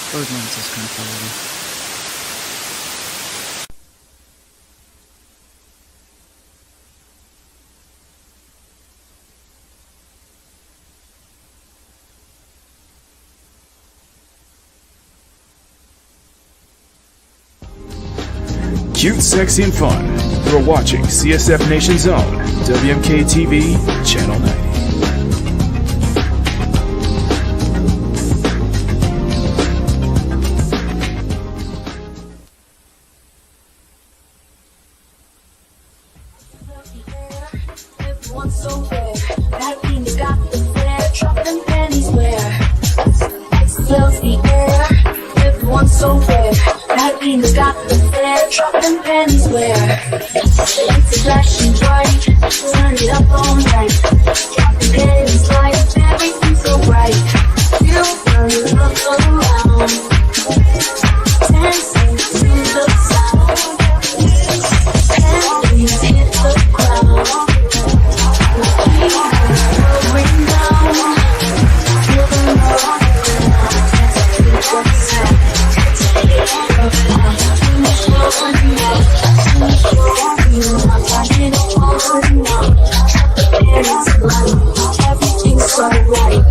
Birdlands is kind of quality. Cute, sexy, and fun. You're watching CSF Nation's own WMK TV, Channel 90. It's flashing bright, turn it up all night. It's like everything's so bright. You turn look around, dancing to the sound. And we hit the ground. We are going down. Feel the love now. What's up? Everything's so right.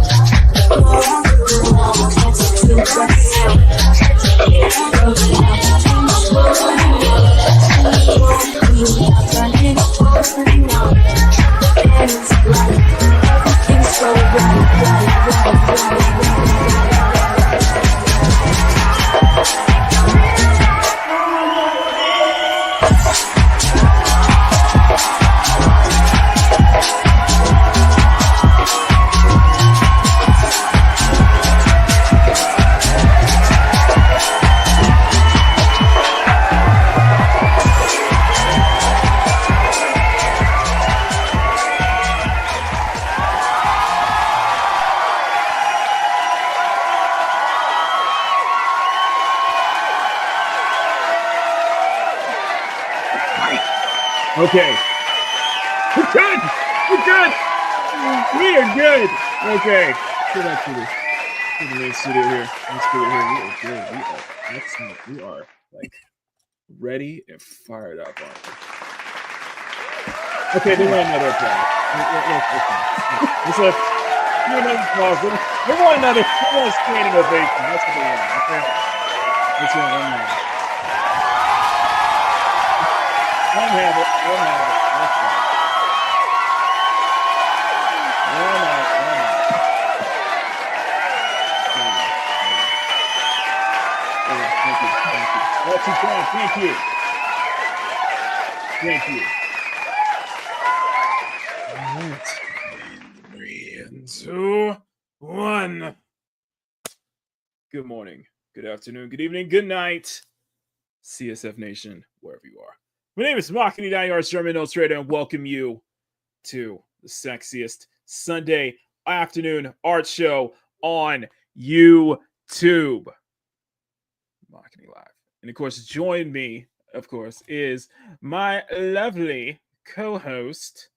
Okay. We're good. We're good. We are good. Okay. Go back to the main studio here. Let's do it here. We are good. We are excellent. We are like ready and fired up, aren't we? Okay, they want another applause. Let's do another applause. They want another standing ovation. That's what they want. Okay. Let's do one more. One have it. One have it. That's right. One out. Thank you. That's it, John. Thank you. All right. 3 and 2, 1. Good morning. Good afternoon. Good evening. Good night. CSF Nation, wherever you are. My name is Makini, German illustrator, and welcome you to the sexiest Sunday afternoon art show on YouTube. Makini Live. And of course, join me, of course, is my lovely co-host.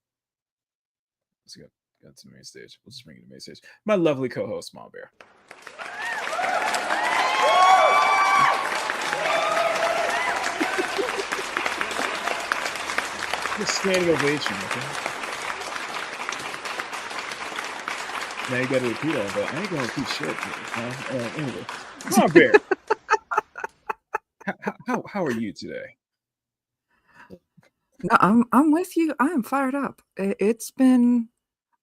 Let's go to the main stage. We'll just bring it to the main stage. My lovely co-host, Mom Bear. Standing ovation, okay? Now you got to repeat all that. I ain't gonna repeat shit. Anyway, come on, Bear. How are you today? No, I'm with you. I am fired up. It's been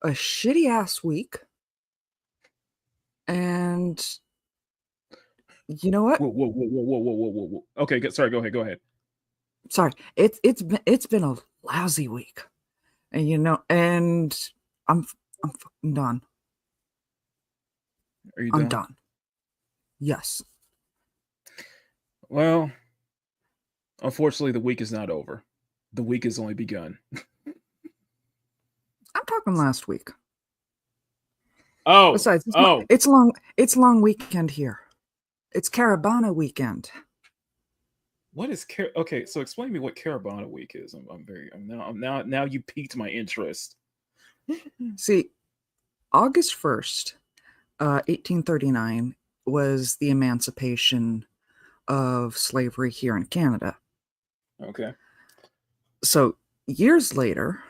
a shitty ass week, and you know what? Whoa. Okay, sorry. Go ahead. Sorry, it's been a lousy week, and I'm fucking done. Are you done? I'm done. Yes. Well, unfortunately, the week is not over. The week has only begun. I'm talking last week. Oh, besides, it's long weekend here. It's Caravana weekend. What is okay? So explain to me what Caravana Week is. Now you piqued my interest. See, August 1st, 1839, was the emancipation of slavery here in Canada. Okay. So years later,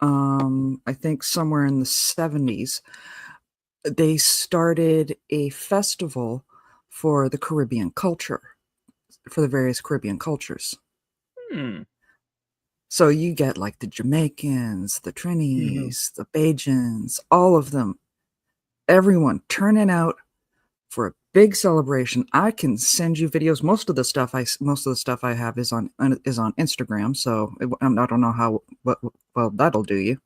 I think somewhere in the 70s, they started a festival for the Caribbean culture, for the various Caribbean cultures. Hmm. So you get like the Jamaicans, the Mhm. Trinis, the Bajans, all of them, everyone turning out for a big celebration. I can send you videos. Most of the stuff I have is on Instagram. So I don't know how well that'll do you,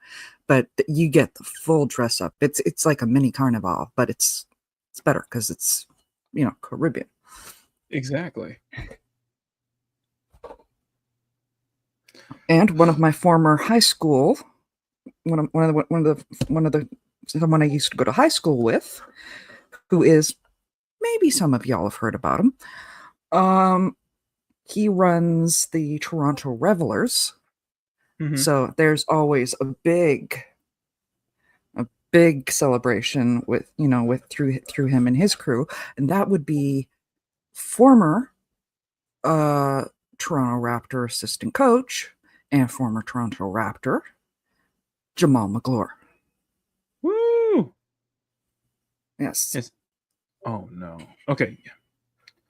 but you get the full dress up. It's like a mini carnival, but it's better because it's Caribbean. Exactly. And one of my former high school, one of the someone I used to go to high school with, who is maybe some of y'all have heard about him. He runs the Toronto Revelers, Mhm. so there's always a big celebration with through him and his crew, and that would be former uh, Toronto Raptor assistant coach and former Toronto Raptor Jamal McGlure. Woo! Yes, It's oh no. Okay.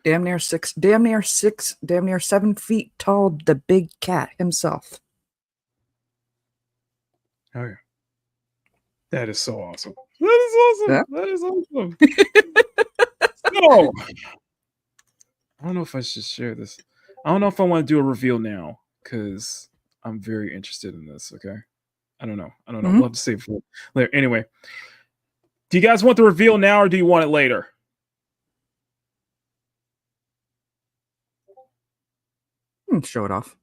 damn near 7 feet tall, the big cat himself. Oh yeah. That is so awesome. That is awesome. Yeah. That is awesome. So I don't know if I should share this. I don't know if I want to do a reveal now because I'm very interested in this. Okay. I don't know. I don't know. Mhm. We'll have to save it for later. Anyway, do you guys want the reveal now or do you want it later? Show it off.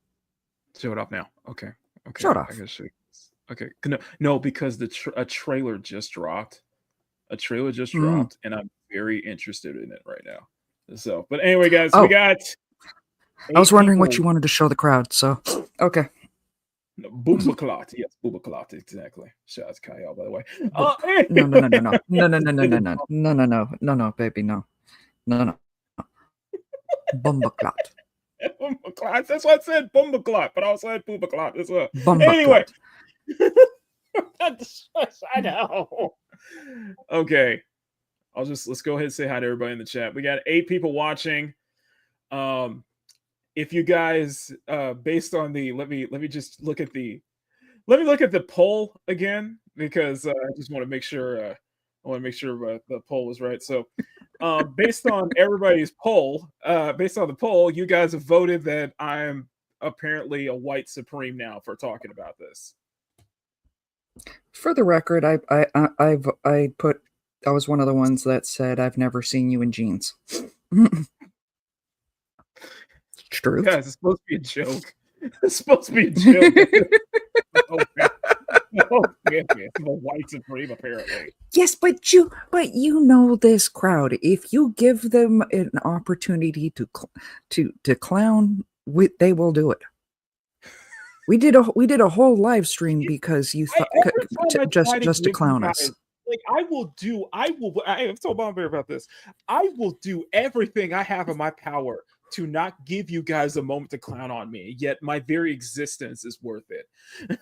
Show it off now. Okay. Show it I off. gotta show you this. Okay. No, because a trailer just dropped. A trailer just Mm. dropped, and I'm very interested in it right now. So, but anyway, guys, we Oh, got I was 8 wondering what people. you wanted to show the crowd. So, okay. No, Boomba Clot. Yes, Boomba Clot. Exactly. Shout out to Kyle, by the way. No, no, no, no, no, no, no, no, no, no, no, no, no, no, no, no, baby, no, no, no, Bumbaclot, Boomba Clot. That's what I said. Boomba Clot, but I also had Boomba Clot as well. Anyway. Bumbaclot. I know. Okay. Let's go ahead and say hi to everybody in the chat. We got 8 people watching. If you guys based on the let me just look at the poll again because I just want to make sure the poll was right. So based on everybody's poll, based on the poll, you guys have voted that I'm apparently a white supreme now for talking about this. For the record, I put I was one of the ones that said I've never seen you in jeans. Truth. Guys, it's supposed to be a joke. It's supposed to be a joke. Oh, man. Oh, man. I'm a white supreme, apparently. Yes, but you know this crowd. If you give them an opportunity to clown, they will do it. We did a whole live stream because you thought Every time I try just to give you clown guys, us. like I have told Bomber about this. I will do everything I have in my power to not give you guys a moment to clown on me. Yet my very existence is worth it.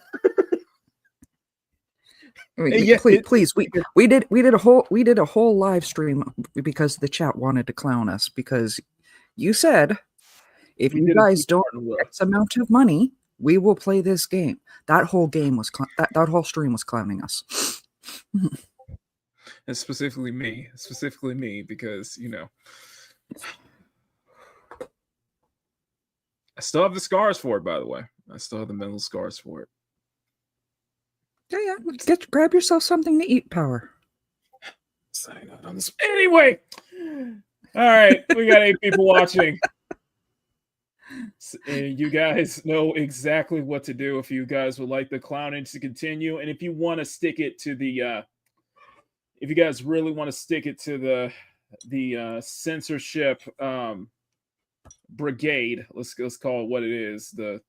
I mean, please, we did a whole live stream because the chat wanted to clown us because you said if we you did a guys don't two-part X amount of money, we will play this game. That whole game was that whole stream was clowning us. and specifically me, because I still have the scars for it. By the way, I still have the mental scars for it. Yeah. Grab yourself something to eat, Power. Signing out on this anyway. All right, we got 8 people watching. And you guys know exactly what to do if you guys would like the clowning to continue, and if you want to stick it to the if you guys really want to stick it to the censorship brigade, let's call it what it is. The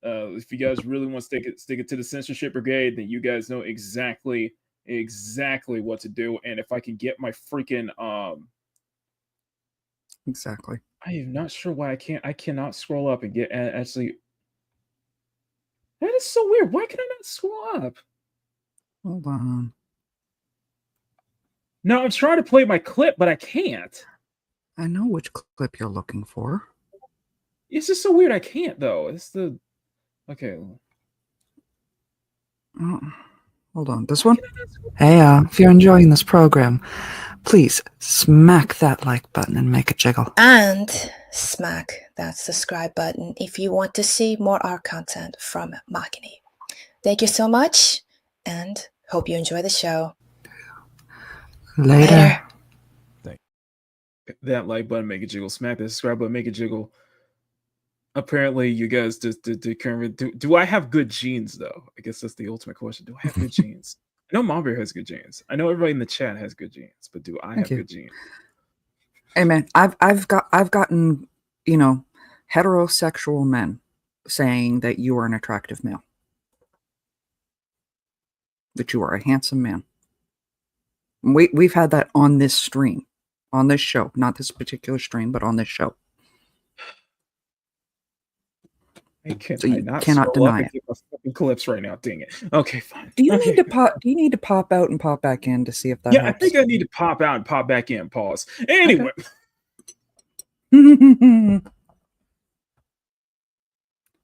if you guys really want to stick it to the censorship brigade, then you guys know exactly what to do. And if I can get my freaking Exactly. I am not sure why I cannot scroll up and get actually. That is so weird. Why can I not scroll up? Hold on. No, I'm trying to play my clip, but I can't. I know which clip you're looking for. It's just so weird. I can't though. It's the okay. Oh, hold on. This one? Hey, if you're enjoying this program, please smack that like button and make it jiggle. And smack that subscribe button if you want to see more art content from Makini. Thank you so much, and hope you enjoy the show. Later. That like button, make it jiggle. Smack that subscribe button, make it jiggle. Apparently, you guys do I have good genes though? I guess that's the ultimate question. Do I have good genes? I know Mom Bear has good genes. I know everybody in the chat has good genes, but do I have good genes? Hey man, I've gotten, heterosexual men saying that you are an attractive male. That you are a handsome man. We've had that on this stream, on this show, not this particular stream, but on this show. So you cannot deny it. Get my fucking clips right now. Dang it. Okay, fine. Do you need to pop? Do you need to pop out and pop back in to see if that helps? I think I need to pop out and pop back in. Pause. Anyway. Okay.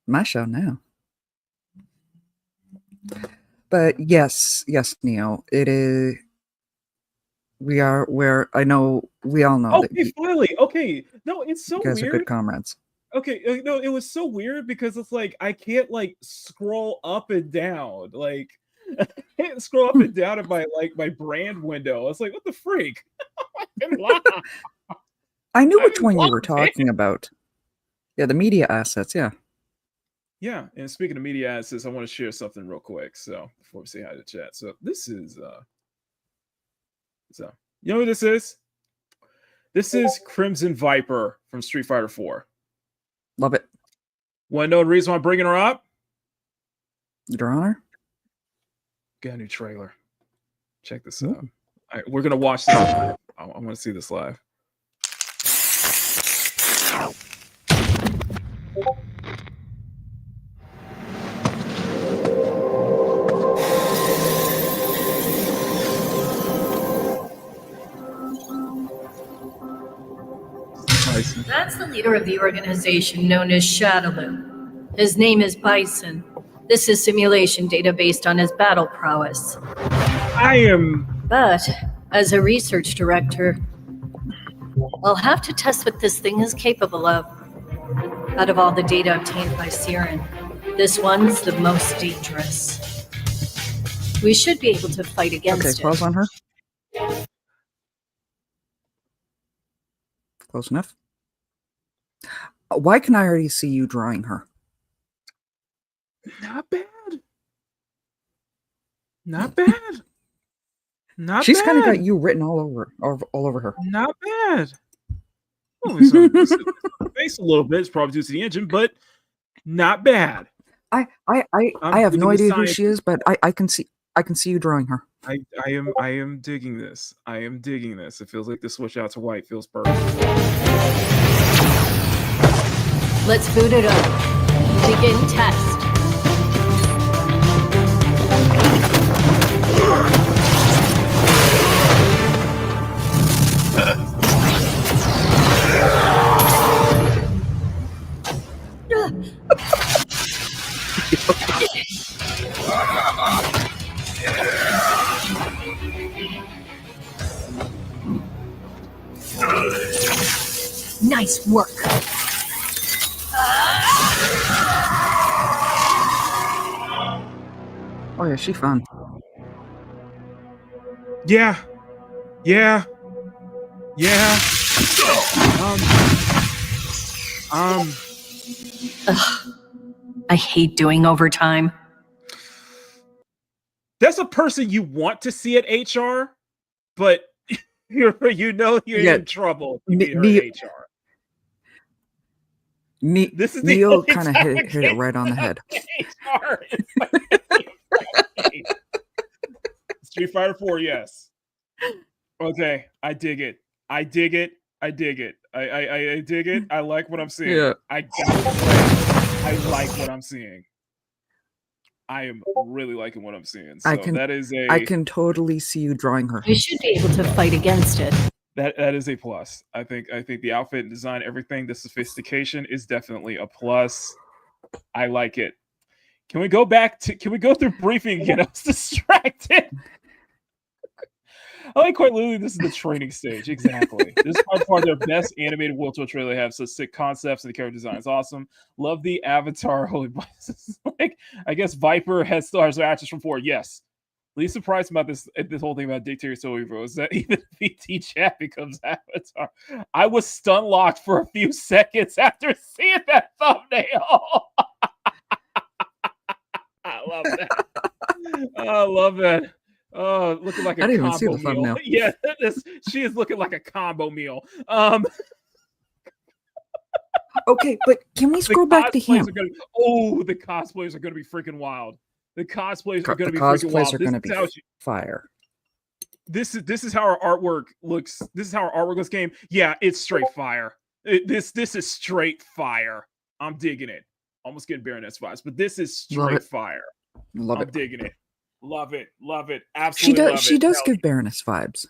My show now. But yes, Neo, it is. We are where I know we all know. Okay, finally. Okay, no, it's so you guys weird. are good comrades. Okay, no, it was so weird because it's like I can't like scroll up and down. Like I can't scroll up and down at my brand window. I was like, what the freak? I knew which one you were talking about. Yeah, the media assets. Yeah. Yeah, and speaking of media assets, I want to share something real quick. So before we say hi to chat, so this is so you know who this is? This is Crimson Viper from Street Fighter 4. Love it. Want to know the reason why I'm bringing her up? Your Honor? Got a new trailer. Check this out. All right, we're going to watch this live. I want to see this live. That's the leader of the organization known as Shadowloo. His name is Bison. This is simulation data based on his battle prowess. But, as a research director, I'll have to test what this thing is capable of. Out of all the data obtained by Siren, this one's the most dangerous. We should be able to fight against it. Okay, pause on her. Close enough. Why can I already see you drawing her? Not bad. Not bad. Not She's bad. kind of got you written all over her. Not bad. Only some face a little bit. It's probably due to the engine, but not bad. I have no idea who she is, but I can see you drawing her. I am digging this. I am digging this. It feels like the switch out to white feels perfect. Let's boot it up. Begin test. Nice work. Oh yeah, she's fun. Yeah. Ugh, I hate doing overtime. That's a person you want to see at HR, but you're in trouble if you meet her at HR. This is Neil kind of hit it right on the head. Street Fighter 4, yes. Okay, I dig it. I dig it. I like what I'm seeing. Yeah. I like what I'm seeing. I am really liking what I'm seeing. So that is I can totally see you drawing her. You should be able to fight against it. that is a plus. I think the outfit design, everything, the sophistication is definitely a plus. I like it. Can we go through briefing again? I was distracted. I like quite literally this is the training stage. Exactly. This is by far their best animated World Tour trailer they have. So sick concepts and the character design is awesome. Love the avatar. Holy like I guess Viper has stars or actors from 4. Yes. Least surprised about this whole thing about Dictator So Evil is that even VT chat becomes Avatar. I was stun locked for a few seconds after seeing that thumbnail. I love that. I love it. Oh, looking like a I didn't even combo see the meal. thumbnail. Yeah, she is looking like a combo meal. Okay, but can we scroll back to him? The cosplayers are gonna be freaking wild. The cosplayers are gonna be freaking wild. Are gonna be fire. This is how our artwork looks. This is how our artwork looks. Game, yeah, it's straight fire. This is straight fire. I'm digging it. Almost getting Baroness vibes, but this is straight fire. Love I'm it. digging it. Love it. Love it. Absolutely love it. She does give Baroness vibes.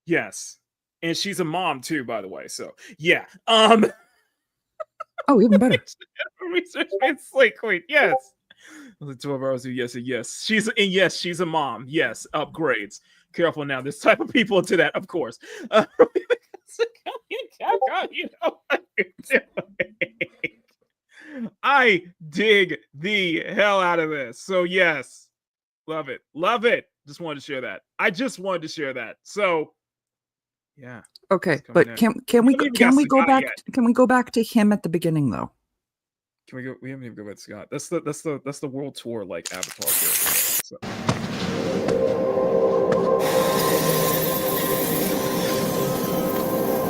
Yes. And she's a mom too, by the way. So yeah. Oh, even better. Research and Slate Queen. Yes. 12 hours of yes and yes. She's a mom. Yes. Upgrades. Careful now. There's type of people into that, of course. You know what you're doing. I dig the hell out of this. So yes. Love it. Love it. Just wanted to share that. I just wanted to share that. So yeah. Okay, but can we go back to him at the beginning though? Can we go? We haven't even go with Scott. That's the world tour like Avatar character. So.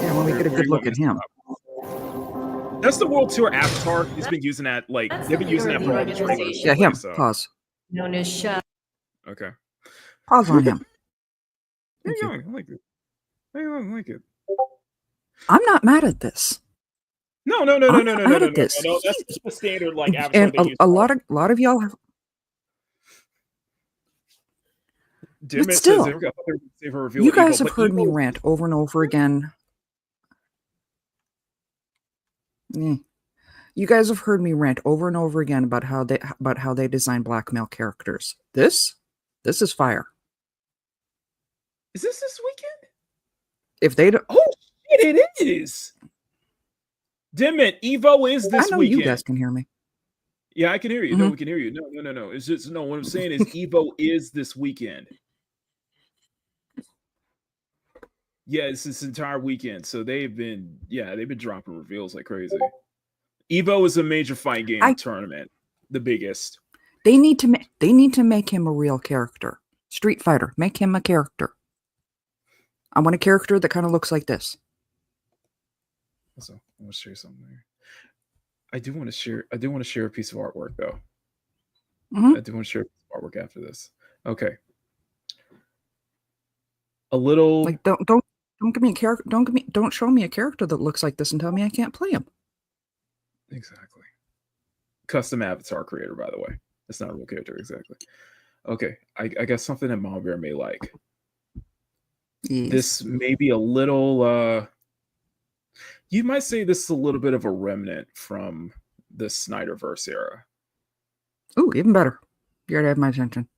Yeah, when we get a good look at him. That's the world tour Avatar. He's been using that they've been using that for all the trailers. Yeah, him. So. Pause. Known as Shah. Okay. Pause on him. I like it. I like it. I'm not mad at this. No. That's the standard Avatar. And a lot of y'all have. But still, you guys have heard me rant over and over again. You guys have heard me rant over and over again about how they design black male characters. This is fire. Is this weekend? If they don't, oh shit, it is. Damn it, Evo is this I know weekend. You guys can hear me. Yeah, I can hear you. Mm-hmm. No, we can hear you. No. It's just no. What I'm saying is Evo is this weekend. Yeah, it's this entire weekend. So they've been dropping reveals like crazy. Evo is a major fight game tournament, the biggest. They need to make him a real character. Street Fighter, make him a character. I want a character that kind of looks like this. Also, I want to share something there. I do want to share a piece of artwork though. Mm-hmm. I do want to share a piece of artwork after this. Okay. A little like don't give me a character. Don't show me a character that looks like this and tell me I can't play him. Exactly. Custom avatar creator, by the way. It's not a real character, exactly. Okay, I got something that Mom Bear may like. Yes. This may be a little you might say this is a little bit of a remnant from the Snyderverse era. Ooh, even better. You already have my attention.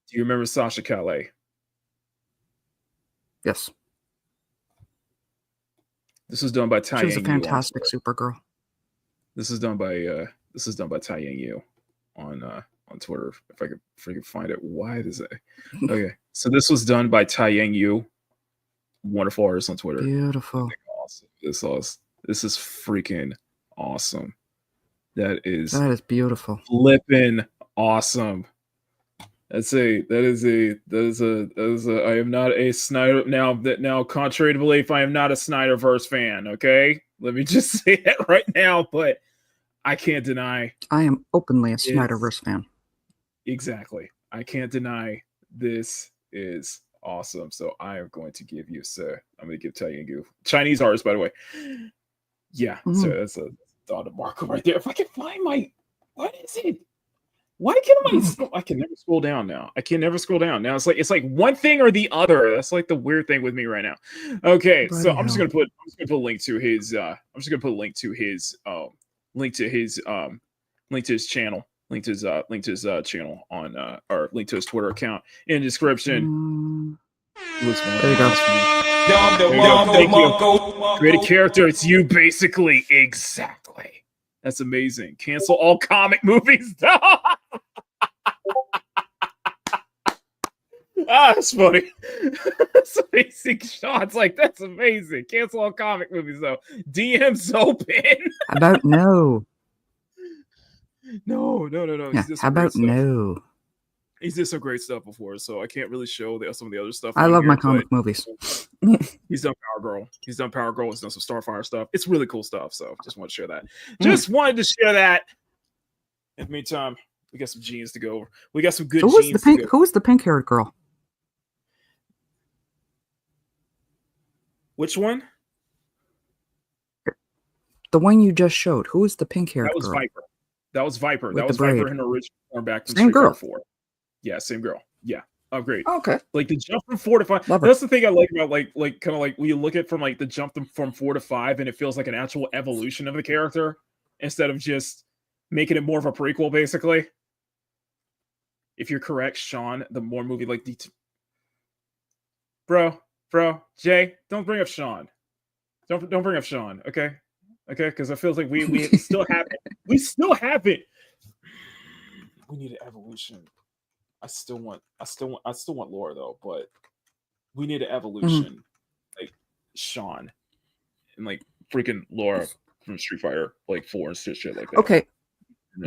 Do you remember Sasha Calais? Yes. This was done by Tai Yang. She was a fantastic Supergirl. This is done by Tai Yang Yu on Twitter. If I could freaking find it. Why does it? Okay, so this was done by Tai Yang Yu, wonderful artist on Twitter. Beautiful. Awesome. This is freaking awesome. That is beautiful. Flipping awesome. I am not a Snyder now. Contrary to belief, I am not a Snyderverse fan. Okay, let me just say that right now. But I can't deny I am openly a Snyderverse fan. Exactly, I can't deny this is Awesome. So I am going to give you, sir. I'm going to give Taiyingu. Chinese artist, by the way. Yeah. So that's a dotted marker right there. If I can find my, what is it? Why can I can never scroll down now. I can never scroll down. Now it's like one thing or the other. That's like the weird thing with me right now. Okay, so Bloody I'm just hell. gonna put a link to his link to his channel. Link to his channel on or link to his Twitter account in the description. He looks There you go. There you go. Thank you. Create a character. It's you basically. Exactly. That's amazing. Cancel all comic movies. That's funny. That's amazing shots. Like, that's amazing. Cancel all comic movies, though. DM's open. How about no? No. Yeah, how about no? He's did some great stuff before, so I can't really show some of the other stuff. I on love here, my comic but movies. He's done Power Girl. He's done some Starfire stuff. It's really cool stuff. So just want to share that. Just wanted to share that. In the meantime, we got some genes to go over. We got some good genes. Who was the pink-haired girl? Which one? The one you just showed. Who was the pink-haired girl? That was Viper. That was Viper. With That the was Viper braid. in her original form back from Same Street Fighter girl. 4. Yeah, same girl. Yeah. Oh, great. Okay. Like the jump from 4 to 5. Love her. That's the thing I like about like kind of like when you look at from like the jump from 4 to 5, and it feels like an actual evolution of the character instead of just making it more of a prequel, basically. If you're correct, Sean, the more movie like bro, Jay, don't bring up Sean. Don't bring up Sean, okay? Okay, because it feels like we still have it. We still have it. We need an evolution. I still want Laura though, but we need an evolution like Sean and like freaking Laura from Street Fighter like 4 and shit like that. Okay.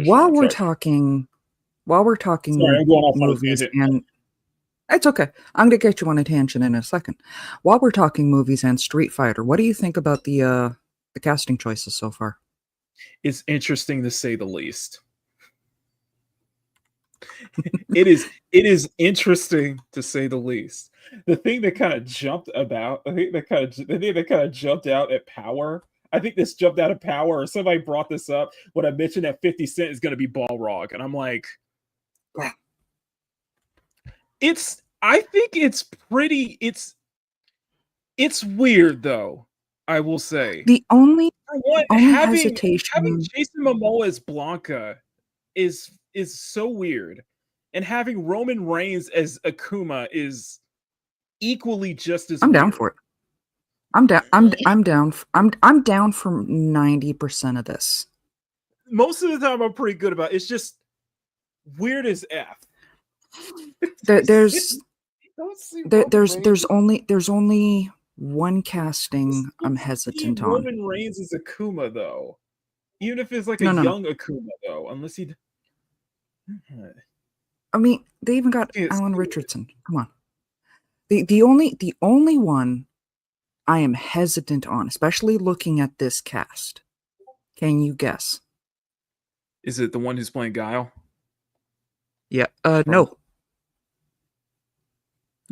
While we're talking Sorry, I'm going off on a movies tangent. and it's okay. I'm gonna get you on a tangent in a second. While we're talking movies and Street Fighter, what do you think about the casting choices so far? It's interesting to say the least. It is interesting to say the least. The thing that kind of jumped out at Power. I think this jumped out of Power, or somebody brought this up when I mentioned that 50 Cent is going to be Balrog, and I'm like, I think it's pretty. It's weird though. I will say The only having hesitation. Jason Momoa as Blanca is so weird, and having Roman Reigns as Akuma is equally just as. I'm down weird. for it. I'm down. I'm down. I'm down for 90% of this. Most of the time, I'm pretty good about it. It's just weird as f. There's there's only one casting I'm hesitant on. Roman Reigns is Akuma though, even if it's like a No. young Akuma though, unless he. I mean, they even got It's Alan weird. Richardson. Come on. The only one I am hesitant on, especially looking at this cast. Can you guess? Is it the one who's playing Guile? Yeah. No.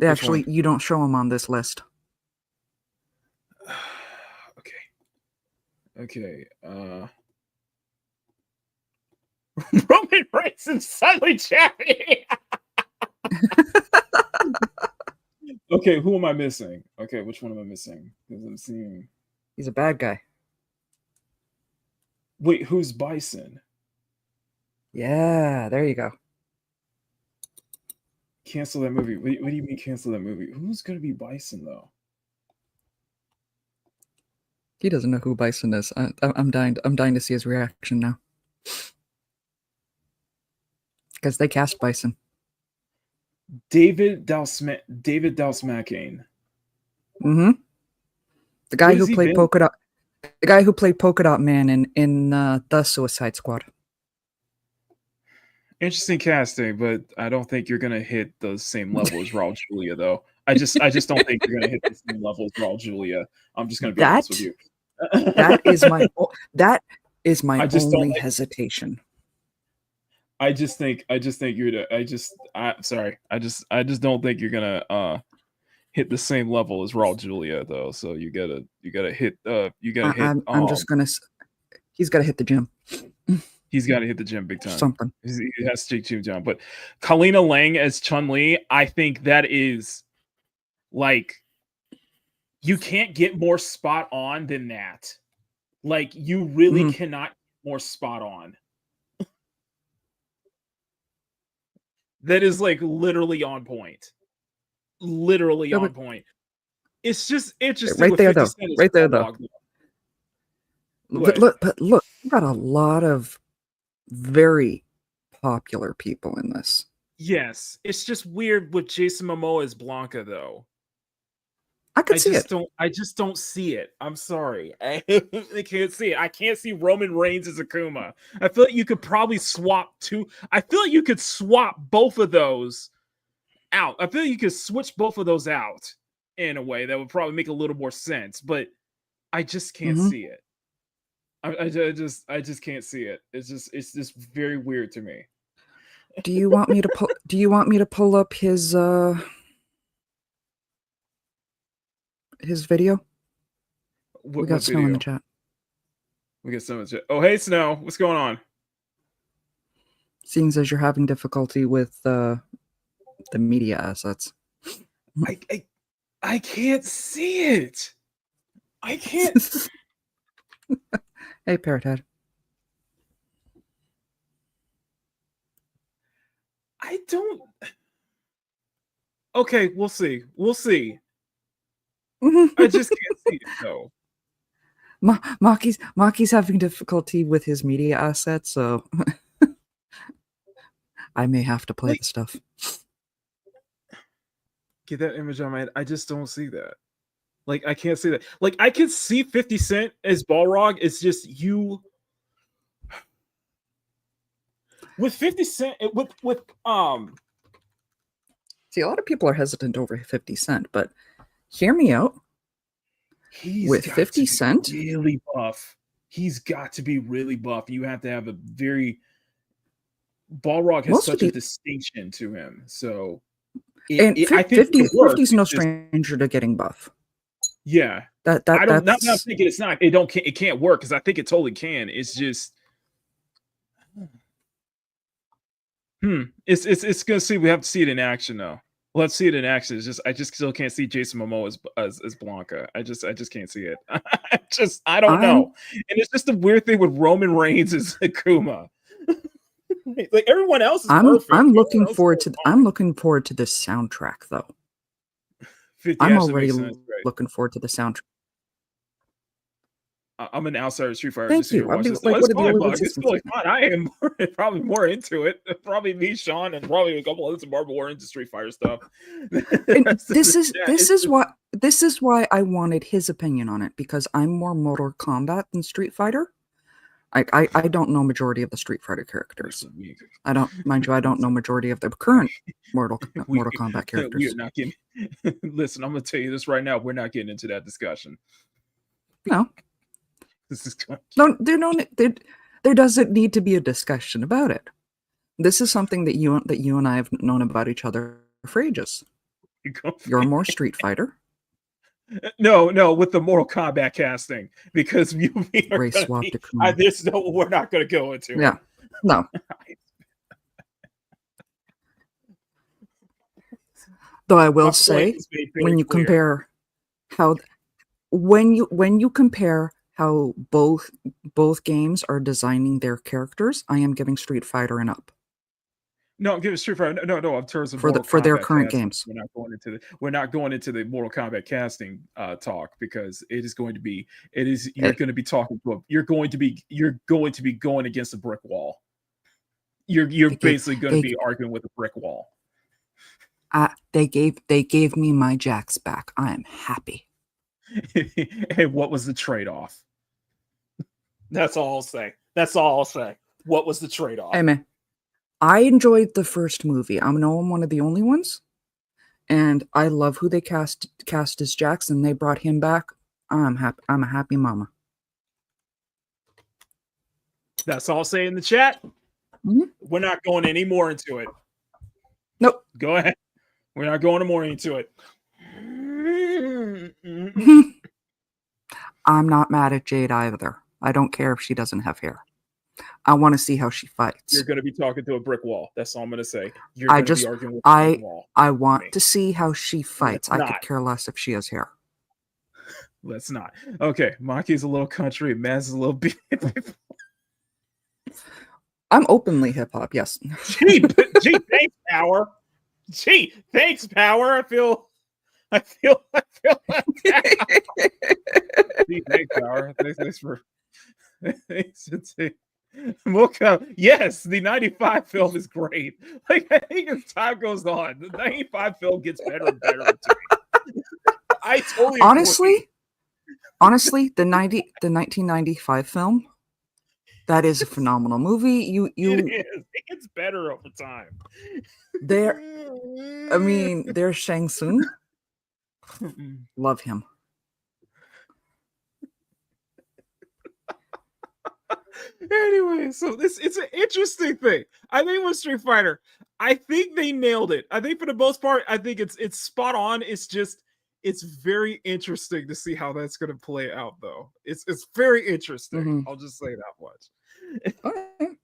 Actually, one? you don't show him on this list. Okay. Roman Reigns is suddenly Chappie. Okay, who am I missing? Okay, which one am I missing? Because I'm seeing. He's a bad guy. Wait, who's Bison? Yeah, there you go. Cancel that movie. What do you mean cancel that movie? Who's gonna be Bison though? He doesn't know who Bison is. I'm dying to see his reaction now. Because they cast Bison. David Dalsmakane. Mm-hmm. The guy Where who has he played been? Polka Dot. The guy who played Polka Dot Man in the Suicide Squad. Interesting casting, but I don't think you're gonna hit the same level as Raul Julia, though. I just don't think you're gonna hit the same level as Raul Julia. I'm just gonna be honest with you. That is my I just don't only like- hesitation. I just think you're the. I just don't think you're gonna hit the same level as Raul Julia though. So you gotta hit hit. I'm just gonna. He's got to hit the gym. He's got to hit the gym big time. Something. He has to take gym time. But Kalina Lang as Chun-Li, I think that is like you can't get more spot on than that. Like you really cannot get more spot on. That is like literally on point. Literally on point. It's just interesting. Right there, though. Right there, though. But look, we've got a lot of very popular people in this. Yes, it's just weird with Jason Momoa as Blanca, though. I just don't see it. I'm sorry. I can't see it. I can't see Roman Reigns as Akuma. I feel like you could probably swap two. I feel like you could swap both of those out. I feel like you could switch both of those out in a way that would probably make a little more sense, but I just can't see it. I just can't see it. It's just very weird to me. Do you want me to pull up his video? We got Snow in the chat. We got Snow in the chat. Oh, hey Snow, what's going on? Seeing as you're having difficulty with the media assets. I can't see it. I can't. Hey, Parrot Head. I don't. Okay, we'll see. We'll see. I just can't see it though. Maki's having difficulty with his media assets, so I may have to play the stuff. Get that image on my head. I just don't see that. Like I can't see that. Like I can see 50 Cent as Balrog. It's just you with 50 Cent with See, a lot of people are hesitant over 50 Cent, but hear me out. With 50 Cent, really buff. He's got to be really buff. You have to have a very Balrog has such a distinction to him. So I think 50's no stranger to getting buff. Yeah, I'm thinking it's not. It can't work because I think it totally can. It's just, It's gonna see. We have to see it in action though. Let's see it in action. It's just I just still can't see Jason Momoa as Blanca. I just can't see it. I don't know. And it's just a weird thing with Roman Reigns as Akuma. Like everyone else is perfect. I'm looking forward to this soundtrack though. I'm already looking forward to the soundtrack. I'm an outsider Street Fighter. Thank you. It's really fun. I am probably more into it. Probably me, Sean, and probably a couple others are more into Street Fighter stuff. This is why I wanted his opinion on it, because I'm more Mortal Kombat than Street Fighter. I don't know majority of the Street Fighter characters. I don't know majority of the current Mortal Kombat characters. We are not getting. Listen, I'm gonna tell you this right now. We're not getting into that discussion. No. There doesn't need to be a discussion about it. This is something that you and I have known about each other for ages. You're more Street Fighter. No, with the Mortal Kombat casting, because we're not going to go into. Yeah, no. Though I will say, when you compare how both games are designing their characters, I am giving Street Fighter an up. No, I'm giving Street Fighter. No. In terms of for their current games, we're not going into the Mortal Kombat casting talk, because it is going to be. You're going to be talking to you're going to be going against a brick wall. You're basically going to be arguing with a brick wall. They gave me my jacks back. I am happy. Hey, what was the trade-off? That's all I'll say. What was the trade-off? Hey, man, I enjoyed the first movie. I know I'm one of the only ones, and I love who they cast as Jax, and they brought him back. I'm happy. I'm a happy mama. That's all I'll say in the chat. Mm-hmm. We're not going any more into it. Nope. Go ahead. We're not going more into it. I'm not mad at Jade either. I don't care if she doesn't have hair. I want to see how she fights. You're going to be talking to a brick wall. That's all I'm going to say. You're I going to be just, arguing with a brick wall. I want to see how she fights. I not. could care less if she has hair. Let's not. Okay, Maki's a little country. Maz is a little beat. I'm openly hip hop. Yes. Gee, thanks, Power. Gee, thanks, Power. I feel like Gee, thanks, Power. Thanks for. Thanks. Yes, the 95 film is great. Like, I think as time goes on, the 95 film gets better and better. I totally honestly, the 1995 film, that is a phenomenal movie. It is. It gets better over time. There's Shang Tsung. Love him. Anyway, so it's an interesting thing. I think with Street Fighter, I think they nailed it. I think for the most part, I think it's spot on. It's very interesting to see how that's going to play out, though. It's very interesting. Mm-hmm. I'll just say that much. Okay.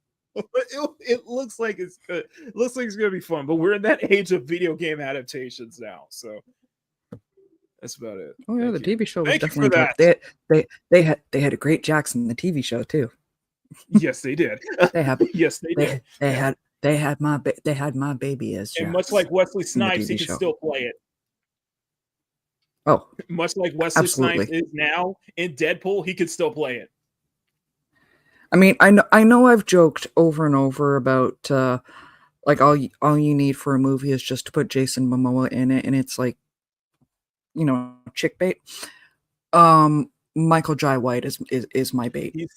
It looks like it's good. It looks like it's going to be fun. But we're in that age of video game adaptations now, so that's about it. Oh yeah, the TV show was Thank you definitely for that. They had a great Jackson in the TV show too. Yes, they did. They have. Yes, they did. They had my baby as Jax. And much like Wesley Snipes, he can still play it. Oh, much like Wesley Snipes is now in Deadpool, he could still play it. I mean, I know I've joked over and over about like all you need for a movie is just to put Jason Momoa in it, and it's like, you know, chick bait. Michael Jai White is my bait.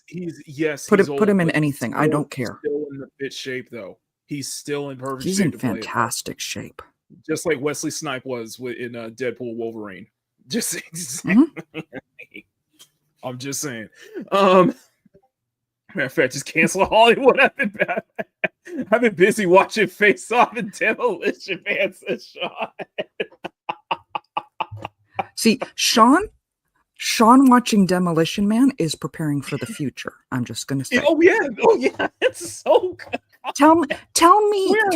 Put him in anything. I don't care. Still in the fit shape though. He's still in perfect shape. He's in fantastic shape. Just like Wesley Snipes was in Deadpool Wolverine. Just I'm just saying. Matter of fact, just cancel Hollywood. I've been busy watching Face Off and Demolition Man. Sean. See, Sean watching Demolition Man is preparing for the future. I'm just gonna say. Oh yeah, it's so good. Tell me you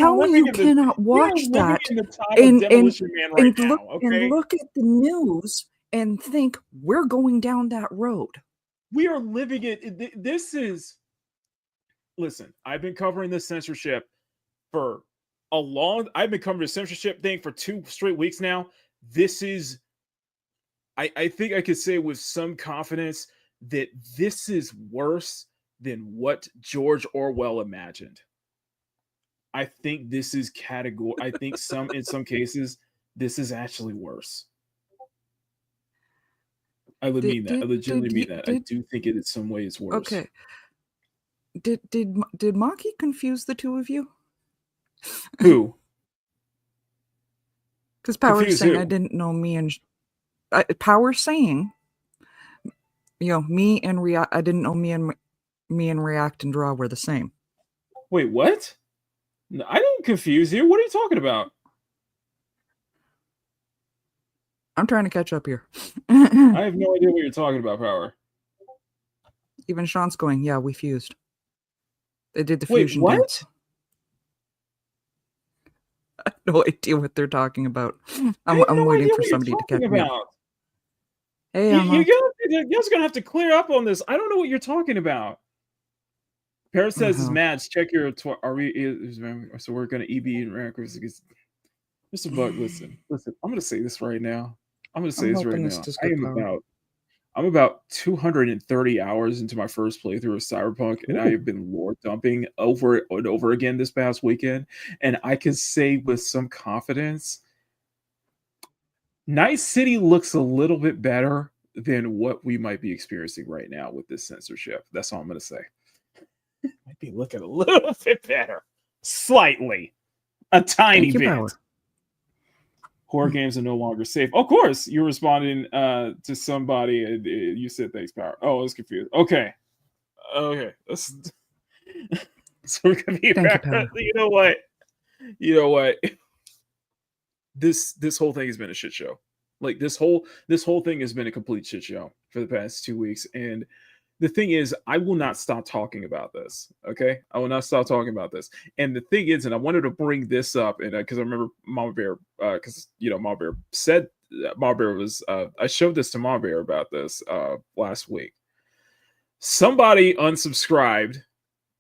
cannot watch that and look at the news and think we're going down that road. We are living it. This is. Listen, I've been covering this censorship for I've been covering the censorship thing for 2 straight weeks now. This is. I think I could say with some confidence that this is worse than what George Orwell imagined. I think this is I think in some cases, this is actually worse. I would mean that. I legitimately mean that. I do think it in some ways worse. Okay. Did Maki confuse the two of you? Who? Because Power saying I didn't know me and Power saying, you know, me and React. I didn't know me and React and Draw were the same. Wait, what? No, I didn't confuse you. What are you talking about? I'm trying to catch up here. I have no idea what you're talking about, Power. Even Sean's going, yeah, we fused. They did the fusion what? dance. I have no idea what they're talking about. I'm waiting for somebody to catch me up. Hey, you guys are gonna have to clear up on this. I don't know what you're talking about. Paris says is match. Check your. Are we? So we're gonna EB and records. Mr. Buck, listen. I'm gonna say this right now. I'm about 230 hours into my first playthrough of Cyberpunk, and I have been lore dumping over and over again this past weekend. And I can say with some confidence, Night City looks a little bit better than what we might be experiencing right now with this censorship. That's all I'm going to say. Might be looking a little bit better. Slightly. A tiny bit. Power. Horror games are no longer safe. Of course, you're responding to somebody. You said thanks, Power. Oh, I was confused. Okay. So we're going to be back. You know what? This whole thing has been a shit show. Like this whole thing has been a complete shit show for the past 2 weeks. And the thing is, I will not stop talking about this. Okay, I will not stop talking about this. And the thing is, and I wanted to bring this up, and because I remember Mama Bear, because Mama Bear said Mama Bear was. I showed this to Mama Bear about this last week. Somebody unsubscribed,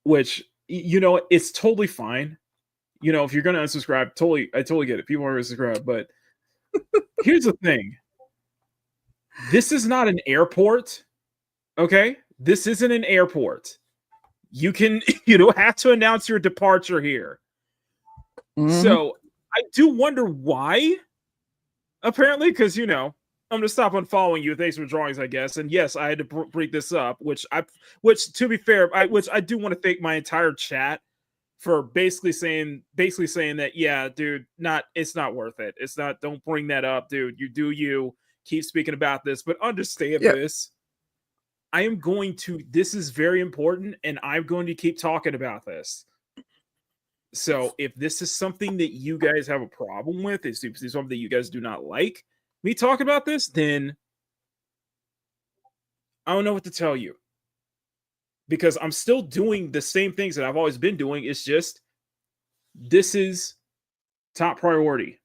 which it's totally fine. If you're gonna unsubscribe, I totally get it. People are gonna subscribe, but here's the thing. This is not an airport, okay? This isn't an airport. You don't have to announce your departure here. Mhm. So I do wonder why. Apparently, because I'm gonna stop unfollowing you. Thanks for drawings, I guess. And yes, I had to bring this up, which to be fair, I do want to thank my entire chat for basically saying that, yeah, dude, it's not worth it. It's not. Don't bring that up, dude. You do you. Keep speaking about this, but understand this. This is very important, and I'm going to keep talking about this. So if this is something that you guys have a problem with, is something that you guys do not like me talking about this, then I don't know what to tell you. Because I'm still doing the same things that I've always been doing. It's just, this is top priority.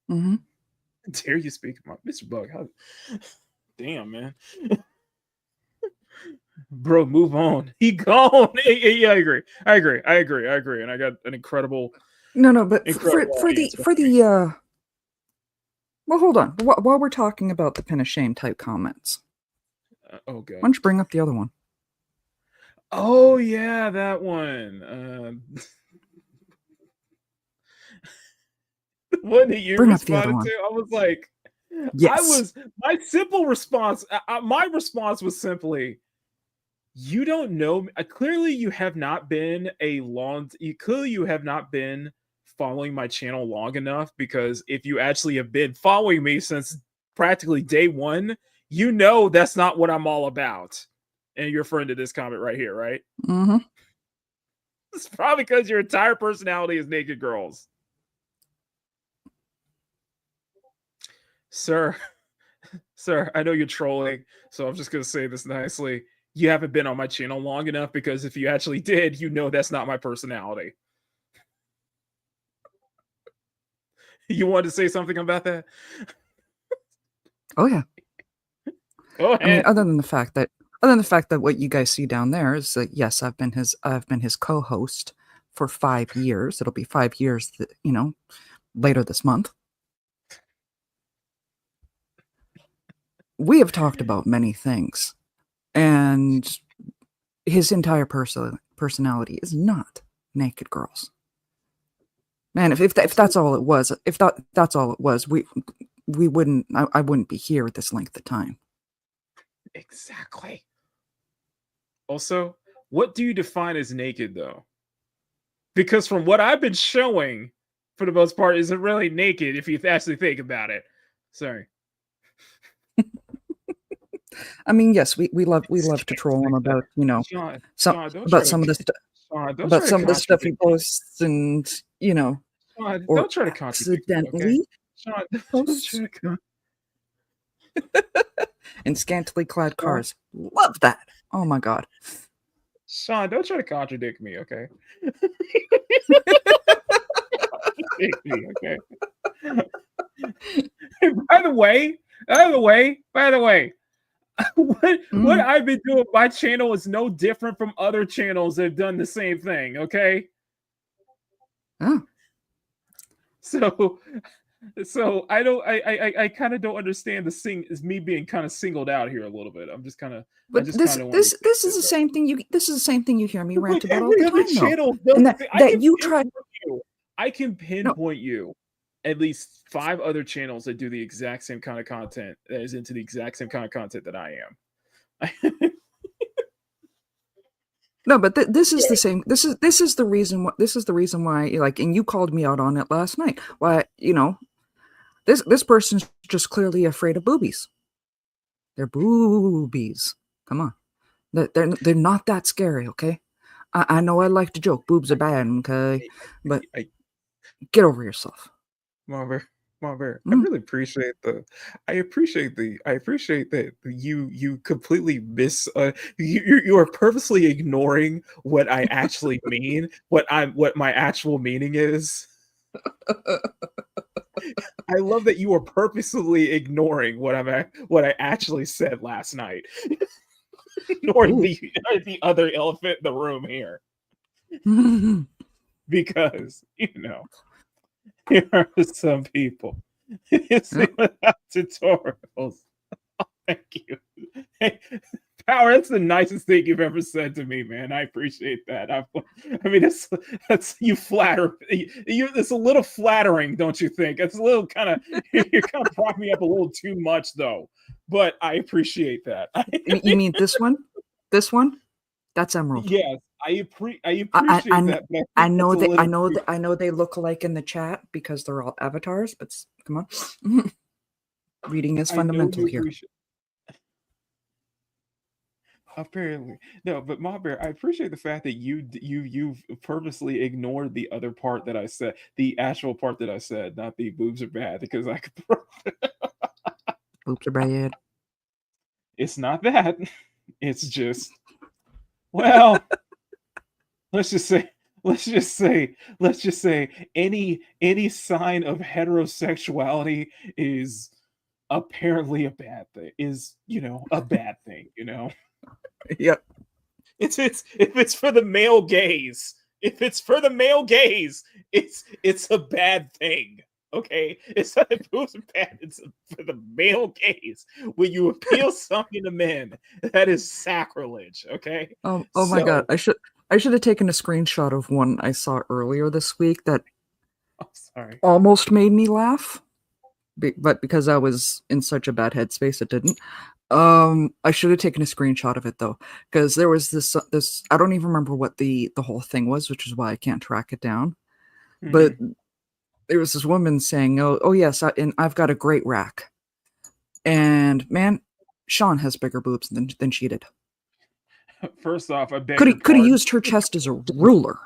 Mm-hmm. Dare you speak about Mr. Bug? Damn, man. Bro, move on. He gone. Yeah, I agree. And I got an incredible. No, but for audience the well, hold on. While we're talking about the pin of shame type comments, oh god, why don't you bring up the other one? Oh yeah, that one. What did you responded to? I was like, yes. My simple response. My response was simply, you don't know. Clearly, you have not been following my channel long enough, because if you actually have been following me since practically day one, that's not what I'm all about. And you're referring to this comment right here, right? Mm-hmm. It's probably because your entire personality is naked girls. Sir, I know you're trolling, so I'm just going to say this nicely. You haven't been on my channel long enough, because if you actually did, that's not my personality. You wanted to say something about that? Oh yeah. Go ahead. I mean, other than the fact that what you guys see down there is that, yes, I've been his co-host for 5 years. It'll be 5 years, later this month. We have talked about many things, and his entire personality is not naked girls. Man, if that's all it was, that's all it was, we wouldn't. I wouldn't be here at this length of time. Exactly. Also, what do you define as naked, though? Because from what I've been showing, for the most part, isn't really naked if you actually think about it. Sorry. I mean, yes, we love to troll him about some of the stuff he posts, and Sean, or don't try to accidentally posts in scantily clad cars. Love that. Oh my god. Sean, don't try to contradict me, okay? Okay. By the way, what I've been doing, my channel is no different from other channels that have done the same thing, okay? Oh. So I kind of don't understand is me being kind of singled out here a little bit. I'm just kind of. But this is the same thing you hear me rant about all the time, though. I can pinpoint you at least 5 other channels that do the exact same kind of content, that is into the exact same kind of content that I am. No, but this is the same. This is the reason why. Like, and you called me out on it last night. Why, this person's just clearly afraid of boobies. They're boobies. Come on, they're not that scary. Okay, I know I like to joke. Boobs are bad. Okay, but get over yourself. Mama Mom Bear, I Mm. really appreciate I appreciate that you completely you are purposely ignoring what I actually mean, what my actual meaning is. I love that you are purposely ignoring what I actually said last night, ignoring Ooh. the other elephant in the room here, because here are some people Yep. without tutorials. Thank you. Hey, Power, that's the nicest thing you've ever said to me, man. I appreciate that. I mean, that's you flatter you. It's a little flattering, don't you think? It's a little kind of you're kind of propping me up a little too much, though. But I appreciate that. You mean this one? This one? That's Emerald. Yes, I I appreciate that, but I I think that's know a that little too. I know they look alike in the chat because they're all avatars, but come on. Reading is I know fundamental you here. appreciate. Apparently, no, but Ma Bear, I appreciate the fact that you've purposely ignored the other part that I said, the actual part that I said, not the boobs are bad, because I could. Boobs are bad. It's not that. It's just, well, let's just say, let's just say, any sign of heterosexuality is apparently a bad thing. Is a bad thing. Yep. It's if it's for the male gaze, if it's for the male gaze, it's a bad thing. Okay, it's not that boobs are bad. It's for the male gaze. When you appeal something to men, that is sacrilege. Okay, Oh my god, so I should have taken a screenshot of one I saw earlier this week that I'm sorry. almost made me laugh, but because I was in such a bad headspace, it didn't. I should have taken a screenshot of it though, because there was this I don't even remember what the whole thing was, which is why I can't track it down. But there was this woman saying, "Oh yes, and I've got a great rack." And man, Sean has bigger boobs than she did. First off, I beg Could your have pardon. used her chest as a ruler.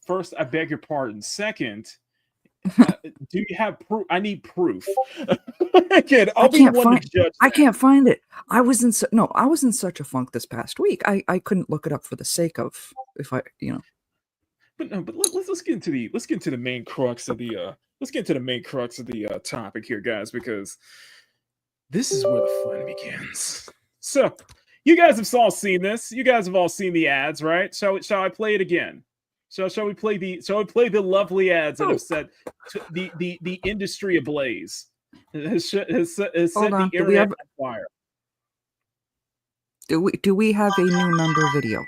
First, I beg your pardon. Second, do you have proof? I need proof. Again, I'll be one to judge. I can't find it. I was in such a funk this past week. I couldn't look it up for the sake of if I. But no, but let's get into the main crux of the topic here, guys, because this is where the fun begins. So, you guys have all seen this. You guys have all seen the ads, right? Shall I play it again? Shall we play the lovely ads that have set the industry ablaze? Has set the internet on fire. Do we have a new member video?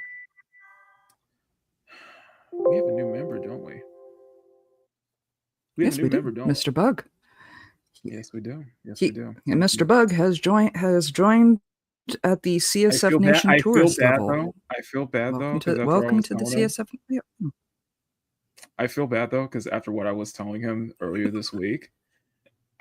We have a new member, don't we? Yes, we do. Mr. Bug. Yes, we do. Yes, we do. And Mr. Bug has joined at the CSF Nation tourist level. I feel bad though. Welcome to the CSF. Yeah. I feel bad though, because after what I was telling him earlier this week,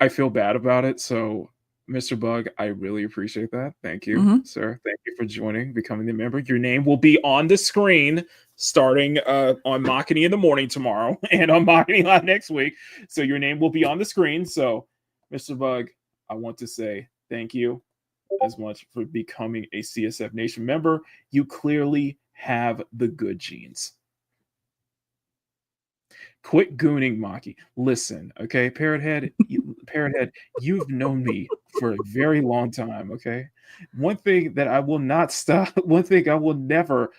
I feel bad about it. So, Mr. Bug, I really appreciate that. Thank you, sir. Thank you for joining, becoming the member. Your name will be on the screen starting on Makini in the morning tomorrow and on Makini Live next week. So your name will be on the screen. So, Mr. Bug, I want to say thank you as much for becoming a CSF Nation member. You clearly have the good genes. Quit gooning, Maki. Listen, okay, Parrothead, you've known me for a very long time, okay? One thing I will never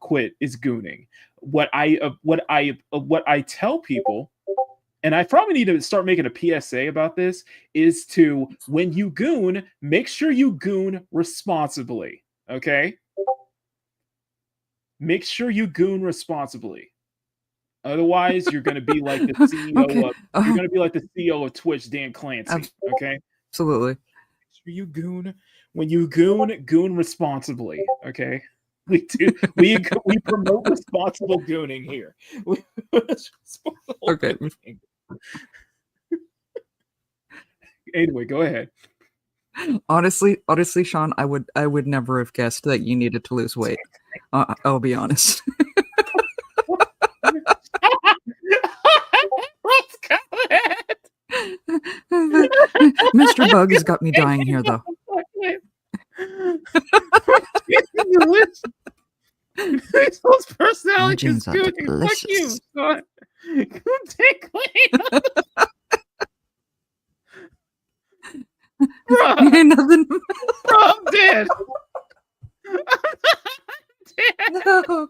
quit is gooning. What I tell people, and I probably need to start making a PSA about this, is to, when you goon, make sure you goon responsibly, okay? Make sure you goon responsibly. Otherwise, you're going to be like the CEO you're going to be like the CEO of Twitch, Dan Clancy. Okay, absolutely. You goon. When you goon responsibly. Okay, we promote responsible gooning here. Okay. Anyway, go ahead. Honestly, Sean, I would never have guessed that you needed to lose weight. I'll be honest. Let's go ahead. Mr. Bug has got me dying here, though. Those personality is jeans are good. Fuck you, delicious. son. Take Clean. Bruh, Ain't nothing. bro, I'm dead. I'm dead. No.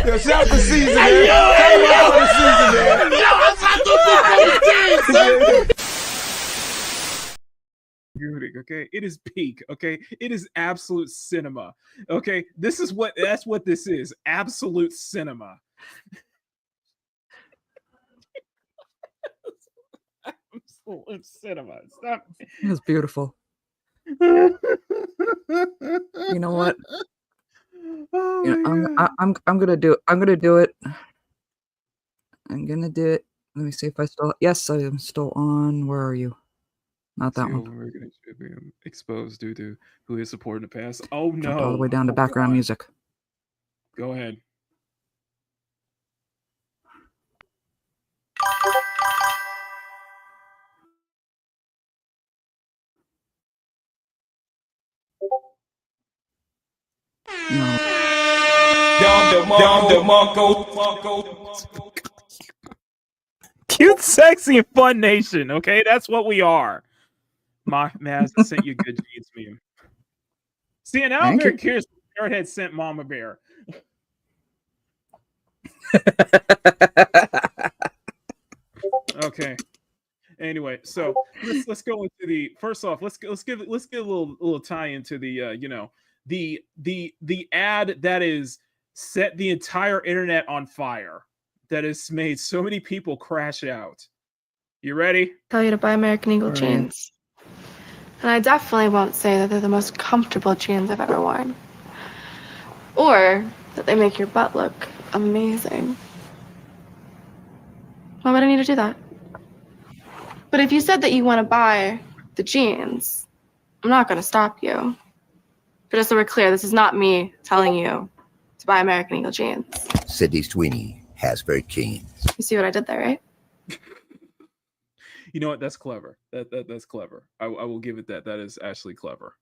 Yo, shout out to Caesar, man. Shout out to Caesar, man. Yo, I'm not Okay, it is peak. Okay, it is absolute cinema. Okay, that's what this is. Absolute cinema. Absolute cinema. Stop. It's beautiful. You know what? Oh, You know, my I'm gonna do it. I'm gonna do it. I'm gonna do it. Let me see if I still. Yes, I am still on. Where are you? Not that one. We're going to be exposed due to who is supported in the past. Oh no! Jumped all the way down to Oh, background God. music. Go ahead. No. Cute, sexy, and fun nation. Okay, that's what we are. Maz sent you good jeans meme. See, and now I'm Thank very you. curious. Parrot had sent Mama Bear. Okay. Anyway, so let's go into the first off. Let's give a little tie into the the ad that is set the entire internet on fire. That has made so many people crash out. You ready? Tell you to buy American Eagle Right. jeans. And I definitely won't say that they're the most comfortable jeans I've ever worn. Or that they make your butt look amazing. Why would I need to do that? But if you said that you want to buy the jeans, I'm not going to stop you. But just so we're clear, this is not me telling you to buy American Eagle jeans. Sydney Sweeney has very keen. You see what I did there, right? You know what? That's clever. That's clever. I will give it that. That is actually clever.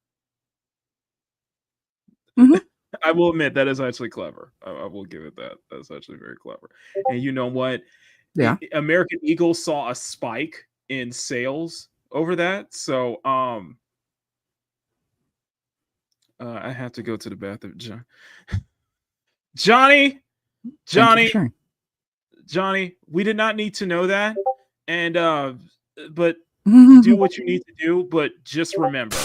Mhm. I will admit that is actually clever. I will give it that. That's actually very clever. And you know what? Yeah. American Eagle saw a spike in sales over that. So I have to go to the bathroom. Johnny, Thank you for sharing. Johnny, we did not need to know that. And but do what you need to do, but just remember.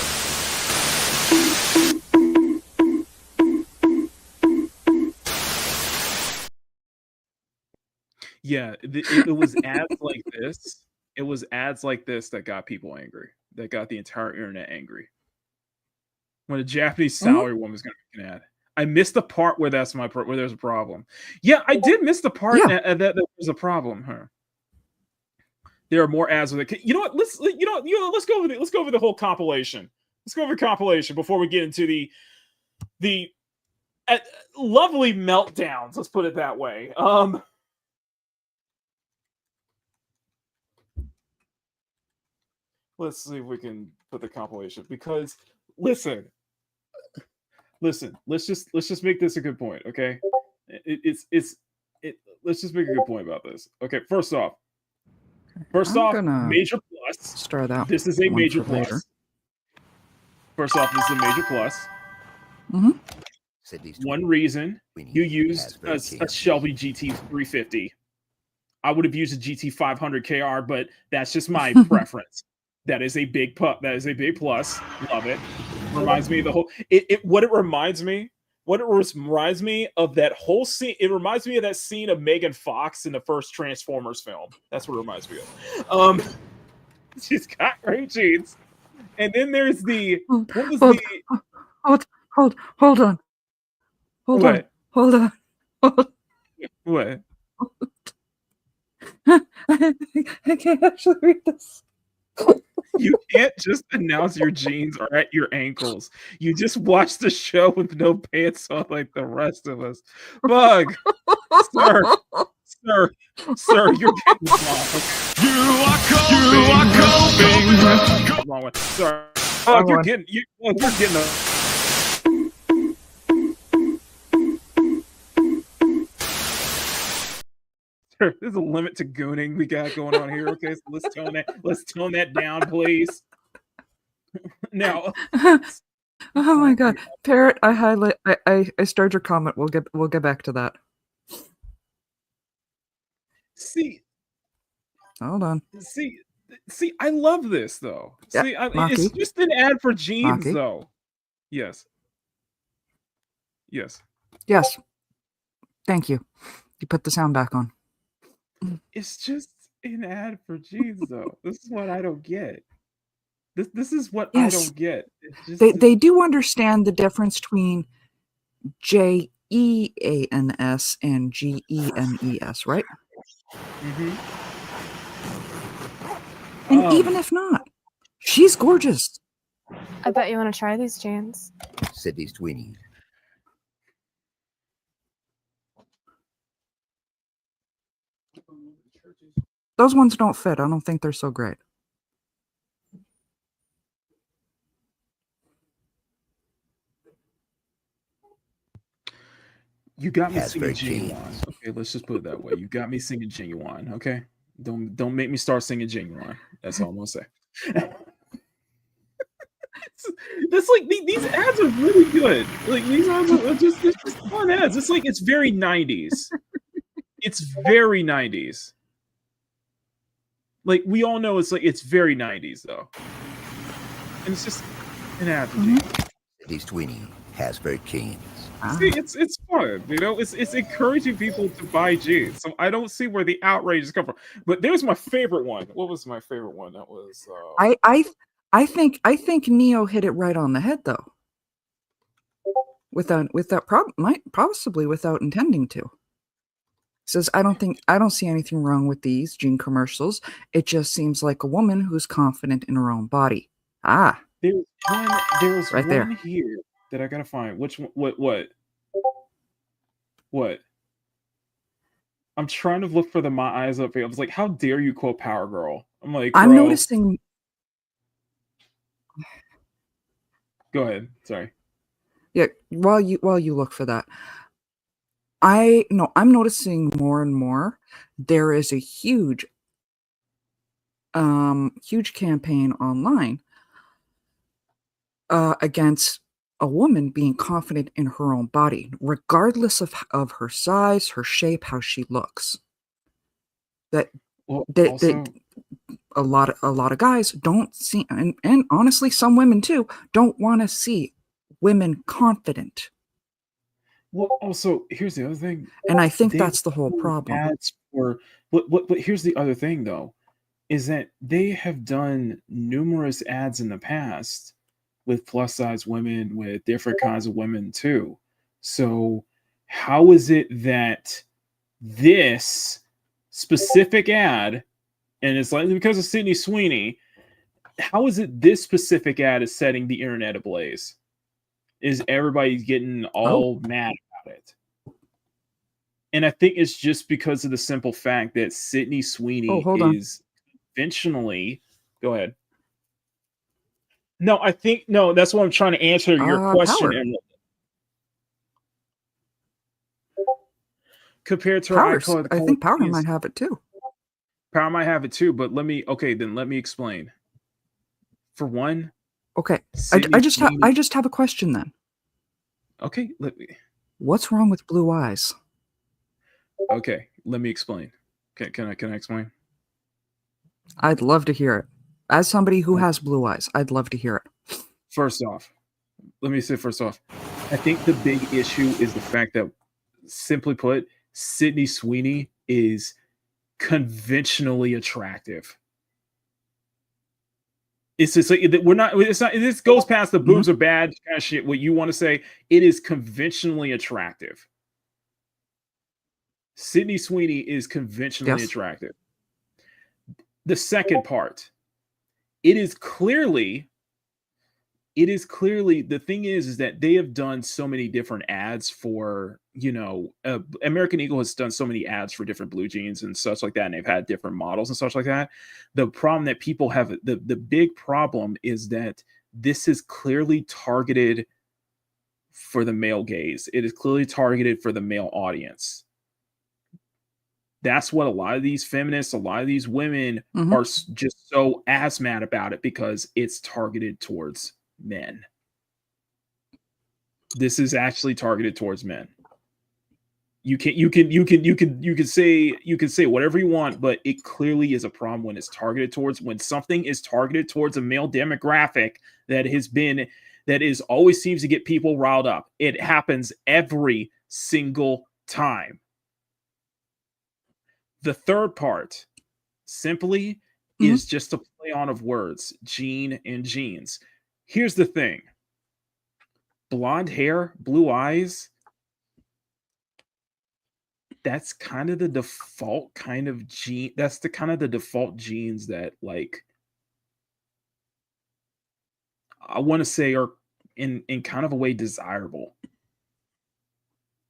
Yeah, it was ads like this. It was ads like this that got people angry. That got the entire internet angry. When a Japanese salary woman was going to make an ad. I missed the part where that's where there's a problem. Yeah, I did miss the part that there was a problem. Huh? There are more ads with it. You know what? Let's go over the whole compilation. Let's go over the compilation before we get into the lovely meltdowns. Let's put it that way. Let's see if we can put the compilation because listen. Let's just make this a good point, okay? Let's just make a good point about this. Okay, first off, major plus. Start out. This is a major plus. Later. First off, this is a major plus. Mm-hmm. One reason you used a Shelby GT 350. I would have used a GT 500 KR, but that's just my preference. That is a big That is a big plus. Love it. Reminds me of the whole. What it reminds me of that whole scene. It reminds me of that scene of Megan Fox in the first Transformers film. That's what it reminds me of. She's got great jeans, and then there's the Hold on. What? I can't actually read this. You can't just announce your jeans are at your ankles. You just watch the show with no pants on like the rest of us. Bug, sir, sir, sir, you're getting the wrong. You are coping. Wrong one. Sorry. Wrong You're one. getting you're getting the. There's a limit to gooning we got going on here. Okay, so let's tone that down, please. Now, Oh my god, Parrot! I highlight. I starred your comment. We'll get back to that. see, Hold on. see, I love this though. Yeah, See, it's Maki. just an ad for jeans Maki? though. Yes. Yes. Yes. Thank you. You put the sound back on. It's just an ad for jeans though. This is what I don't get. This is what I Yes. don't get. It's just, They do understand the difference between JEANS and GENES, right? Mhm. And even if not, she's gorgeous. I bet you want to try these jeans. Sydney Sweeney. Those ones don't fit. I don't think they're so great. You got me Has singing very keen. Genuine. Okay, let's just put it that way. You got me singing Genuine. Okay, don't make me start singing Genuine. That's all I'm gonna say. That's like these ads are really good. Like these ads are just it's just fun ads. It's like it's very 90s. It's very 90s. Like we all know it's very 90s though. And it's just an ad for jeans. Sydney Sweeney has very keen. See, it's fun, you know. It's encouraging people to buy jeans. So I don't see where the outrages come from. But there's my favorite one. What was my favorite one? That was. I think Neo hit it right on the head though. Without possibly without intending to. Says I don't see anything wrong with these jean commercials. It just seems like a woman who's confident in her own body. Ah, There's Right one there. here that I gotta find. Which one? What? I'm trying to look for my eyes up here. I was like, how dare you quote Power Girl? I'm like, I'm bro, noticing. go ahead. Sorry. Yeah, while you look for that, I'm noticing more and more. There is a huge campaign online against a woman being confident in her own body, regardless of her size, her shape, how she looks. That Well, that, also, that a lot of guys don't see, and honestly, some women too don't want to see women confident. well, also, here's the other thing. And I think They that's the whole do problem. ads for but here's the other thing though, is that they have done numerous ads in the past with plus size women, with different kinds of women too. So how is it that this specific ad, and it's like because of Sydney Sweeney, how is it this specific ad is setting the internet ablaze? Is everybody getting all mad about it? And I think it's just because of the simple fact that Sydney Sweeney hold on. is conventionally. Go ahead. No, I think no. That's what I'm trying to answer your question. Power. Emerald. Compared to Power. her, I think Power might have it too. Power might have it too, but let me explain. For one, Okay, Sydney I just Sweeney- have a question then. okay, let me What's wrong with blue eyes? let me explain. Can I explain? I'd love to hear it. As somebody who has blue eyes, I'd love to hear it. First off, I think the big issue is the fact that, simply put, Sydney Sweeney is conventionally attractive. It's just like we're not. It's not. This goes past the boobs are bad kind of shit. What you want to say? It is conventionally attractive. Sydney Sweeney is conventionally Yes. attractive. The second part, it is clearly the thing is that they have done so many different ads for, American Eagle has done so many ads for different blue jeans and such like that, and they've had different models and such like that. The problem that people have, the big problem is that this is clearly targeted for the male gaze. It is clearly targeted for the male audience. That's what a lot of these feminists, a lot of these women are just so ass mad about it, because it's targeted towards men. This is actually targeted towards men. You can say whatever you want, but it clearly is a problem when it's targeted towards, when something is targeted towards a male demographic that is always seems to get people riled up. It happens every single time. The third part simply is just a play on of words, jean and jeans. Here's the thing. Blonde hair, blue eyes, that's kind of the default kind of gene. That's the kind of the default genes that, like, I want to say are in kind of a way desirable.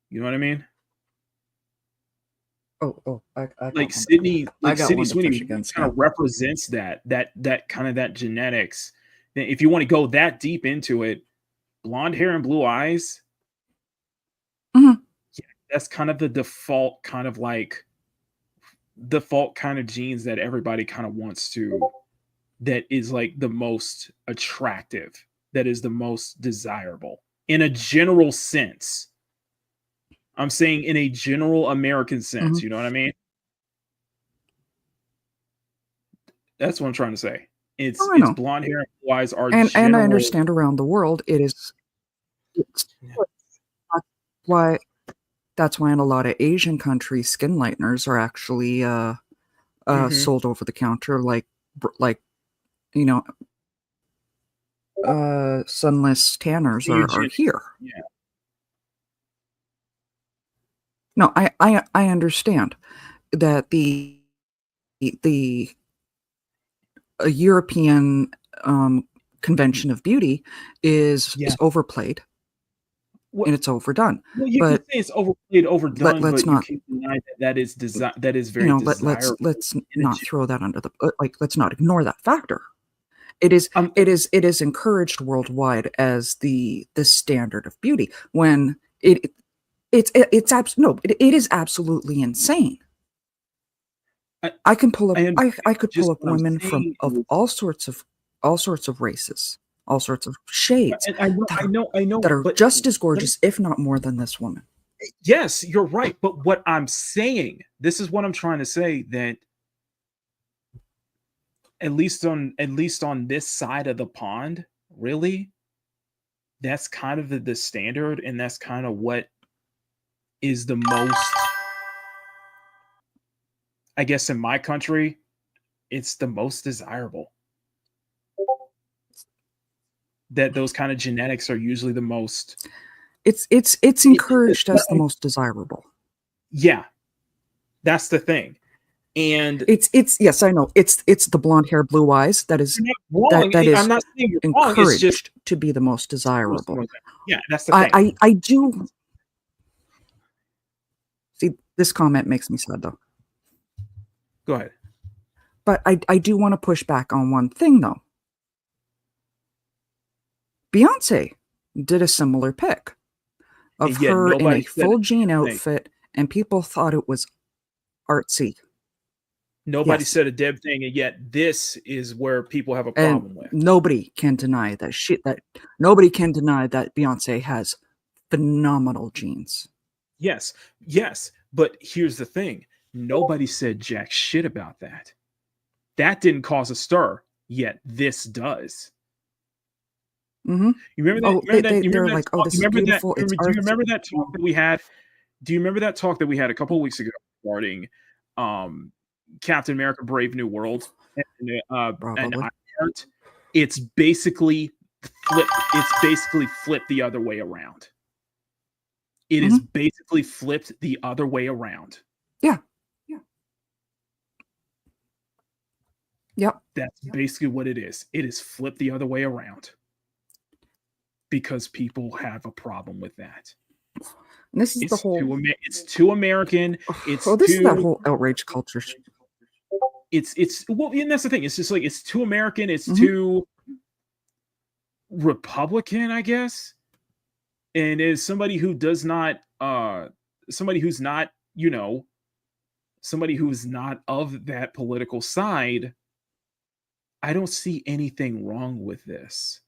You know what I mean? I Like Sydney Sweeney Sweeney kind of represents that kind of that genetics. If you want to go that deep into it, blonde hair and blue eyes, yeah, that's kind of the default kind of genes that everybody kind of wants to, that is like the most attractive, that is the most desirable in a general sense. I'm saying in a general American sense, you know what I mean? That's what I'm trying to say. It's blonde hair and blue eyes are and general. I understand around the world it's why that's why in a lot of Asian countries skin lighteners are actually sold over the counter, like sunless tanners are here. Yeah. No, I understand that the European convention of beauty is overplayed, and it's overdone. Well, you but can say it's overplayed, overdone, let's but not, you can't deny that is that is very desirable. let's not throw that under the let's not ignore that factor. It is encouraged worldwide as the standard of beauty, when it is absolutely insane. I could pull up women of all sorts of races, all sorts of shades, I know that are just as gorgeous, if not more, than this woman. Yes, you're right. But what I'm saying, this is what I'm trying to say, that at least on this side of the pond, really, that's kind of the standard, and that's kind of what is the most, I guess, in my country, it's the most desirable. That those kind of genetics are usually the most. It's encouraged as the most desirable. Yeah, that's the thing. And it's yes, I know, it's the blonde hair, blue eyes that is that is I'm not saying you're encouraged wrong, it's just to be the most desirable. Yeah, that's the thing. I do see, this comment makes me sad though. Go ahead. But I do want to push back on one thing though. Beyonce did a similar pic of her in a full jean outfit, and people thought it was artsy. Nobody said a dead thing, and yet this is where people have a problem with. Nobody can deny that nobody can deny that Beyonce has phenomenal jeans. Yes, but here's the thing: nobody said jack shit about that. That didn't cause a stir, yet this does. Mm-hmm. You remember that? They're like, "Oh, this is beautiful." Do you remember that talk that we had? Do you remember that talk that we had a couple of weeks ago regarding Captain America: Brave New World? And it's basically flipped the other way around. It is basically flipped the other way around. Yeah. Yep. That's basically what it is. It is flipped the other way around because people have a problem with that. And this is the whole. It's too American. It's Oh, this is that too. whole outrage culture. It's well, and that's the thing. It's just like it's too American. It's Mhm. too Republican, I guess. And as somebody who does not, somebody who's not, somebody who's not of that political side, I don't see anything wrong with this.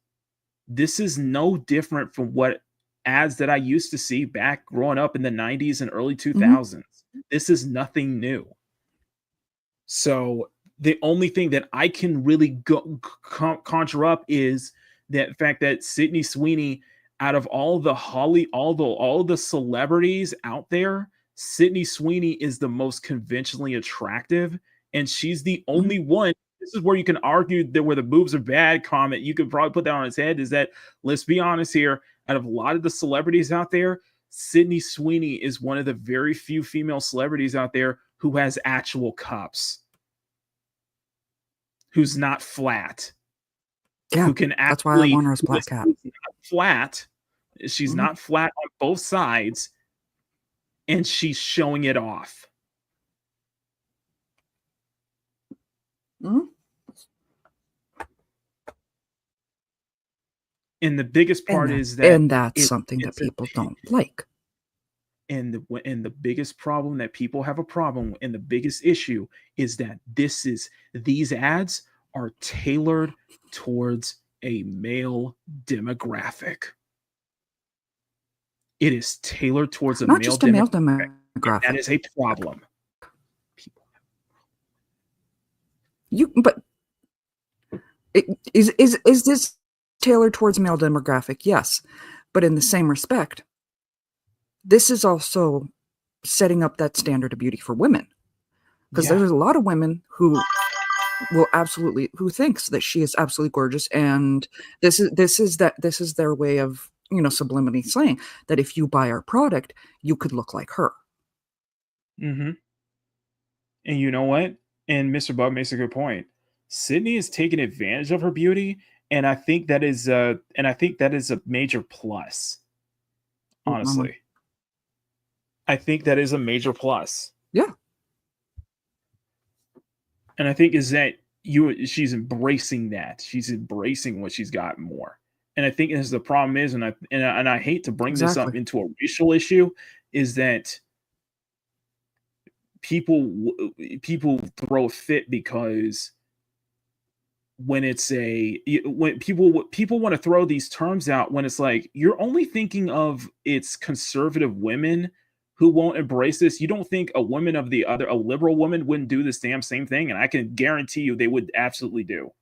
This is no different from what ads that I used to see back growing up in the 90s and early 2000s. This is nothing new. So the only thing that I can really conjure up is that fact that Sydney Sweeney, out of all the celebrities out there, Sydney Sweeney is the most conventionally attractive, and she's the only one. This is where you can argue that where the boobs are bad comment. You could probably put that on its head. Is that, let's be honest here, out of a lot of the celebrities out there, Sydney Sweeney is one of the very few female celebrities out there who has actual cups, who's not flat, Yeah, who can actually. that's why I want her as Black Cat. Not flat. She's not flat on both sides, and she's showing it off. And the biggest part is that, and that's something that people don't like. And the biggest problem that people have a problem, and the biggest issue is that these ads are tailored towards a male demographic. It is tailored towards Not just a male demographic. That is a problem. But is this tailored towards male demographic? Yes, but in the same respect, this is also setting up that standard of beauty for women, because there's a lot of women who thinks that she is absolutely gorgeous, and this is their way of subliminally saying that if you buy our product, you could look like her. And you know what? And Mr. Bug makes a good point. Sydney is taking advantage of her beauty, and I think that is a major plus. Honestly, I think that is a major plus. Yeah. And I think is that she's embracing that. She's embracing what she's got more. And I think as the problem is, and I hate to bring this up into a racial issue, is that people throw a fit because when people want to throw these terms out when it's like you're only thinking of it's conservative women who won't embrace this. You don't think a liberal woman wouldn't do this damn same thing, and I can guarantee you they would absolutely do.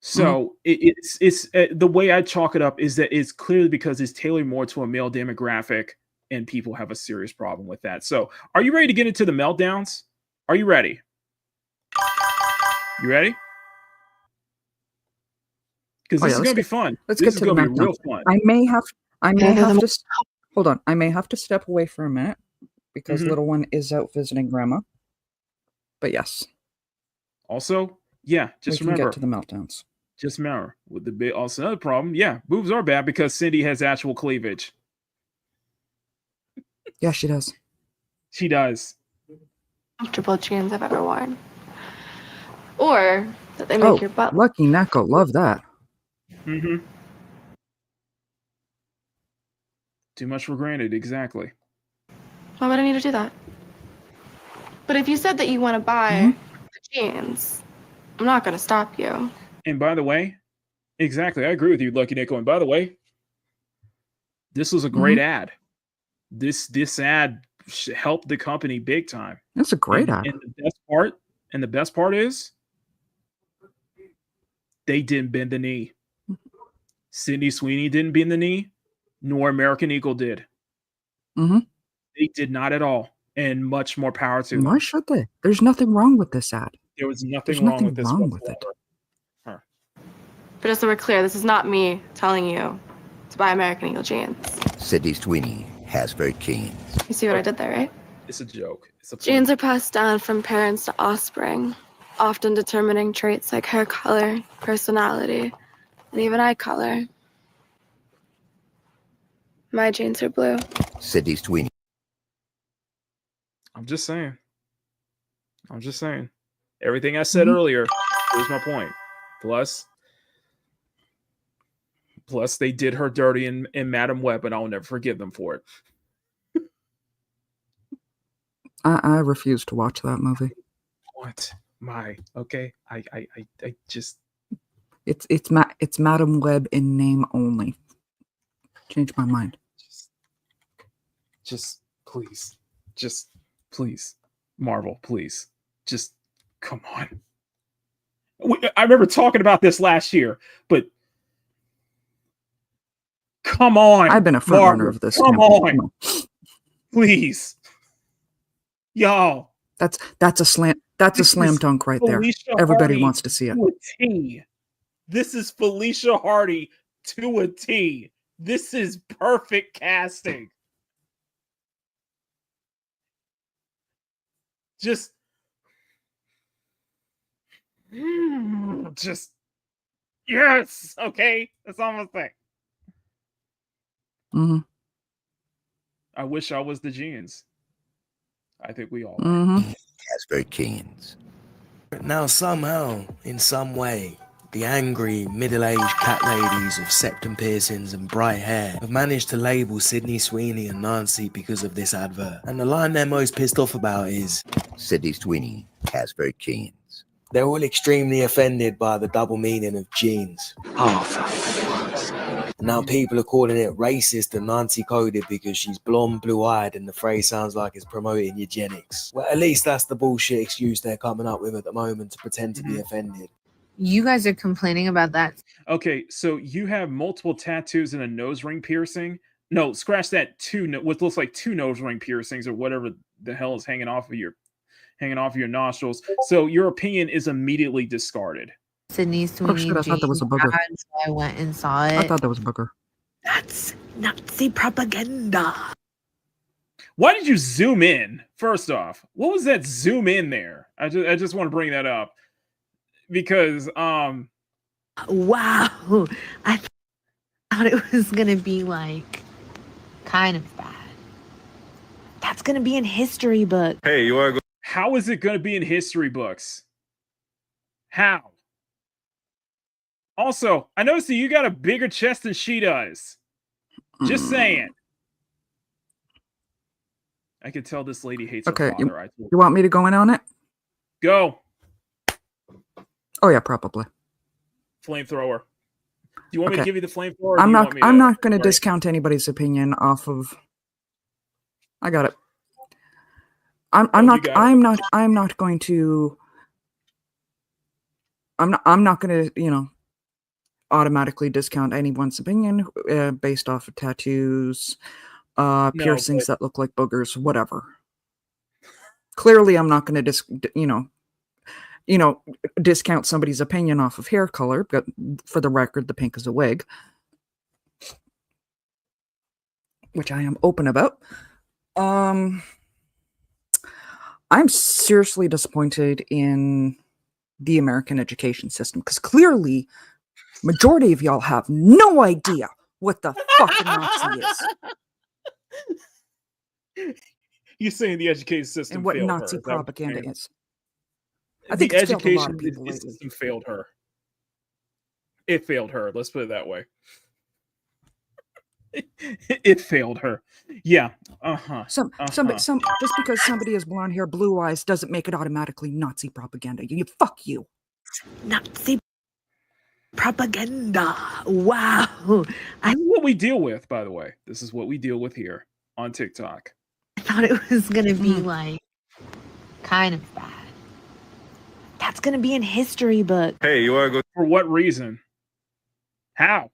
So it's the way I chalk it up is that it's clearly because it's tailored more to a male demographic, and people have a serious problem with that. So are you ready to get into the meltdowns? Are you ready? You ready? Because this is going to be fun. Let's get to the meltdown. Real fun. I may have to hold on. I may have to step away for a minute because little one is out visiting grandma. But yes. Also, yeah, just we remember. Can get to the meltdowns. Just remember, with the big, also another problem, yeah, boobs are bad because Cindy has actual cleavage. Yeah, she does. She does. Comfortable jeans I've ever worn. Or that they make your butt. Lucky Neko, love that. Too much for granted, exactly. Why would I need to do that? But if you said that you want to buy the jeans, I'm not going to stop you. And by the way, exactly, I agree with you, Lucky Nico. And by the way, this was a great ad. This ad helped the company big time. That's a great ad. And the best part is they didn't bend the knee. Sydney Sweeney didn't bend the knee, nor American Eagle did. They did not at all. And much more power to them. Why should they? There's nothing wrong with this ad. There was nothing wrong with this whatsoever. But just so we're clear, this is not me telling you to buy American Eagle jeans. Sydney Sweeney has very keen. You see what I did there, right? It's a joke. It's a Genes are passed down from parents to offspring, often determining traits like hair color, personality, and even eye color. My genes are blue. Sydney Sweeney. I'm just saying. Everything I said earlier proves my point. Plus, they did her dirty in Madam Web, and I'll never forgive them for it. I refuse to watch that movie. What? Okay. I just. It's Madam Web in name only. Change my mind. Just please, Marvel, please, just come on. I remember talking about this last year, but come on. I've been a front runner of this. Come on, please, y'all. That's a slam. That's a slam dunk right there. Everybody wants to see it. To a T. This is Felicia Hardy to a T. This is perfect casting. Just yes. Okay, that's all I'm saying. Mm-hmm. I wish I was the genes. I think we all. Mm-hmm. Casper Keynes. Now somehow, in some way, the angry, middle-aged cat ladies with septum piercings and bright hair have managed to label Sydney Sweeney and Nancy because of this advert. And the line they're most pissed off about is, Sydney Sweeney, Casper Keynes. they're all extremely offended by the double meaning of genes. Oh, for fuck's sake. Now people are calling it racist and Nancy-coded because she's blonde, blue-eyed, and the phrase sounds like it's promoting eugenics. Well, at least that's the bullshit excuse they're coming up with at the moment to pretend to be offended. You guys are complaining about that. Okay, so you have multiple tattoos and a nose ring piercing. No, scratch that. What looks like 2 nose ring piercings or whatever the hell is hanging off of your nostrils. So your opinion is immediately discarded. Sydney Sweeney. shit, I thought that was a booger. So I went and saw it. I thought that was a booger. That's Nazi propaganda. Why did you zoom in? First off, what was that zoom in there? I just want to bring that up because Wow. I thought it was gonna be like kind of bad. That's gonna be in history book. Hey, you want to go? how is it going to be in history books? How? Also, I noticed that you got a bigger chest than she does. Just saying. I can tell this lady hates her father. You want me to go in on it? Go. Oh yeah, probably. Flamethrower. Do you want me to give you the flamethrower? I'm not going to discount anybody's opinion off of. I got it. I'm not going to. I'm not going to, automatically discount anyone's opinion based off of tattoos, piercings that look like boogers, whatever. Clearly, I'm not going to discount somebody's opinion off of hair color, but for the record, the pink is a wig, which I am open about. I'm seriously disappointed in the American education system because clearly majority of y'all have no idea what the fucking Nazi is. You're saying the education system and what failed Nazi her. propaganda is. I The think it's failed a lot education of people lately. system failed her. It failed her. Let's put it that way. It failed her. Yeah. Some just because somebody has blonde hair, blue eyes doesn't make it automatically Nazi propaganda. You fuck you. Nazi propaganda. Wow. This is what we deal with, by the way. This is what we deal with here on TikTok. I thought it was gonna be like kind of bad. That's gonna be in history book. Hey, you want to go? For what reason? How?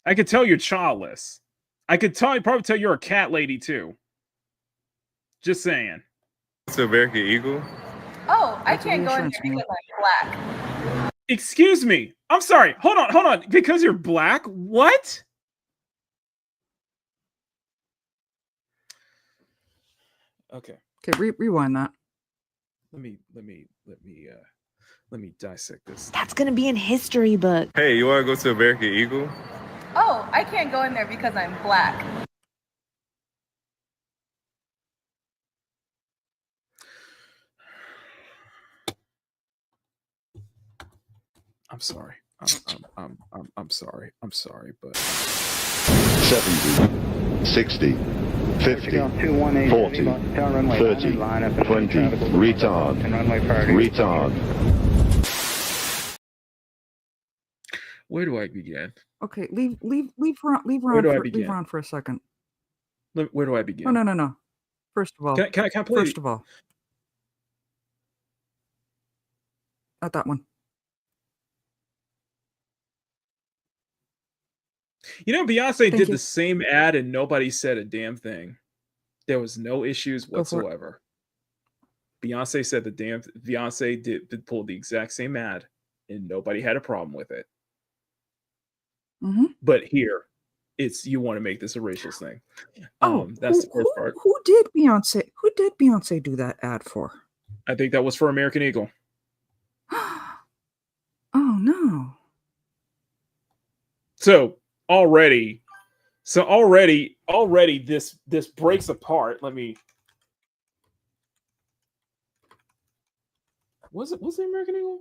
I could tell you're childless. I could probably tell you're a cat lady too. Just saying. It's American Eagle. Oh, I can't go in here because I'm black. Excuse me. I'm sorry. Hold on. Because you're black? What? Okay. Okay, rewind that. Let me dissect this. That's gonna be in history book. Hey, you want to go to American Eagle? Oh, I can't go in there because I'm black. I'm sorry. I'm sorry. I'm sorry, but 70, 60, 50, 40, 30, 20, retard. where do I begin? Okay, leave Where do I begin? Ron for a second. Where do I begin? No. First of all, Can I play? First of all, not that one. You know, Beyonce Thank did you. the same ad and nobody said a damn thing. There was no issues Go for it. whatsoever. Beyonce said Beyonce did pull the exact same ad and nobody had a problem with it. Mm-hmm. But here, it's you want to make this a racial thing. That's the first part. Who did Beyonce do that ad for? I think that was for American Eagle. Oh no. So already this breaks apart. Let me. Was it American Eagle?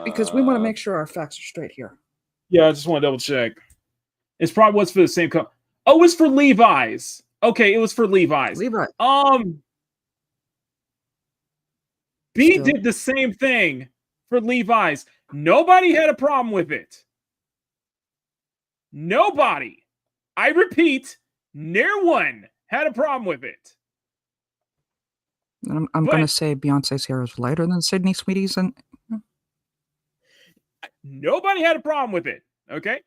Because we want to make sure our facts are straight here. Yeah, I just want to double check. It's probably was for the same company. Oh, it's for Levi's. Okay, it was for Levi's. Levi's. B did the same thing for Levi's. Nobody had a problem with it. Nobody. I repeat, no one had a problem with it. I'm going to say Beyonce's hair is lighter than Sydney Sweetie's, and nobody had a problem with it. Okay.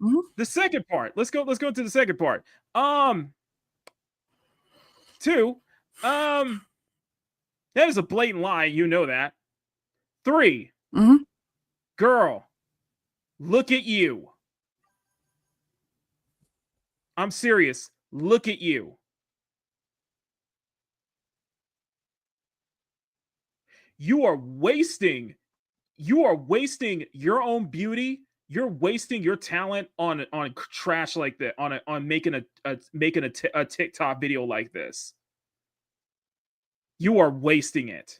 Mm-hmm. The second part. Let's go into the second part. Two. That is a blatant lie. You know that. 3. Mm-hmm. Girl, look at you. I'm serious. Look at you. You are wasting your own beauty. You're wasting your talent on trash like that, on making a TikTok video like this. You are wasting it.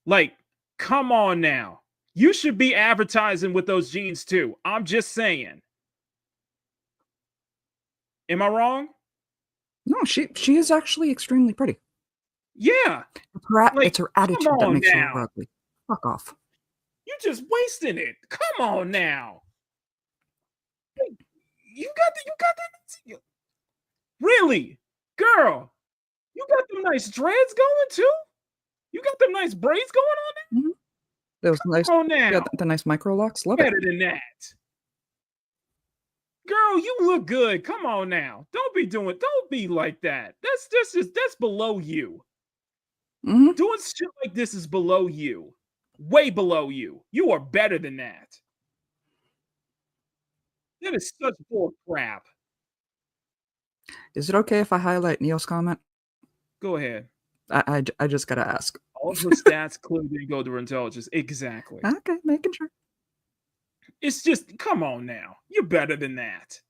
Like, come on now. You should be advertising with those jeans too. I'm just saying. Am I wrong? No, she is actually extremely pretty. Yeah. It's her attitude that makes her ugly. Fuck off. You're just wasting it. Come on now. You got that. Really? Girl, you got them nice dreads going too? You got them nice braids going on there? Mm-hmm. Those nice, on now. Yeah, the nice micro locks. Love Better it. than that. Girl, you look good. Come on now. Don't be like that. That's below you. Mm-hmm. Doing shit like this is below you. Way below you. You are better than that. That is such bull crap. Is it okay if I highlight Neil's comment? Go ahead. I just gotta ask. All of her stats clearly didn't go to her intelligence. Exactly. Okay, making sure. It's just, come on now. You're better than that.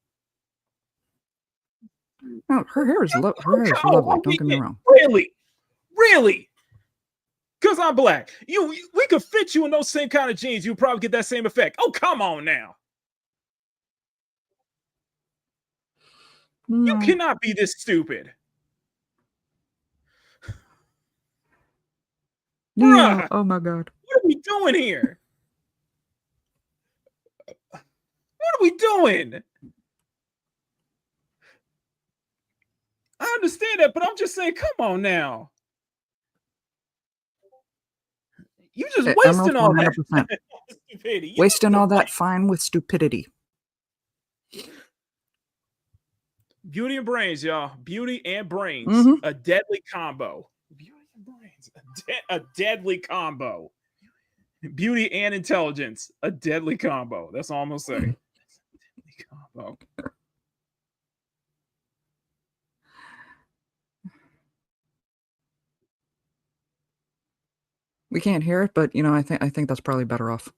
No, her hair is lovely. Don't get me wrong. Really? Because I'm black. We could fit you in those same kind of jeans. You'll probably get that same effect. Oh, come on now. No. You cannot be this stupid. Neil, oh my God. What are we doing here? What are we doing? I understand that, but I'm just saying, come on now. You just wasting all that. Wasting all that fine with stupidity. Beauty and brains, y'all. Beauty and brains. Mm-hmm. A deadly combo. Beauty and brains. A deadly combo. Beauty and intelligence. A deadly combo. That's all I'm going to say. Oh. We can't hear it, but I think that's probably better off.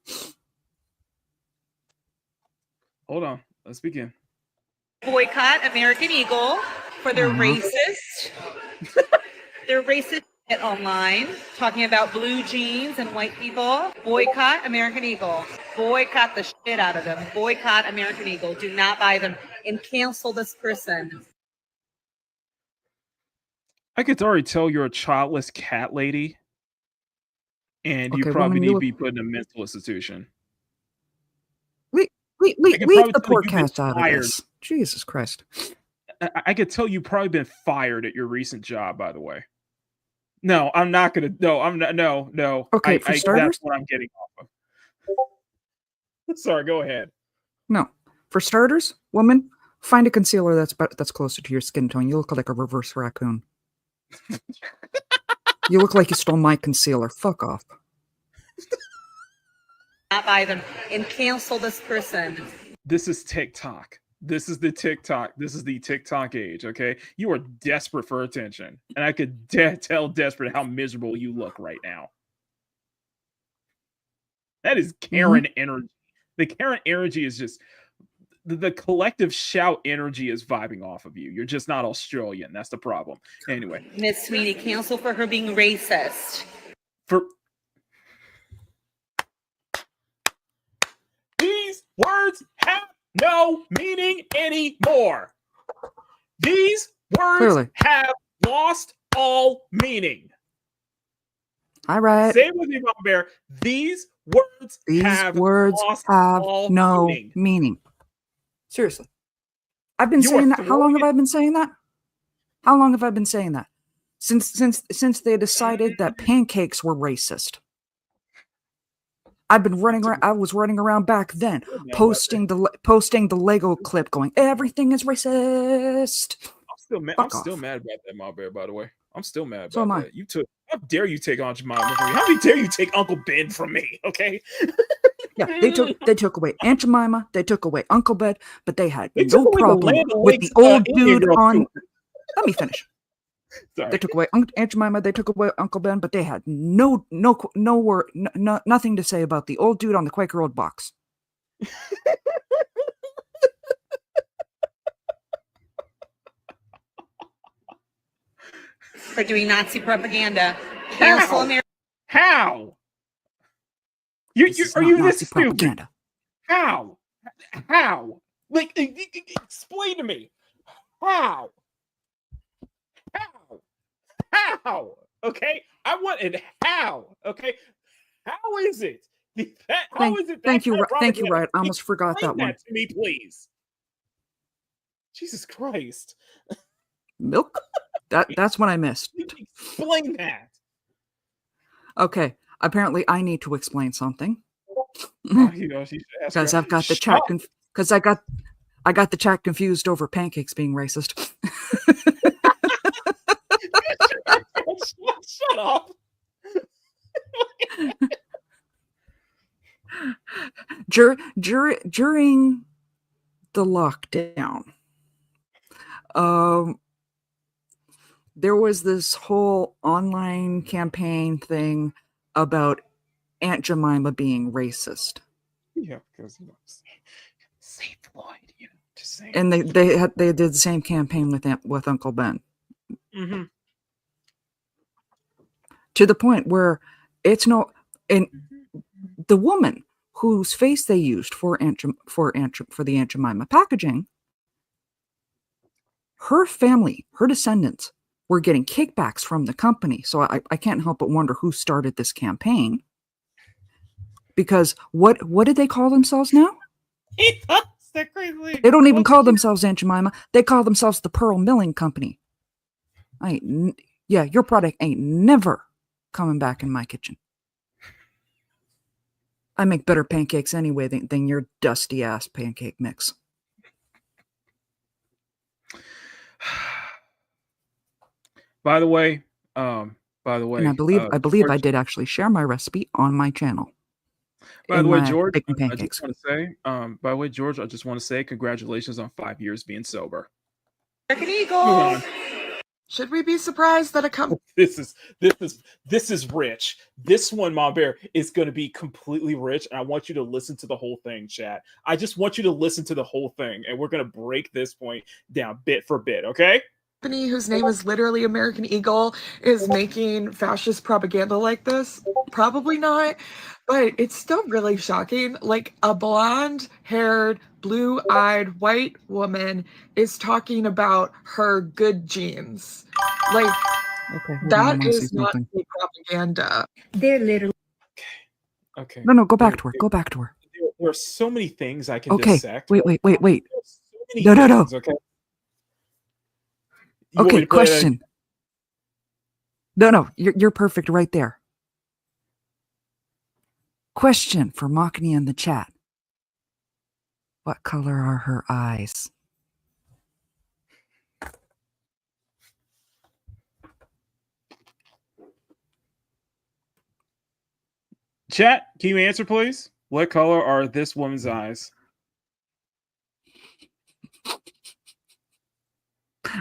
Hold on. Let's begin. Boycott American Eagle for their racist. They're racist online, talking about blue jeans and white people. Boycott American Eagle. Boycott the shit out of them. Boycott American Eagle. Do not buy them and cancel this person. I could already tell you're a childless cat lady, and you Okay, probably woman, need you to look. be put in a mental institution. Leave probably the tell poor you've been cats out of fired. this. Jesus Christ. I could tell you've probably been fired at your recent job, by the way. No, I'm not gonna. No, I'm not. No. Okay, for starters. That's what I'm getting off of. Sorry, go ahead. No, for starters, woman, find a concealer that's closer to your skin tone. You look like a reverse raccoon. You look like you stole my concealer. Fuck off. Not buy them and cancel this person. This is TikTok. This is the TikTok. This is the TikTok age. Okay, you are desperate for attention, and I could tell desperate how miserable you look right now. That is Karen energy. The Karen energy is just the collective shout energy is vibing off of you. You're just not Australian. That's the problem. Anyway, Miss Sweeney, cancel for her being racist. For these words have no meaning anymore. These words Clearly. have lost all meaning. All right. Say it with me, Mom Bear. These words have lost all no meaning. Seriously. I've been saying that. How long have I been saying that? How long have I been saying that? Since they decided that pancakes were racist. I've been running around. I was running around back then, posting the Lego clip, going, "Everything is racist." I'm still mad about that, Mom Bear. By the way, I'm still mad about So am I. that. How dare you take Aunt Jemima from me? How dare you take Uncle Ben from me? Okay. Yeah, they took away Aunt Jemima, they took away Uncle Ben, but they had no problem with the old dude on. Let me finish. Sorry. They took away Aunt Jemima, they took away Uncle Ben, but they had no word, nothing to say about the old dude on the Quaker Oat box. For doing Nazi propaganda. Cancel America. How? Are you this stupid? Propaganda. How? How? Like, explain to me. How? How? Okay, I want it. How? Okay, how is it? Thank you, Riot. I almost forgot that one. To me, please. Jesus Christ. Milk? That's what I missed. Explain that. Okay, apparently I need to explain something. Because I've got the chat. Because I got the chat confused over pancakes being racist. Shut up. During the lockdown, there was this whole online campaign thing about Aunt Jemima being racist. Yeah, because save Floyd, just saying. And they did the same campaign with Uncle Ben. Mm-hmm. To the point where it's no, and the woman whose face they used for the Aunt Jemima packaging, her family, her descendants, were getting kickbacks from the company. So I can't help but wonder who started this campaign. Because what did they call themselves now? They don't even call themselves Aunt Jemima. They call themselves the Pearl Milling Company. Your product ain't never coming back in my kitchen. I make better pancakes anyway than your dusty ass pancake mix. By the way, and I believe I did actually share my recipe on my channel. By in the way, my George, bacon I just pancakes. want to say, by the way, George, I just want to say congratulations on 5 years being sober. American Moving Eagle. on. Should we be surprised that a company? This is rich. This one, Ma Bear, is going to be completely rich, and I want you to listen to the whole thing, chat. I just want you to listen to the whole thing, and we're going to break this point down bit for bit, okay? Company whose name is literally American Eagle is making fascist propaganda like this? Probably not, but it's still really shocking. Like a blonde-haired, blue-eyed white woman is talking about her good genes. Like Okay, hold on, I that want to see is not something. fake propaganda. They're literally. Okay. No, go back to her. Go back to her. There are so many things I can Okay, dissect. wait. There are so many No. things, okay? You want me Okay, to play that question. No, you're perfect right there. Question for Makini in the chat. What color are her eyes? Chat, can you answer, please? What color are this woman's eyes?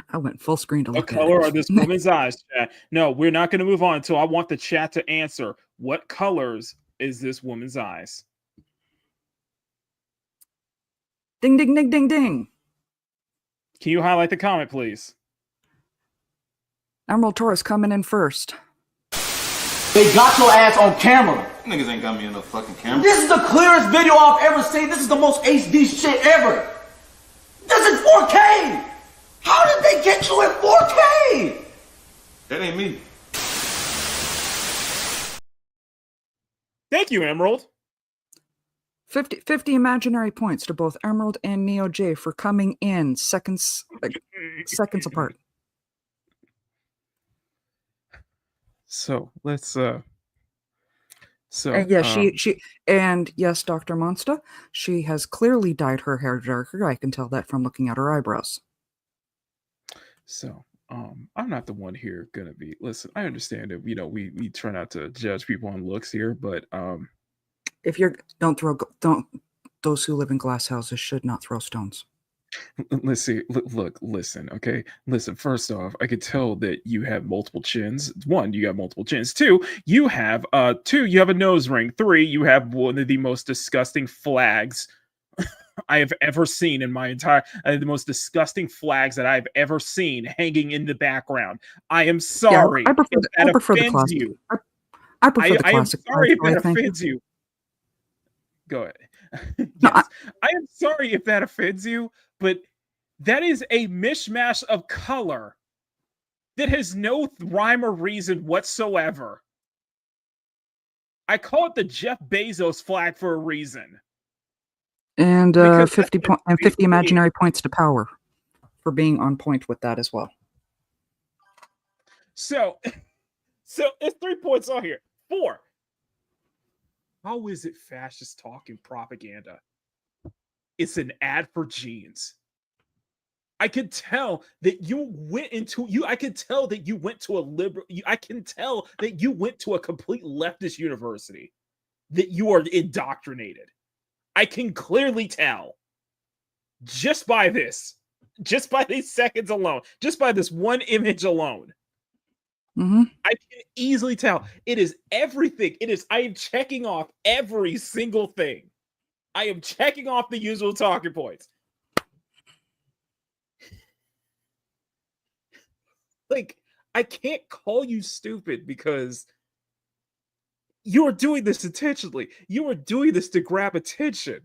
I went full screen to What look at color it. are this woman's eyes, chat? No, we're not going to move on until I want the chat to answer. What colors is this woman's eyes? Ding, ding, ding, ding, ding. Can you highlight the comment, please? Emerald Taurus coming in first. They got your ass on camera. Niggas ain't got me in no fucking camera. This is the clearest video I've ever seen. This is the most HD shit ever. This is 4K. How did they get you in 4K? That ain't me. Thank you, Emerald. 50 imaginary points to both Emerald and Neo J for coming in seconds apart. So let's And yeah, she and yes, Dr. Monsta, she has clearly dyed her hair darker. I can tell that from looking at her eyebrows. So I'm not the one here gonna be. Listen, I understand that we try not to judge people on looks here, but if you're don't those who live in glass houses should not throw stones. Let's see. Look, listen, okay? Listen, first off, I could tell that you have multiple chins. 1, you got multiple chins. 2, you have a nose ring. 3, you have one of the most disgusting flags I have ever seen in my entire the most disgusting flags that I've ever seen hanging in the background. I am sorry. Yeah, I prefer the classic. You. I prefer the classic. I am sorry if that offends you. Go ahead. Yes, I am sorry if that offends you, but that is a mishmash of color that has no rhyme or reason whatsoever. I call it the Jeff Bezos flag for a reason. And 50 imaginary points to Power for being on point with that as well. So it's 3 points on here. 4. How is it fascist talking propaganda? It's an ad for jeans. I could tell that you went into I could tell that you went to a liberal. I can tell that you went to a complete leftist university. That you are indoctrinated. I can clearly tell. Just by this, just by these seconds alone, just by this one image alone. Mm-hmm. I can easily tell. It is everything. I am checking off every single thing. I am checking off the usual talking points. Like, I can't call you stupid because you are doing this intentionally. You are doing this to grab attention.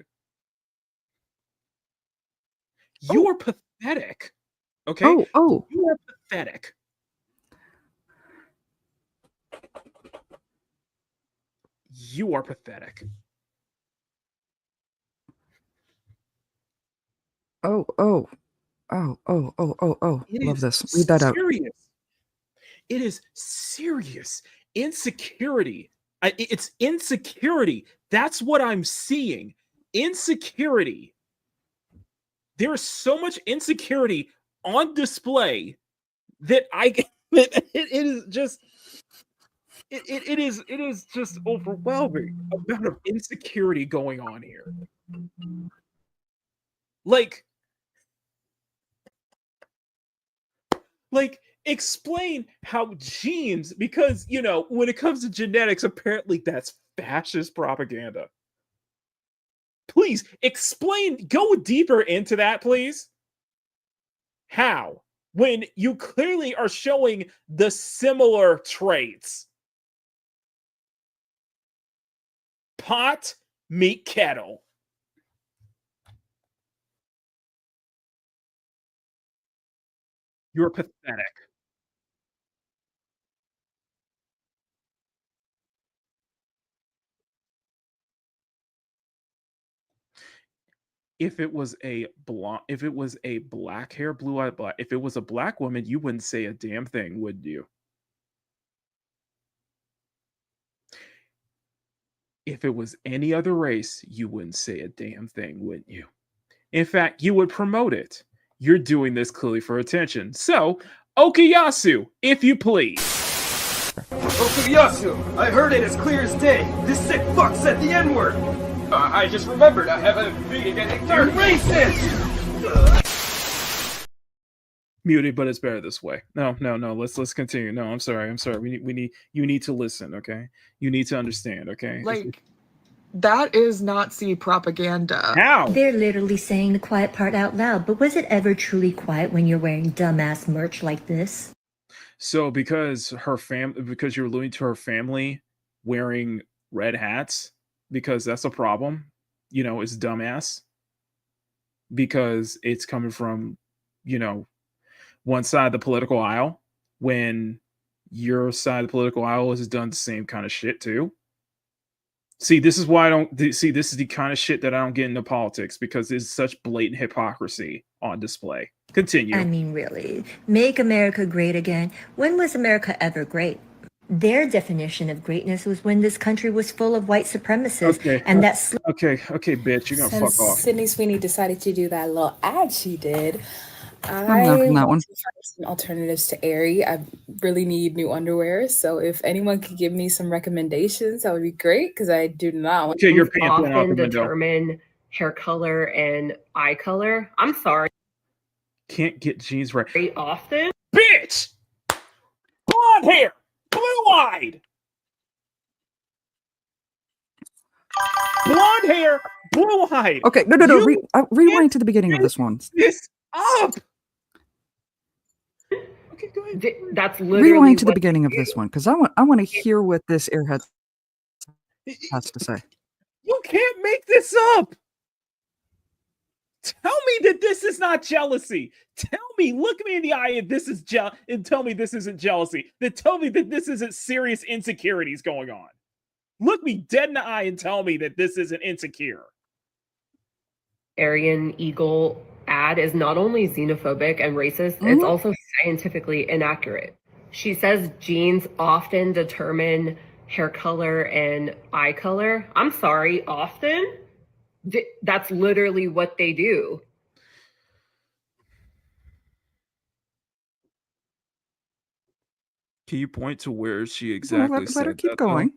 You are pathetic. Okay? You are pathetic. You are pathetic. Love this. Read that out. It is serious insecurity. It's insecurity. That's what I'm seeing. Insecurity. There is so much insecurity on display that it is just it is just overwhelming amount of insecurity going on here. Like explain how genes, because when it comes to genetics, apparently that's fascist propaganda. Please explain, go deeper into that, please. How? When you clearly are showing the similar traits. Pot, meet kettle. You're pathetic. If it was a black hair, blue eyed black, if it was a black woman, you wouldn't say a damn thing, would you? If it was any other race, you wouldn't say a damn thing, wouldn't you? In fact, you would promote it. You're doing this clearly for attention. So, Okuyasu, if you please. Okuyasu, I heard it as clear as day. This sick fuck said the N-word. I just remembered I have a meeting at 8:30. You're racist! Muted, but it's better this way. No. Let's continue. No, I'm sorry. You need to listen, okay? You need to understand, okay? Like, that is Nazi propaganda. How? They're literally saying the quiet part out loud, but was it ever truly quiet when you're wearing dumbass merch like this? So because you're alluding to her family wearing red hats, because that's a problem, it's dumbass. Because it's coming from, one side of the political aisle, when your side of the political aisle has done the same kind of shit too. See, this is why this is the kind of shit that I don't get into politics, because there's such blatant hypocrisy on display. Continue. I mean, really, make America great again. When was America ever great? Their definition of greatness was when this country was full of white supremacists, and that's okay, bitch, you're gonna Since fuck off. Sydney Sweeney decided to do that little ad she did, I'm I not in that want one. to find some alternatives to Aerie. I really need new underwear, so if anyone could give me some recommendations, that would be great, because I do not want Okay, your pants went out often the window. determine hair color and eye color. I'm sorry. Can't get jeans right. Very often. Bitch! Blonde hair! Blue-eyed! Blonde hair! Blue-eyed! Okay, no. Rewind to the beginning of this one. This up! Okay, go ahead. That's literally Rewind to the what beginning of this one, because I want to hear what this airhead has to say. You can't make this up! Tell me that this is not jealousy. Tell me, look me in the eye and this is and tell me this isn't jealousy. Then tell me that this isn't serious insecurities going on. Look me dead in the eye and tell me that this isn't insecure. Aryan Eagle ad is not only xenophobic and racist, it's also scientifically inaccurate. She says genes often determine hair color and eye color. I'm sorry, often? That's literally what they do. Can you point to where she exactly let said her keep that, though? going.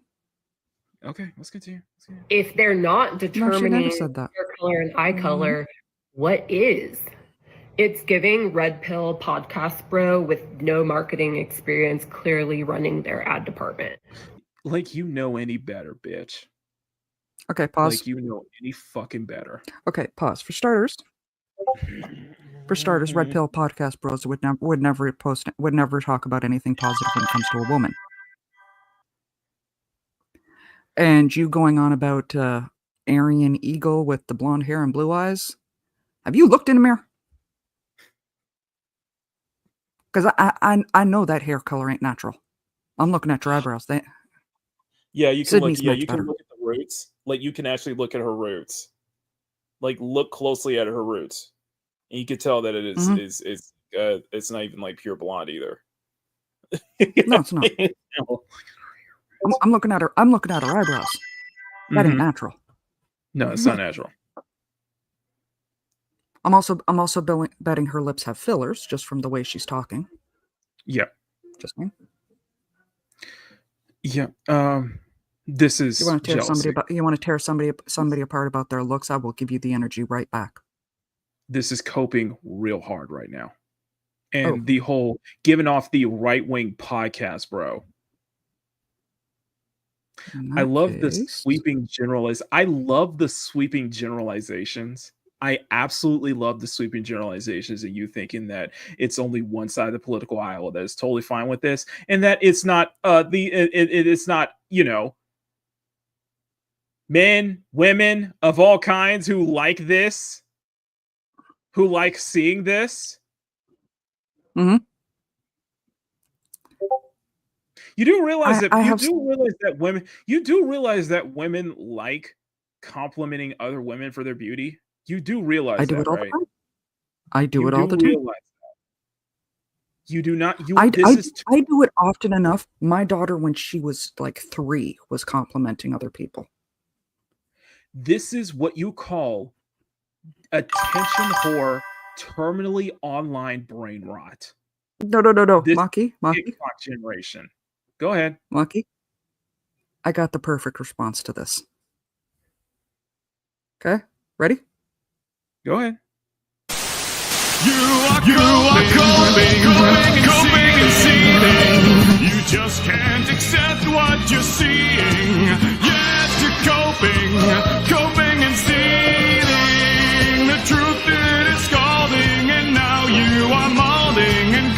Okay, let's continue. If they're not determining never said that. hair color and eye color, what is? It's giving red pill podcast bro with no marketing experience clearly running their ad department. Like you know any better, bitch. Okay, pause. Like you know any fucking better. Okay, pause. For starters, Red Pill Podcast Bros would never talk about anything positive when it comes to a woman. And you going on about Aryan Eagle with the blonde hair and blue eyes? Have you looked in a mirror? Because I know that hair color ain't natural. I'm looking at your eyebrows. Yeah, you can Sydney's look. Yeah, much you can better. look at the roots. Like you can actually look at her roots. Like look closely at her roots, and you can tell that it is it's not even like pure blonde either. No, it's not. I'm looking at her. I'm looking at her eyebrows. That ain't natural. No, it's not natural. I'm also betting her lips have fillers just from the way she's talking. Yeah. Just me. Yeah. This is You want to tear jealousy. somebody apart about their looks, I will give you the energy right back. This is coping real hard right now. Oh. And the whole giving off the right-wing podcast, bro. I love the sweeping I love the sweeping generalizations. I absolutely love the sweeping generalizations and you thinking that it's only one side of the political aisle that is totally fine with this, and that it's not it's not, you know, men, women of all kinds who like this, who like seeing this. Mm-hmm. You do realize you do realize that women like complimenting other women for their beauty. You do realize I do that, it all right? the time. I do You it all do the time. realize that. You do not. I do it often enough. My daughter, when she was like 3, was complimenting other people. This is what you call attention whore, terminally online brain rot. No. This Maki. TikTok generation. Go ahead. Maki. I got the perfect response to this. Okay, ready? Go ahead. You are coping and seething. You just can't accept what you're seeing. Yes, you're coping and seething. The truth it is scalding, and now you are molding and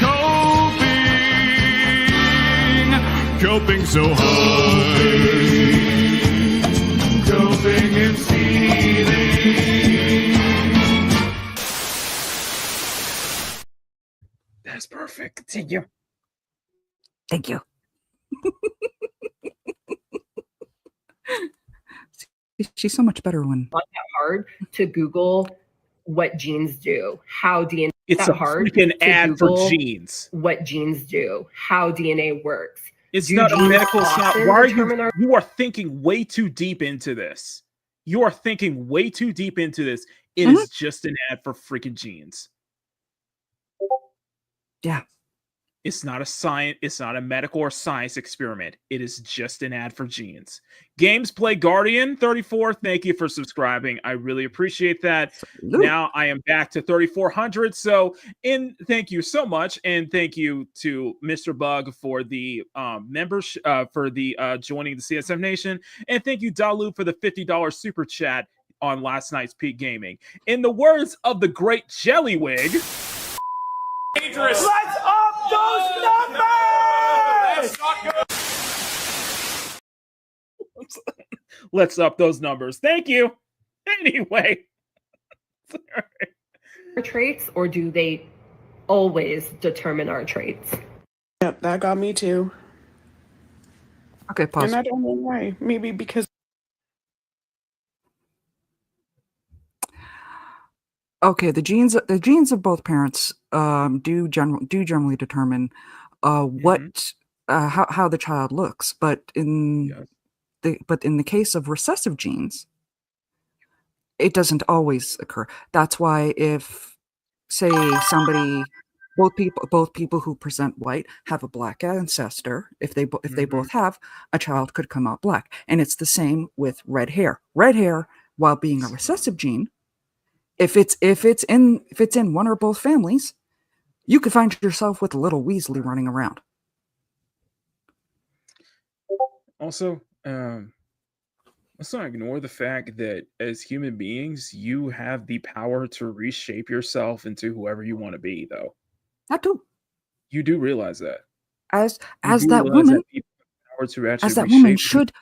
coping so hard. Coping and seething. That's perfect. Continue. Thank you. She's so much better when. Not that hard to Google what genes do, how DNA. It's that a hard freaking to ad for Google genes. What genes do, how DNA works. It's Do not a genes medical often science. Why are determine you? our- You are thinking way too deep into this. You are thinking way too deep into this. It is just an ad for freaking genes. Yeah. It's not a science. It's not a medical or science experiment. It is just an ad for genes. Games Play Guardian 34. Thank you for subscribing. I really appreciate that. Now I am back to 3,400. So, thank you so much, and thank you to Mr. Bug for the membership, for the joining the CSF Nation, and thank you Dalu for the $50 super chat on last night's Peak Gaming. In the words of the great Jellywig. Dangerous. Let's up those numbers! Let's up those numbers. Thank you. Anyway. Our traits, or do they always determine our traits? Yep, that got me too. Okay, pause. And I don't know why. Maybe because. Okay, the genes of both parents do generally determine what how the child looks, but in the case of recessive genes, it doesn't always occur. That's why if, say, both people who present white have a black ancestor, if they both have, a child could come out black, and it's the same with red hair. Red hair, while being a recessive gene, if it's in one or both families, you could find yourself with a little Weasley running around. Also, let's not ignore the fact that as human beings, you have the power to reshape yourself into whoever you want to be, though. I do. You do realize that. As that woman,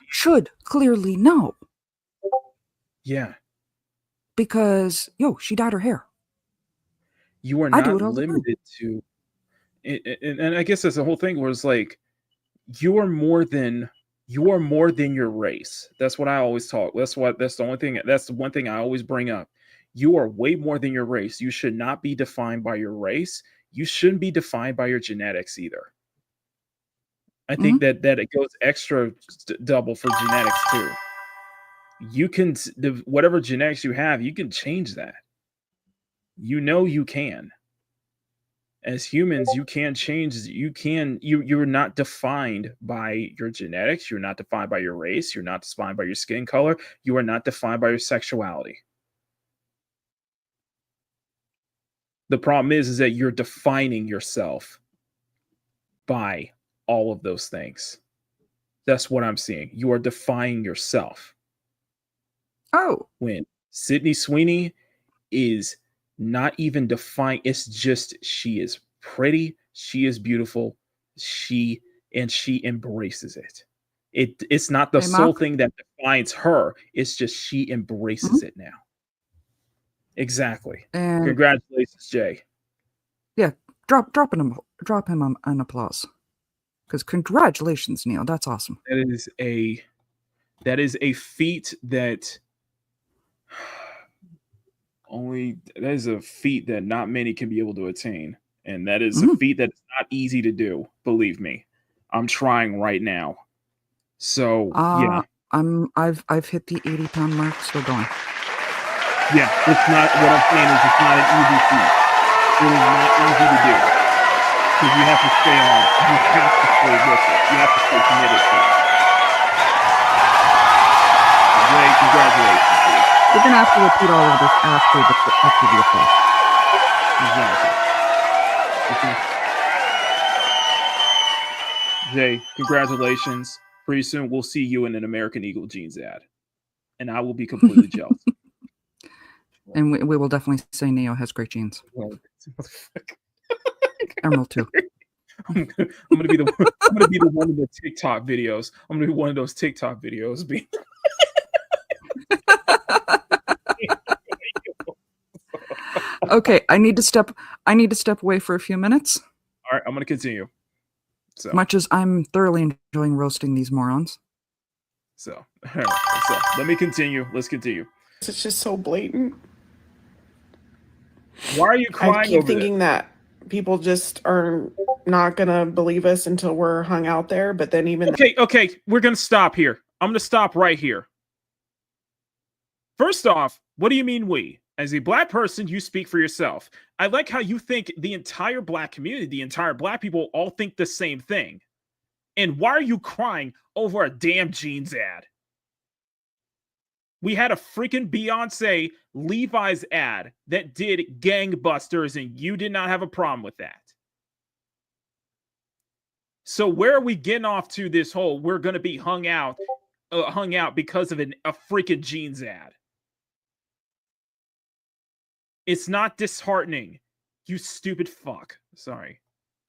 should clearly know. Yeah. Because she dyed her hair. You are not limited to, and I guess that's the whole thing. Where it's like you are more than your race. That's what I always talk. That's the only thing. That's the one thing I always bring up. You are way more than your race. You should not be defined by your race. You shouldn't be defined by your genetics either. I think that it goes extra double for genetics too. You can, whatever genetics you have, you can change that. You can. As humans, you can change. You're not defined by your genetics. You're not defined by your race. You're not defined by your skin color. You are not defined by your sexuality. The problem is that you're defining yourself by all of those things. That's what I'm seeing. You are defining yourself. Oh. When Sydney Sweeney is not even defined, it's just she is pretty, she is beautiful, she embraces it. It's not the Hey, sole Mark? thing that defines her, it's just she embraces it now. Exactly. And Congratulations, Jay. yeah, drop him an applause. Because congratulations, Neil. That's awesome. That is a feat that not many can be able to attain. And that is a feat that is not easy to do, believe me. I'm trying right now. So yeah. I've hit the 80-pound mark, still going. Yeah, it's not what I'm saying is it's not an easy feat. It is not easy to do. Because you have to stay on it. You have to stay with it. You have to stay committed to it. Great, congratulations, dude. You're gonna have to repeat all of this after the applause. Exactly. Jay, congratulations. Pretty soon we'll see you in an American Eagle jeans ad. And I will be completely jealous. And we will definitely say Neo has great genes. Emerald too. I'm gonna be the one of the TikTok videos. I'm gonna be one of those TikTok videos being Okay, I need to step away for a few minutes. All right, I'm gonna continue. So much as I'm thoroughly enjoying roasting these morons. So let me continue. Let's continue. It's just so blatant. Why are you crying? I keep thinking that people just are not gonna believe us until we're hung out there. But then even okay, we're gonna stop here. I'm gonna stop right here. First off, what do you mean we? As a black person, you speak for yourself. I like how you think the entire black community, the entire black people all think the same thing. And why are you crying over a damn jeans ad? We had a freaking Beyonce Levi's ad that did gangbusters and you did not have a problem with that. So where are we getting off to this whole we're going to be hung out because of a freaking jeans ad? It's not disheartening. You stupid fuck. Sorry.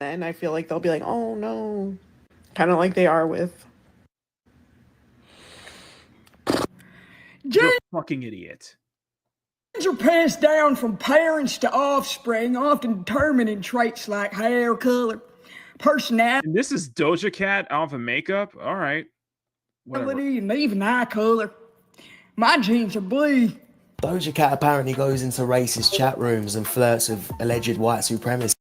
And I feel like they'll be like, oh no. Kind of like they are with. You're a fucking idiot. Genes are passed down from parents to offspring, often determining traits like hair color, personality, and this is Doja Cat off of makeup? All right. Whatever. And even eye color. My genes are blue. Doja Cat apparently goes into racist chat rooms and flirts with alleged white supremacists.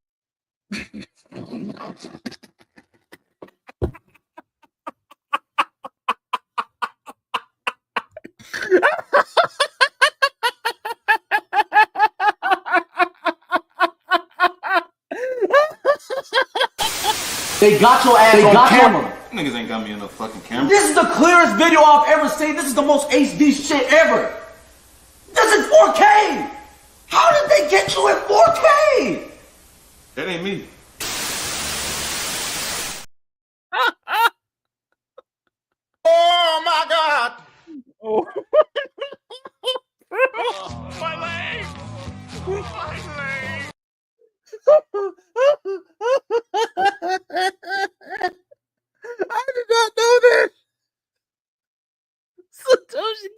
They got your ass on camera. Niggas ain't got me on no fucking camera. This is the clearest video I've ever seen. This is the most HD shit ever. This is 4K. How did they get you in 4K? That ain't me. Oh my god! Oh. My leg! My leg! I did not know that. So Doja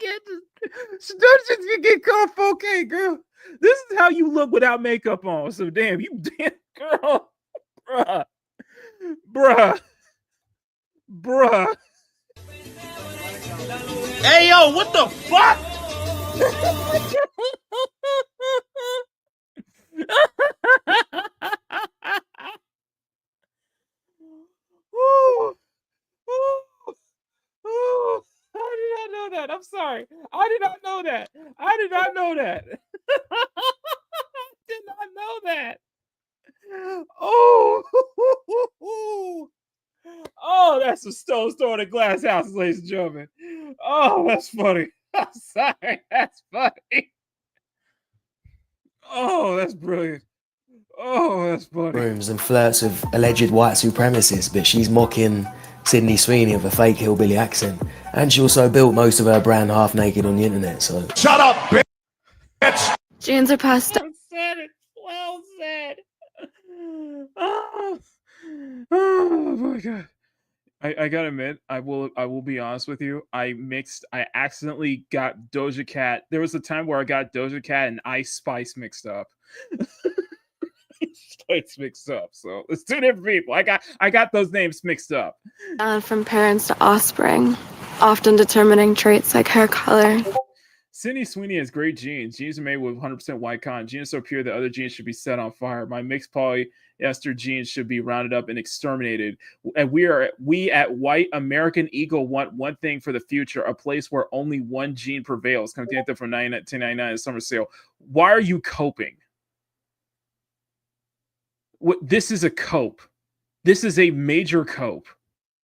can get caught 4K, girl. This is how you look without makeup on. So damn, you damn girl, bruh. Hey yo, what the fuck? I did not know that. I'm sorry. I did not know that. I did not know that. that's some stones thrown in glass houses, ladies and gentlemen. Oh, that's funny. I'm sorry. That's funny. Oh, that's brilliant. Oh, that's funny. Rooms and flirts with alleged white supremacists, but she's mocking Sydney Sweeney with a fake hillbilly accent. And she also built most of her brand half naked on the internet, so. Shut up, bitch! Jeans are passed Well said it. Well said. Oh my god. I gotta admit, I will be honest with you. I accidentally got Doja Cat. There was a time where I got Doja Cat and Ice Spice mixed up. Spice mixed up. So it's two different people. I got those names mixed up. from parents to offspring, often determining traits like hair color. Sydney Sweeney has great genes. Genes are made with 100% white cotton. Genes so pure that other genes should be set on fire. My mixed polyester genes should be rounded up and exterminated. And we at White American Eagle want one thing for the future: a place where only one gene prevails. Coming to from 1099 summer sale. Why are you coping? This is a cope. This is a major cope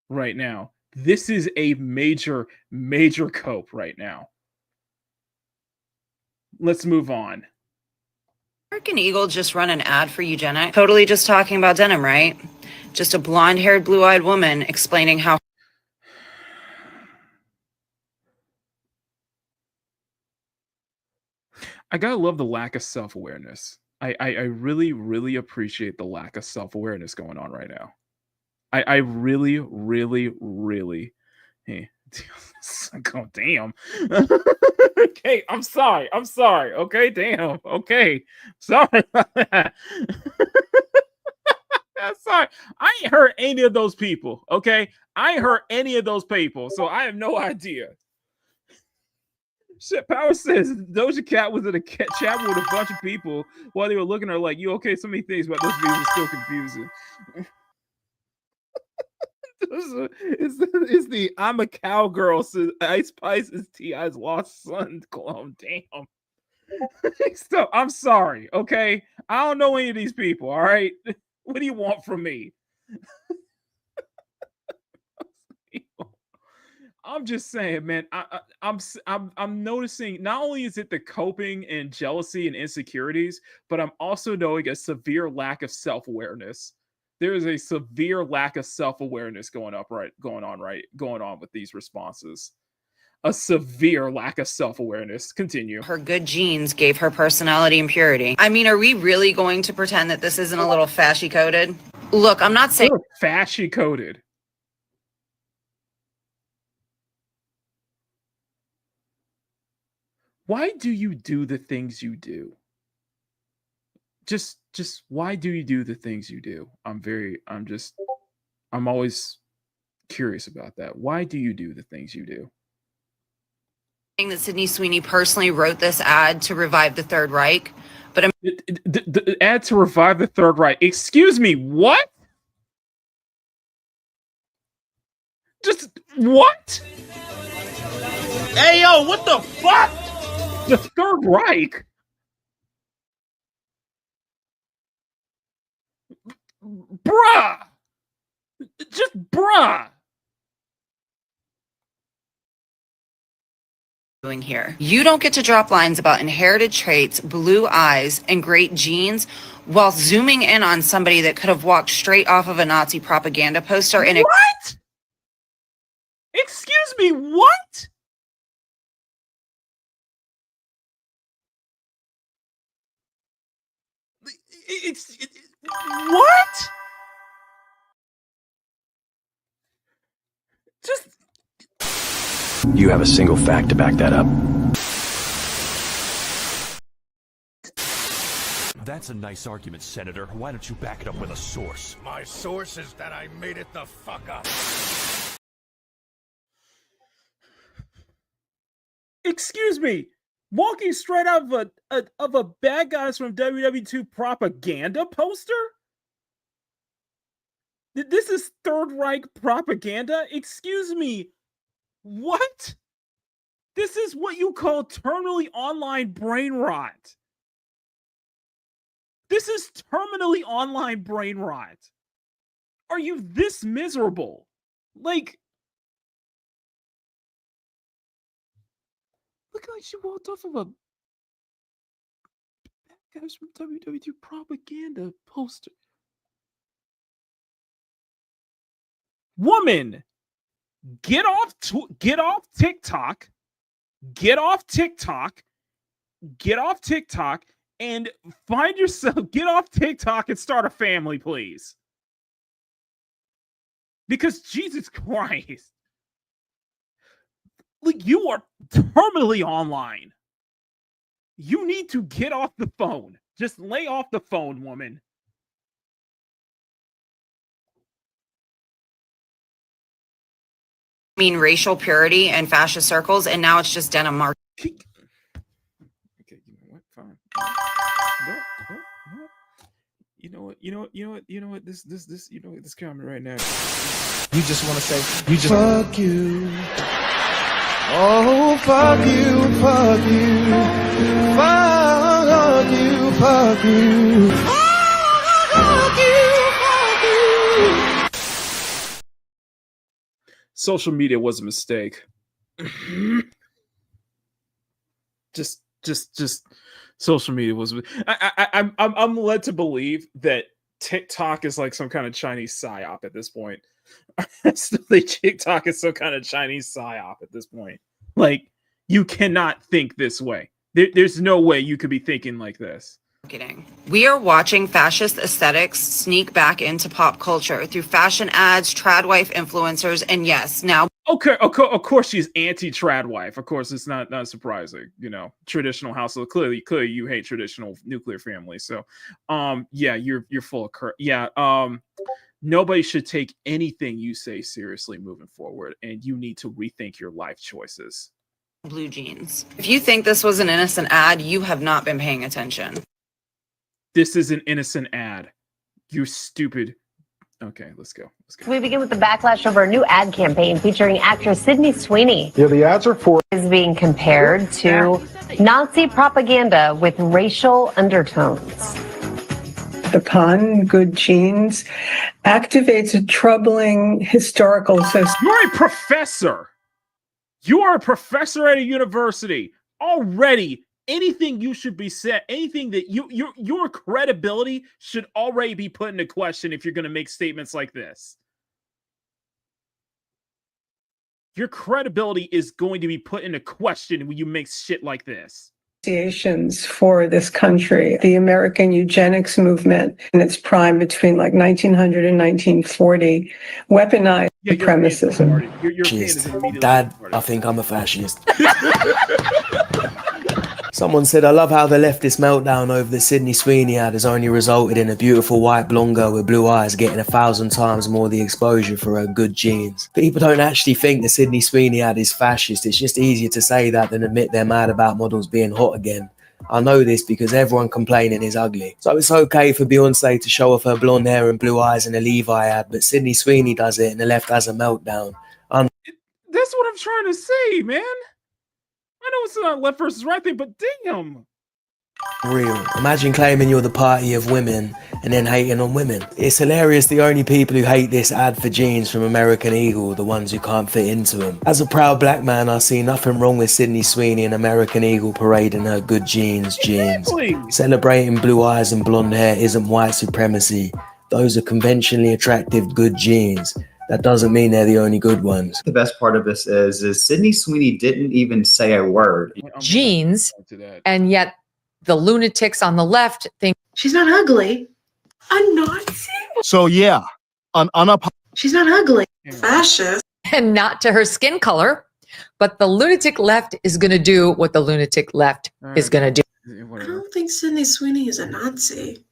right now. This is a major cope right now. Let's move on. American Eagle just run an ad for eugenics. Totally just talking about denim, right? Just a blonde-haired, blue-eyed woman explaining how... I gotta love the lack of self-awareness. I really, really appreciate the lack of self-awareness going on right now. I really, really, really... Hey, oh, damn. Okay, I'm sorry. Okay, damn. Okay, sorry about that. Sorry, I ain't hurt any of those people. Okay, I ain't hurt any of those people, so I have no idea. Shit, Power says Doja Cat was in a chat with a bunch of people while they were looking at her like, "You okay?" So many things about those videos are still confusing. It's the I'm a cowgirl, so Ice Spice is T.I.'s lost son clone. Damn. So I'm sorry, okay? I don't know any of these people, all right? What do you want from me? I'm just saying, man. I'm noticing not only is it the coping and jealousy and insecurities, but I'm also knowing a severe lack of self-awareness. There is a severe lack of self-awareness going on with these responses. A severe lack of self-awareness. Continue. Her good genes gave her personality and purity. I mean, are we really going to pretend that this isn't a little fashy-coded? Look, I'm not saying... Fashy-coded. Why do you do the things you do? Just why do you do the things you do? I'm always curious about that. Why do you do the things you do? That Sydney Sweeney personally wrote this ad to revive the Third Reich, but the ad to revive the Third Reich. Excuse me, what? Just what? Hey, yo, what the fuck? The Third Reich? Bruh! Just bruh! Doing here. You don't get to drop lines about inherited traits, blue eyes, and great genes while zooming in on somebody that could have walked straight off of a Nazi propaganda poster and... What? Excuse me, what? What? Just... You have a single fact to back that up. That's a nice argument, Senator. Why don't you back it up with a source? My source is that I made it the fuck up. Excuse me. Walking straight out of a bad guys from WW2 propaganda poster? This is Third Reich propaganda? Excuse me. What? This is what you call terminally online brain rot. This is terminally online brain rot. Are you this miserable? Like, look like she walked off of a guys from WW2 propaganda poster. Woman, get off TikTok. Get off TikTok. Get off TikTok and find yourself. Get off TikTok and start a family, please. Because Jesus Christ, like, you are terminally online. You need to get off the phone. Just lay off the phone, woman. Mean racial purity in fascist circles, and now it's just denim mark. Okay, you know what? Fine. No. You know what? This comment right now. You just want to say, you just fuck you. Oh, fuck you, fuck you. Fuck you, fuck you. Fuck you, fuck you. Social media was a mistake. just social media was. I'm led to believe that TikTok is like some kind of Chinese psyop at this point. I still think TikTok is some kind of Chinese psyop at this point. Like, you cannot think this way. There's no way you could be thinking like this. We are watching fascist aesthetics sneak back into pop culture through fashion ads, trad wife influencers, and yes, now. Okay, of course she's anti-trad wife. Of course, it's not surprising. You know, traditional household. Clearly, you hate traditional nuclear families. So, yeah, you're full of nobody should take anything you say seriously moving forward, and you need to rethink your life choices. Blue jeans. If you think this was an innocent ad, you have not been paying attention. This is an innocent ad. You're stupid. Okay, let's go. We begin with the backlash over a new ad campaign featuring actress Sydney Sweeney. Yeah, the ads are for Is being compared to Nazi propaganda with racial undertones. The pun, good genes, activates a troubling historical system. You're a professor. You are a professor at a university. Already, anything you should be said, anything that your credibility should already be put into question if you're going to make statements like this. Your credibility is going to be put into question when you make shit like this. Associations for this country, the American eugenics movement in its prime between like 1900 and 1940, weaponized supremacism. Dad, I think I'm a fascist. Someone said, I love how the leftist meltdown over the Sydney Sweeney ad has only resulted in a beautiful white blonde girl with blue eyes getting 1,000 times more the exposure for her good genes. People don't actually think the Sydney Sweeney ad is fascist. It's just easier to say that than admit they're mad about models being hot again. I know this because everyone complaining is ugly. So it's okay for Beyonce to show off her blonde hair and blue eyes in a Levi ad, but Sydney Sweeney does it and the left has a meltdown. That's what I'm trying to say, man. I know it's not left versus right thing, but damn. Real. Imagine claiming you're the party of women and then hating on women. It's hilarious the only people who hate this ad for jeans from American Eagle are the ones who can't fit into them. As a proud black man, I see nothing wrong with Sydney Sweeney and American Eagle parading her good jeans. Celebrating blue eyes and blonde hair isn't white supremacy. Those are conventionally attractive good genes. That doesn't mean they're the only good ones. The best part of this is Sydney Sweeney didn't even say a word. Genes, and yet the lunatics on the left think she's not ugly. I'm not. So yeah, she's not ugly. Fascist. And not to her skin color, but the lunatic left is going to do what the lunatic left is going to do. I don't think Sydney Sweeney is a Nazi.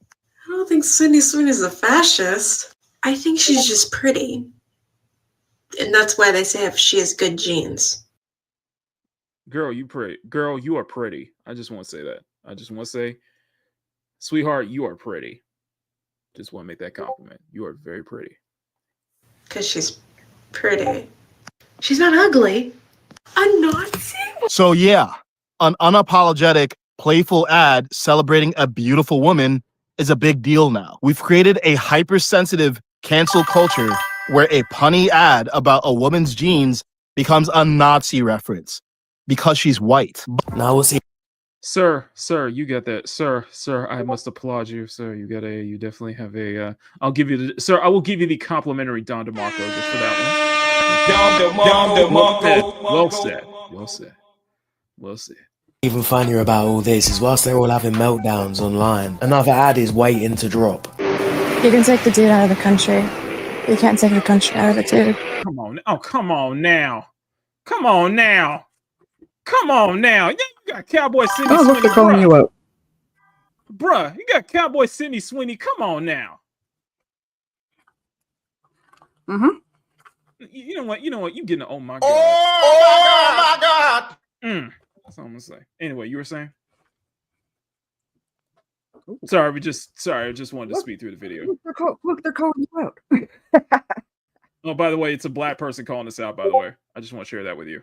I don't think Sydney Sweeney is a fascist. I think she's just pretty. And that's why they say if she has good genes. Girl, you pretty. Girl, you are pretty. I just want to say that. I just want to say, sweetheart, you are pretty. Just want to make that compliment. You are very pretty. Because she's pretty. She's not ugly. I'm not. So yeah, an unapologetic, playful ad celebrating a beautiful woman is a big deal now. We've created a hypersensitive cancel culture where a punny ad about a woman's jeans becomes a Nazi reference because she's white. Now we'll see. Sir, you get that. Sir, I must applaud you. Sir, you definitely have a, I will give you the complimentary Don DeMarco just for that one. Well said. Even funnier about all this is whilst they're all having meltdowns online, another ad is waiting to drop. You can take the dude out of the country. You can't take the country out of the dude. Come on. Oh, come on now. Yeah, you got Cowboy Sidney Oh, look, Sweeney. they're calling you out. Bruh, you got Cowboy Sidney Sweeney. Come on now. Mm-hmm. You know what? You getting oh my god. Oh my god. That's all I'm gonna say. Anyway, you were saying? Sorry, I just wanted to speed through the video. Look, they're calling you out. Oh, by the way, it's a black person calling us out, by the way. I just want to share that with you.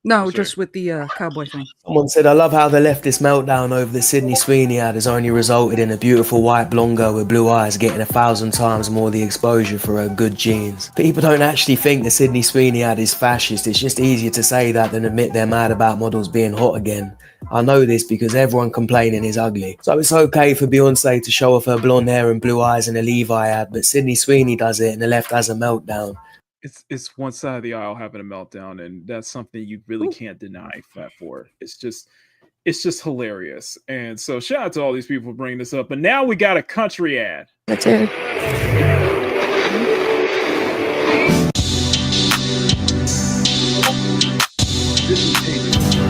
No, just with the cowboy thing. Someone said, I love how the leftist meltdown over the Sydney Sweeney ad has only resulted in a beautiful white blonde girl with blue eyes getting 1,000 times more the exposure for her good genes. People don't actually think the Sydney Sweeney ad is fascist. It's just easier to say that than admit they're mad about models being hot again. I know this because everyone complaining is ugly. So it's okay for Beyonce to show off her blonde hair and blue eyes in a Levi ad, but Sydney Sweeney does it and the left has a meltdown. It's one side of the aisle having a meltdown, and that's something you really can't deny Fat for. It's just hilarious. And so shout out to all these people for bringing this up. But now we got a country ad. That's it.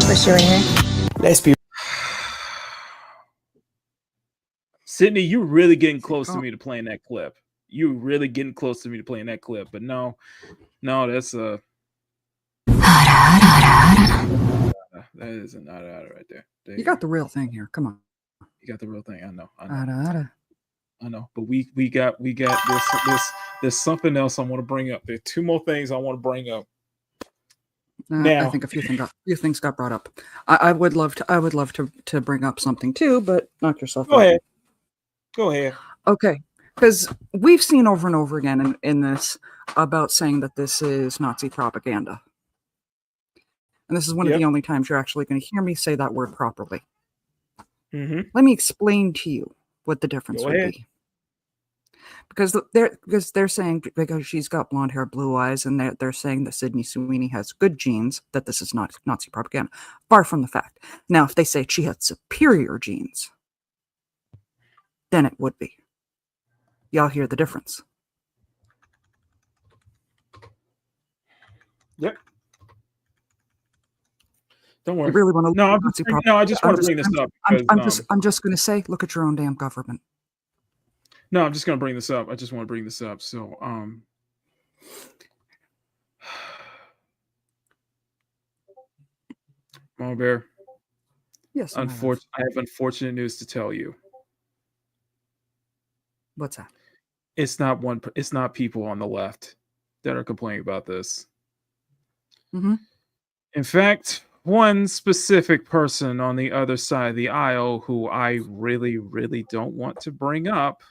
Pursuing her. Let's be. Sydney, you're really getting close to me to playing that clip. You're really getting close to me to playing that clip, but no, that's that is an ada right there. You got the real thing here. Come on. You got the real thing. I know. Ada. I know. But we got this. There's something else I want to bring up. There are two more things I want to bring up. I think a few things got brought up. I would love to bring up something too, but knock yourself out. Go ahead. Okay. Because we've seen over and over again in this about saying that this is Nazi propaganda. And this is one of the only times you're actually going to hear me say that word properly. Mm-hmm. Let me explain to you what the difference would be. Because they're saying because she's got blonde hair, blue eyes, and they're saying that Sydney Sweeney has good genes, that this is not Nazi propaganda. Far from the fact. Now, if they say she had superior genes, then it would be. Y'all hear the difference? Yep. Don't worry. You really want to? I just want to bring this up. I'm just going to say, look at your own damn government. No, I'm just going to bring this up. I just want to bring this up. So, Mama Bear. Yes. I have unfortunate news to tell you. What's that? It's not people on the left that are complaining about this. Mm-hmm. In fact, one specific person on the other side of the aisle who I really, really don't want to bring up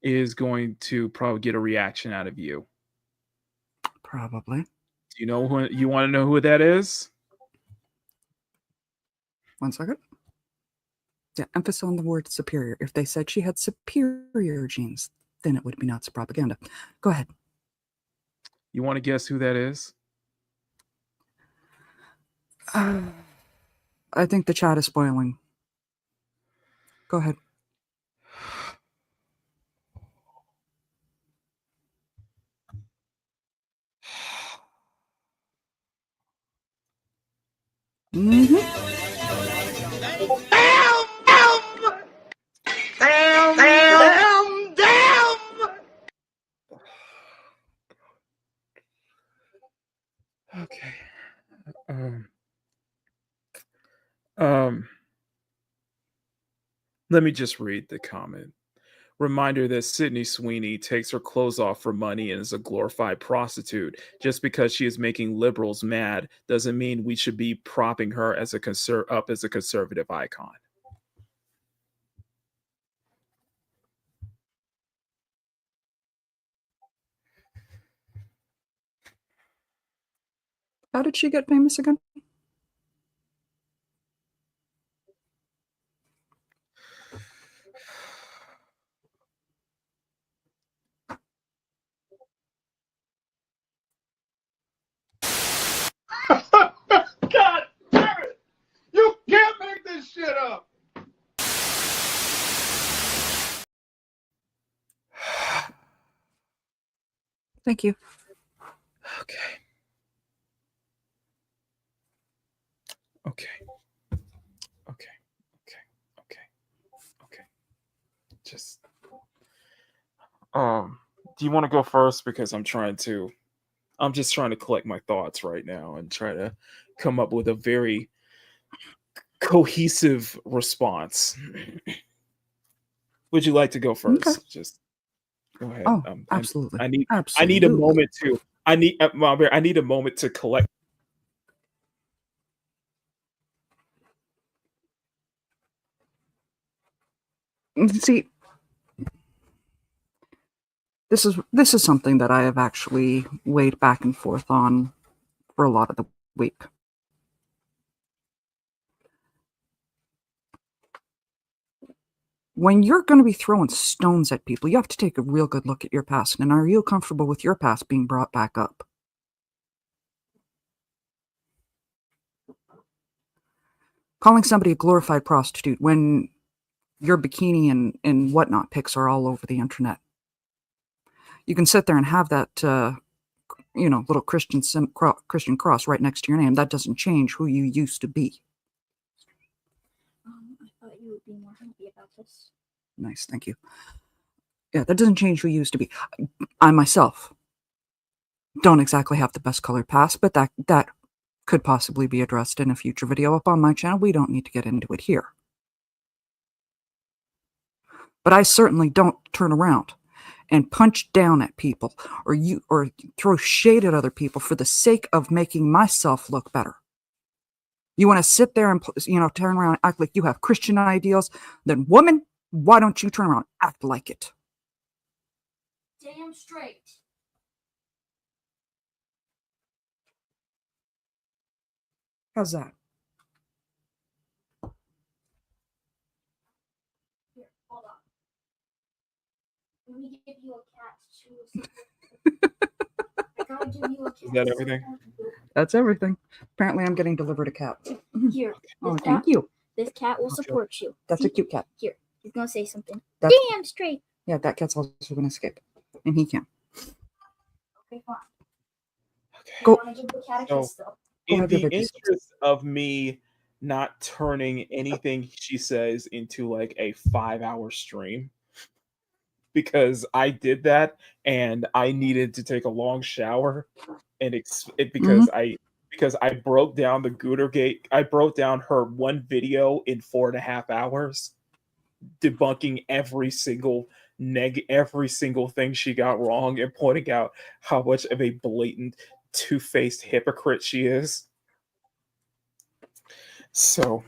is going to probably get a reaction out of you. Probably. Do you know who you want to know who that is? 1 second. Yeah, emphasis on the word superior. If they said she had superior genes, then it would be Nazi propaganda. Go ahead. You want to guess who that is? I think the chat is spoiling. Go ahead. Mm-hmm. Okay. Let me just read the comment. Reminder that Sydney Sweeney takes her clothes off for money and is a glorified prostitute. Just because she is making liberals mad doesn't mean we should be propping her as a conservative icon. How did she get famous again? God damn it! You can't make this shit up! Thank you. Okay. Okay. Okay. Okay. Okay. Okay. Just do you want to go first? Because I'm just trying to collect my thoughts right now and try to come up with a very cohesive response. Would you like to go first? Okay. Just go ahead. Oh, absolutely. I need a Absolutely. moment to I need a moment to collect. See, this is something that I have actually weighed back and forth on for a lot of the week. When you're going to be throwing stones at people, you have to take a real good look at your past. And are you comfortable with your past being brought back up? Calling somebody a glorified prostitute when your bikini and whatnot pics are all over the internet. You can sit there and have that, little Christian cross right next to your name. That doesn't change who you used to be. I thought you would be more happy about this. Nice, thank you. Yeah, that doesn't change who you used to be. I myself don't exactly have the best colored past, but that could possibly be addressed in a future video up on my channel. We don't need to get into it here. But I certainly don't turn around and punch down at people or throw shade at other people for the sake of making myself look better. You want to sit there and turn around and act like you have Christian ideals, then woman, why don't you turn around and act like it? Damn straight. How's that? Here, hold on. Let me give you a cat to I gotta give you a cat. Is that everything? That's everything. Apparently, I'm getting delivered a cat. Here. Oh, This thank cat, you. This cat will support you. That's See? a cute cat. Here, he's gonna say something. That's- Damn straight. Yeah, that cat's also going to escape. And he can. Okay, fine. Go. I want to give the cat a So, kiss, though. in the interest of me not turning anything she says into like a 5-hour stream, because I did that and I needed to take a long shower and because I broke down the Goodergate. I broke down her one video in 4.5 hours, debunking every single thing she got wrong and pointing out how much of a blatant two-faced hypocrite she is. So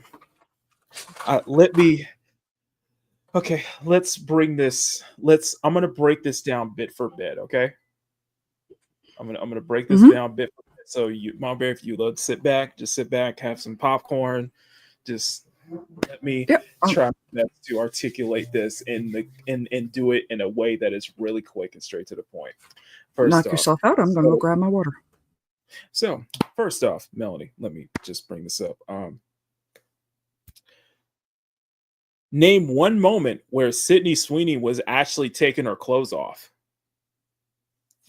let's bring this. I'm gonna break this down bit for bit. Okay, I'm gonna break this down bit for bit. So Mom Bear, if you love, sit back, have some popcorn, just let me try my best to articulate this and do it in a way that is really quick and straight to the point. Knock yourself out. I'm going to go grab my water. So first off, Melanie, let me just bring this up. Name one moment where Sydney Sweeney was actually taking her clothes off.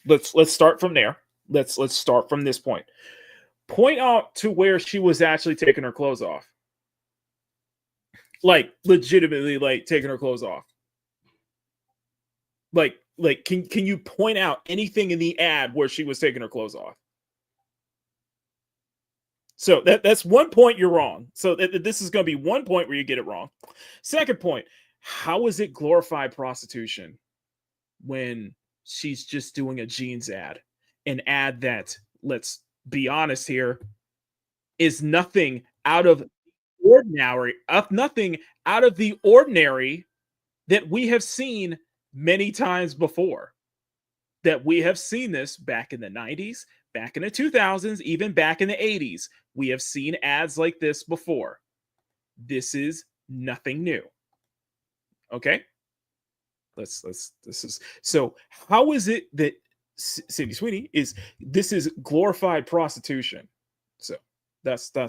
Let's start from there. Let's start from this point. Point out to where she was actually taking her clothes off. Like legitimately, like taking her clothes off. Like can you point out anything in the ad where she was taking her clothes off? So that's one point you're wrong. So this is going to be one point where you get it wrong. Second point, how is it glorified prostitution when she's just doing a jeans ad? An ad that, let's be honest here, is nothing out of the ordinary that we have seen many times before. That we have seen this back in the 90s, back in the 2000s, even back in the 80s, we have seen ads like this before. This is nothing new. Okay? This is so how is it that Sydney Sweeney this is glorified prostitution? So that's the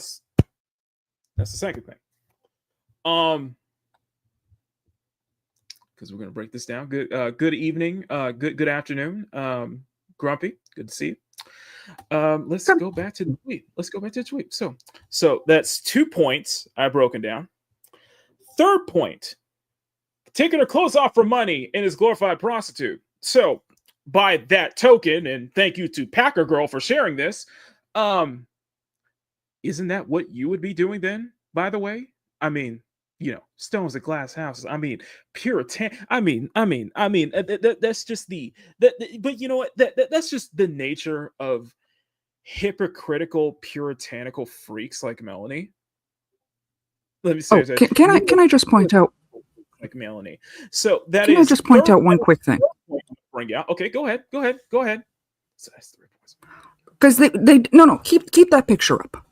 second thing. Because we're gonna break this down. Good evening, good afternoon. Grumpy, good to see you. Let's go back to the tweet. So that's 2 points I've broken down. Third point, taking her clothes off for money and is glorified prostitute. So by that token, and thank you to Packer Girl for sharing this, isn't that what you would be doing then, by the way? I mean, stones and glass houses. I mean, Puritan. That's just but you know what? That's just the nature of hypocritical, puritanical freaks like Melanie. Let me say that. Can I just point out? Like Melanie. So that can I just point out one quick thing? Bring out. Okay, go ahead. So that's 3 points. Because they no keep that picture up.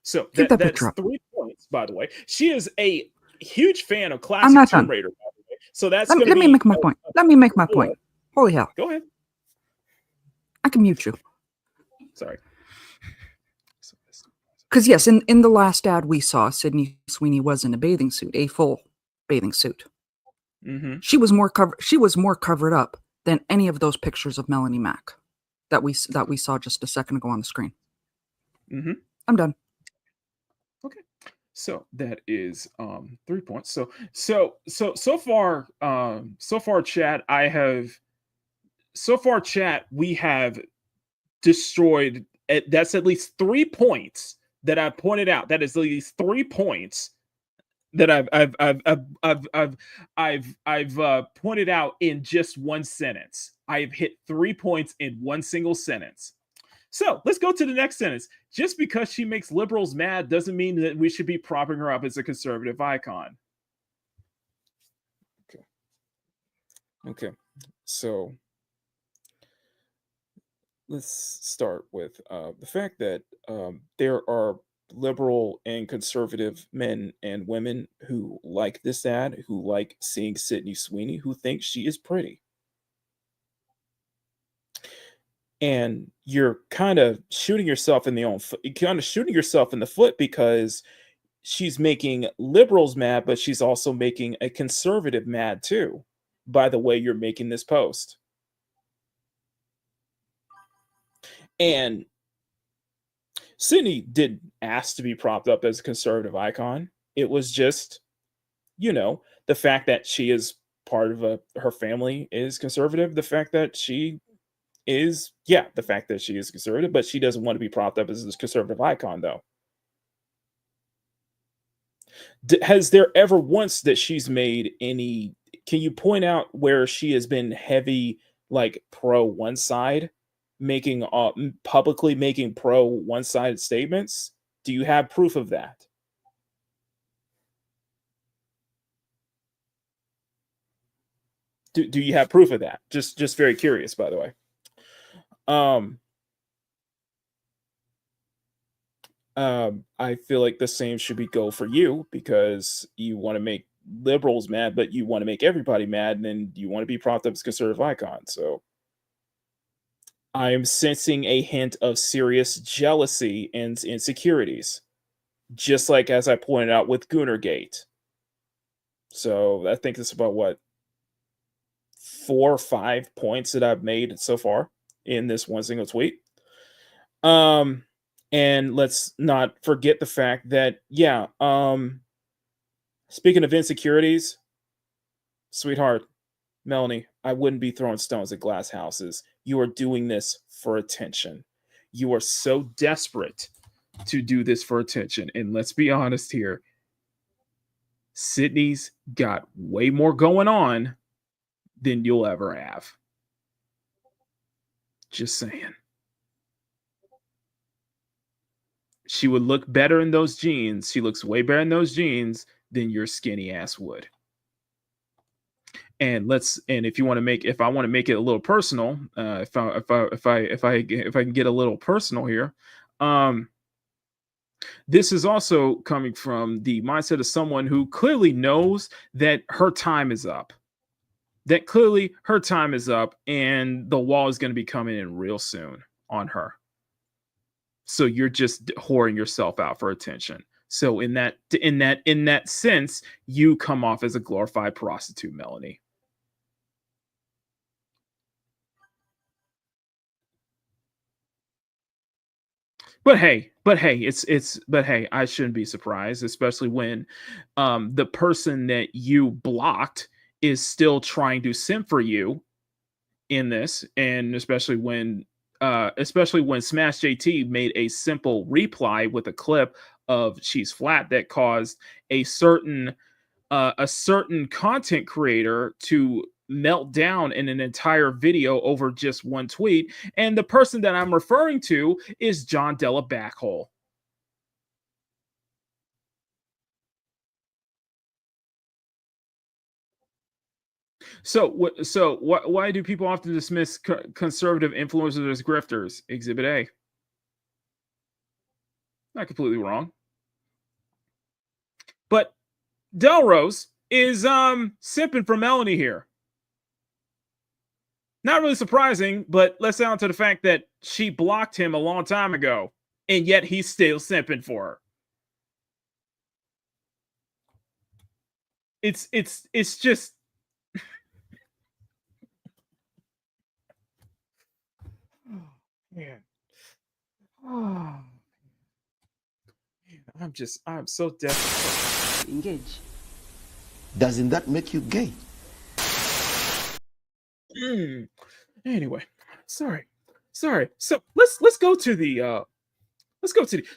So that's 3 points, by the way. She is a huge fan of classic Tomb Raider, by the way. So that's let me make my point. Let me make my point. Holy hell. Go ahead. I can mute you. Sorry. Because yes, in the last ad we saw, Sydney Sweeney was in a bathing suit, a full bathing suit. Mm-hmm. She was more covered up than any of those pictures of Melanie Mack that we saw just a second ago on the screen. Mm-hmm. I'm done. Okay. So that is 3 points. So far, chat, we have destroyed that's at least 3 points that I pointed out. That is at least 3 points that I've pointed out in just one sentence. I have hit 3 points in one single sentence. So let's go to the next sentence. Just because she makes liberals mad doesn't mean that we should be propping her up as a conservative icon. Okay. So let's start with the fact that there are liberal and conservative men and women who like this ad, who like seeing Sydney Sweeney, who think she is pretty. And you're kind of shooting yourself in the foot because she's making liberals mad, but she's also making a conservative mad too, by the way you're making this post. And Sydney didn't ask to be propped up as a conservative icon. It was just, the fact that she is part of her family is conservative. The fact that she is conservative, but she doesn't want to be propped up as this conservative icon, though. Has there ever once that she's made any? Can you point out where she has been heavy, like pro one side, making publicly making pro one-sided statements? Do you have proof of that? Do you have proof of that? Just very curious, by the way. I feel like the same should go for you, because you want to make liberals mad, but you want to make everybody mad, and then you want to be propped up as conservative icon. So I am sensing a hint of serious jealousy and insecurities, just like as I pointed out with Goonergate. So I think it's about 4 or 5 points that I've made so far in this one single tweet. And let's not forget the fact that, speaking of insecurities, sweetheart, Melanie, I wouldn't be throwing stones at glass houses. You are doing this for attention. You are so desperate to do this for attention. And let's be honest here, Sydney's got way more going on than you'll ever have. Just saying. She would look better in those jeans. She looks way better in those jeans than your skinny ass would. And if I want to make it a little personal, if I can get a little personal here, this is also coming from the mindset of someone who clearly knows that her time is up. That clearly her time is up, and the wall is going to be coming in real soon on her. So you're just whoring yourself out for attention. So in that sense, you come off as a glorified prostitute, Melanie. But hey, I shouldn't be surprised, especially when the person that you blocked is still trying to simp for you in this, and especially when Smash JT made a simple reply with a clip of She's Flat that caused a certain content creator to melt down in an entire video over just one tweet. And the person that I'm referring to is John Della Backhole. So why do people often dismiss conservative influencers as grifters? Exhibit A. Not completely wrong. But Delrose is simping for Melanie here. Not really surprising, but let's down to the fact that she blocked him a long time ago, and yet he's still simping for her. It's just man. Oh, man. I'm so desperate. Engage. Doesn't that make you gay? Anyway, sorry. So let's go to the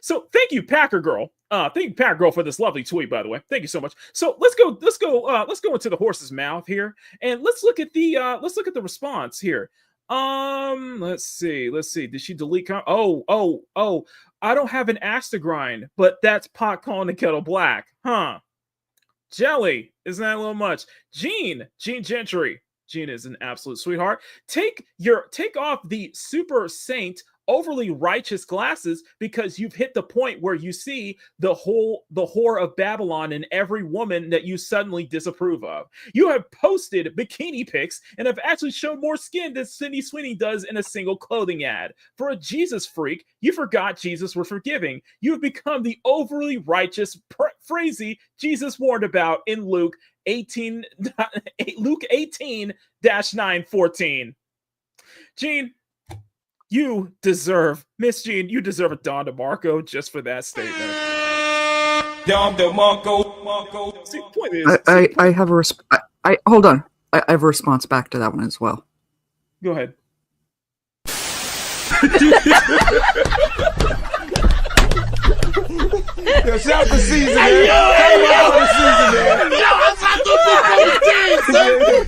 so thank you, Packer Girl. Thank you, Packer Girl, for this lovely tweet, by the way. Thank you so much. So let's go into the horse's mouth here, and let's look at the response here. Let's see. Did she delete? Oh! I don't have an axe to grind, but that's pot calling the kettle black, huh? Jelly, isn't that a little much? Gene Gentry. Gene is an absolute sweetheart. Take off the super saint overly righteous glasses, because you've hit the point where you see the whore of Babylon in every woman that you suddenly disapprove of. You have posted bikini pics and have actually shown more skin than Sydney Sweeney does in a single clothing ad. For a Jesus freak, you forgot Jesus was forgiving. You have become the overly righteous phrasey Jesus warned about in Luke 18-9:14. Gene, Miss Jean, you deserve a Don DeMarco just for that statement. Don DeMarco. See, point is, I have a hold on. I have a response back to that one as well. Go ahead. Yo, shout out to Caesar, man. Shout out to Caesar, man.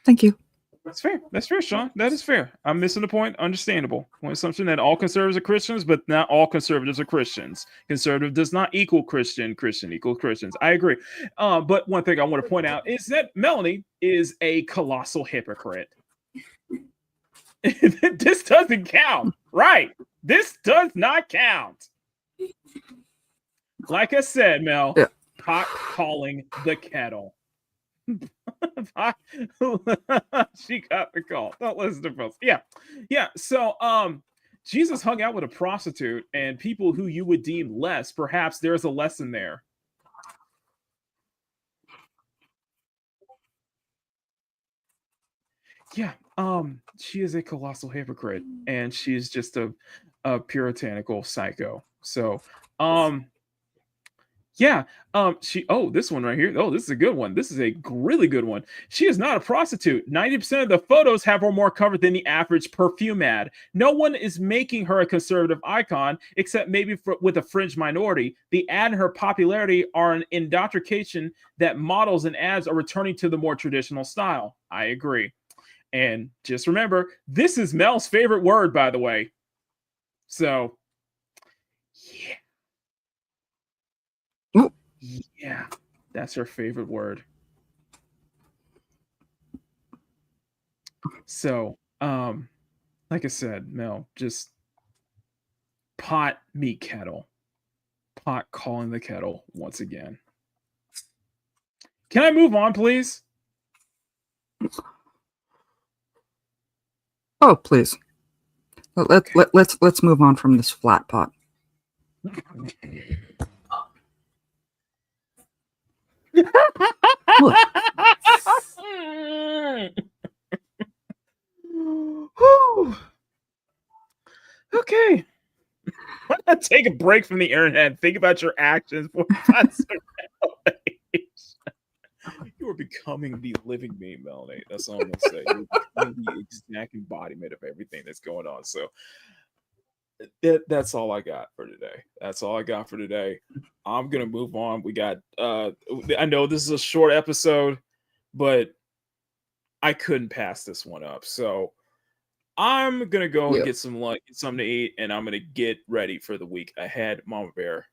Thank you. That's fair. That's fair, Sean. That is fair. I'm missing the point. Understandable. One assumption that all conservatives are Christians, but not all conservatives are Christians. Conservative does not equal Christian. Christian equals Christians. I agree. But one thing I want to point out is that Melanie is a colossal hypocrite. This doesn't count, right? This does not count. Like I said, Mel, yeah. Pot calling the kettle. She got the call. Don't listen to folks. Yeah. So, Jesus hung out with a prostitute and people who you would deem less. Perhaps there's a lesson there. Yeah. She is a colossal hypocrite, and she is just a puritanical psycho. So, yeah. This one right here. Oh, this is a good one. This is a really good one. She is not a prostitute. 90% of the photos have her more covered than the average perfume ad. No one is making her a conservative icon, except maybe with a fringe minority. The ad and her popularity are an indoctrination that models and ads are returning to the more traditional style. I agree. And just remember, this is Mel's favorite word, by the way. So, yeah. Yeah, that's her favorite word. So, like I said, Mel, just pot meet kettle. Pot calling the kettle once again. Can I move on, please? Oh, please. Let's move on from this flat pot. Look. Okay. Why not take a break from the internet? Think about your actions for you are becoming the living meme, Melanie. That's all I'm gonna say. You're becoming the exact embodiment of everything that's going on. So that's all I got for today. That's all I got for today. I'm gonna move on. We got I know this is a short episode, but I couldn't pass this one up. So I'm gonna go and get some lunch, something to eat, and I'm gonna get ready for the week ahead. Mama Bear,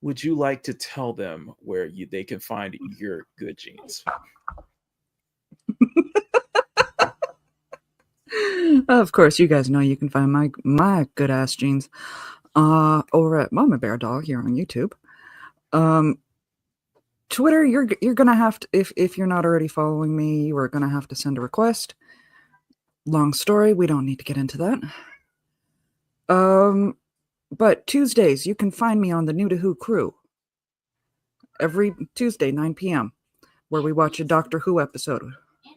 would you like to tell them where they can find your good genes? Of course, you guys know you can find my good ass jeans over at Mama Bear Doll here on YouTube. Twitter, you're gonna have to, if you're not already following me, you are gonna have to send a request. Long story, we don't need to get into that. But Tuesdays, you can find me on the New to Who crew. Every Tuesday, 9 p.m., where we watch a Doctor Who episode. And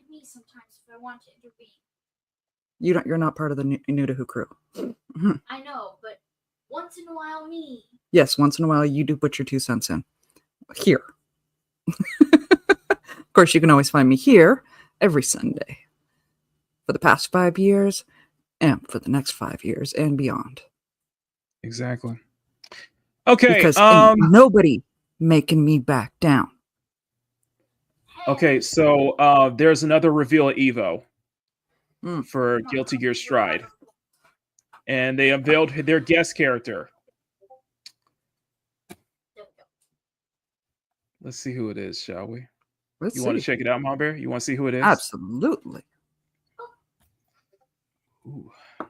me sometimes if I want to intervene. You're not part of the New to Who crew. I know, but once in a while, me. Yes, once in a while you do put your 2 cents in. Here. Of course, you can always find me here every Sunday. For the past 5 years, and for the next 5 years and beyond. Exactly. Okay. Because ain't nobody making me back down. Okay, so there's another reveal at Evo for Guilty Gear Stride. And they unveiled their guest character. Let's see who it is, shall we? Let's you want to see. check it out, Mom Bear? You want to see who it is? Absolutely. Ooh, I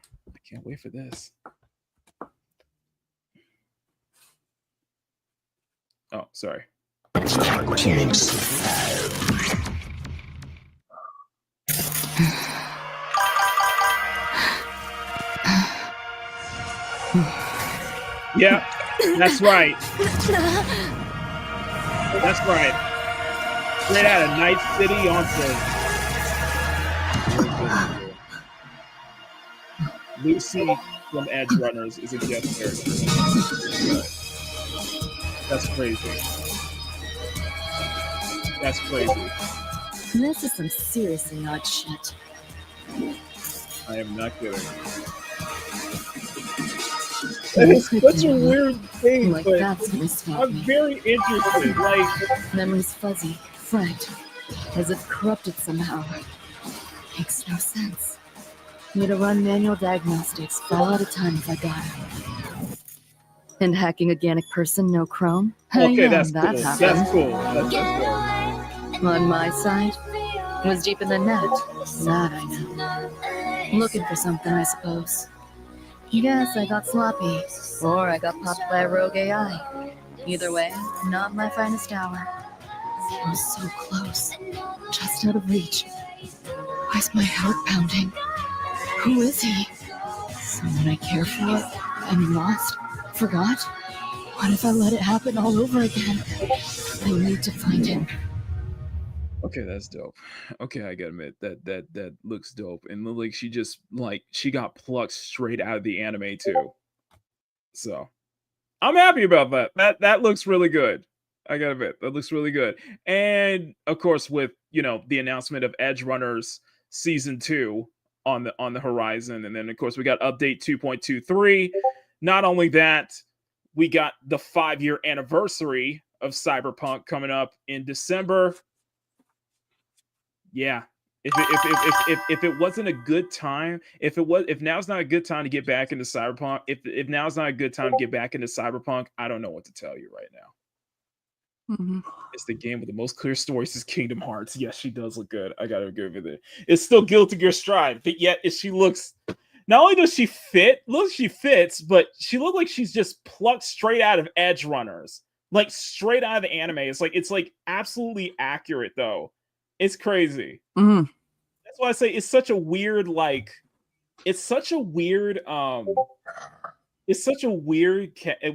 can't wait for this. Oh, sorry. Yeah, that's right. That's right. Straight out of Night City onto Lucy from Edge Runners is a guest character. That's crazy. That's crazy. This is some seriously odd shit. I am not kidding. It's such a weird thing, like but that's I'm very interested. Like, memories fuzzy, fried, as if corrupted somehow. Makes no sense. Need to run manual diagnostics, file at a time if I got it. And hacking organic person, no chrome? okay, Yeah, that's that cool. happened. That's cool. That's cool. On my side, was deep in the net. That I know. Looking for something, I suppose. Guess I got sloppy, or I got popped by a rogue AI. Either way, not my finest hour. I was so close, just out of reach. Why's my heart pounding? Who is he? Someone I care for? I'm lost? Forgot? What if I let it happen all over again? I need to find him. Okay, that's dope. Okay, I gotta admit that looks dope. And like she got plucked straight out of the anime too. So I'm happy about that. That looks really good. I gotta admit, that looks really good. And of course, with the announcement of Edge Runners Season 2 on the horizon, and then of course we got update 2.23. Not only that, we got the 5-year anniversary of Cyberpunk coming up in December. Yeah. If it wasn't a good time, if now's not a good time to get back into Cyberpunk, if now's not a good time to get back into Cyberpunk, I don't know what to tell you right now. It's the game with the most clear stories since Kingdom Hearts. Yes, she does look good. I gotta agree with it. It's still Guilty Gear Strive, but yet she looks. Not only does she she fits, but she looks like she's just plucked straight out of Edge Runners, like straight out of the anime. It's like absolutely accurate though. It's crazy. Mm-hmm. That's why I say it's such a weird it's such a weird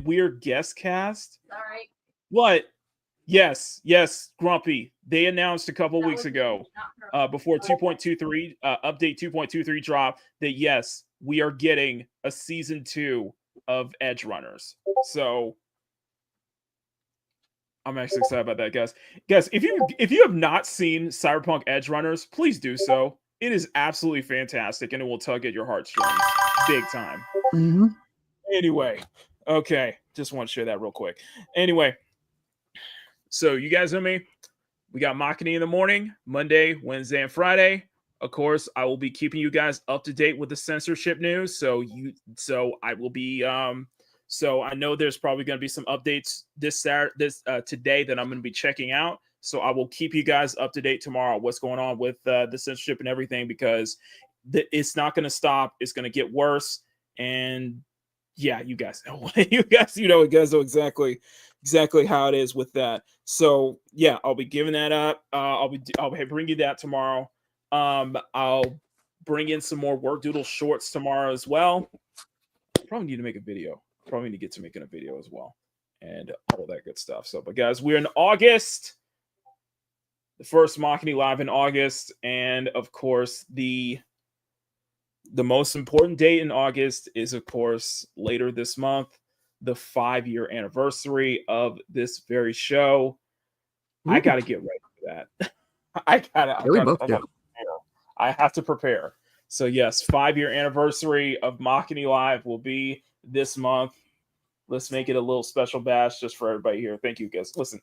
weird guest cast. All right. What? Yes, Grumpy. They announced a couple weeks ago, before 2.23 update 2.23 drop, that yes, we are getting a season 2 of Edge Runners. So I'm actually excited about that, guys. Guys, if you have not seen Cyberpunk Edge Runners, please do so. It is absolutely fantastic, and it will tug at your heartstrings big time. Mm-hmm. Anyway, okay, just want to share that real quick. Anyway. So you guys know me. We got Makini in the morning, Monday, Wednesday, and Friday. Of course, I will be keeping you guys up to date with the censorship news. So I will be. So I know there's probably going to be some updates today that I'm going to be checking out. So I will keep you guys up to date tomorrow. What's going on with the censorship and everything, because it's not going to stop. It's going to get worse. And yeah, you guys know. You guys know exactly how it is with that. So yeah, I'll be giving that up. I'll bring you that tomorrow. I'll bring in some more work doodle shorts tomorrow as well. Probably need to make a video. Probably need to get to making a video as well, and all that good stuff. So, but guys, we're in August. The first Makini Live in August, and of course the most important date in August is, of course, later this month, the 5-year anniversary of this very show. Ooh. I got to get ready for that. I have to prepare. So yes, 5-year anniversary of Makini Live will be this month. Let's make it a little special bash just for everybody here. Thank you, guys. Listen,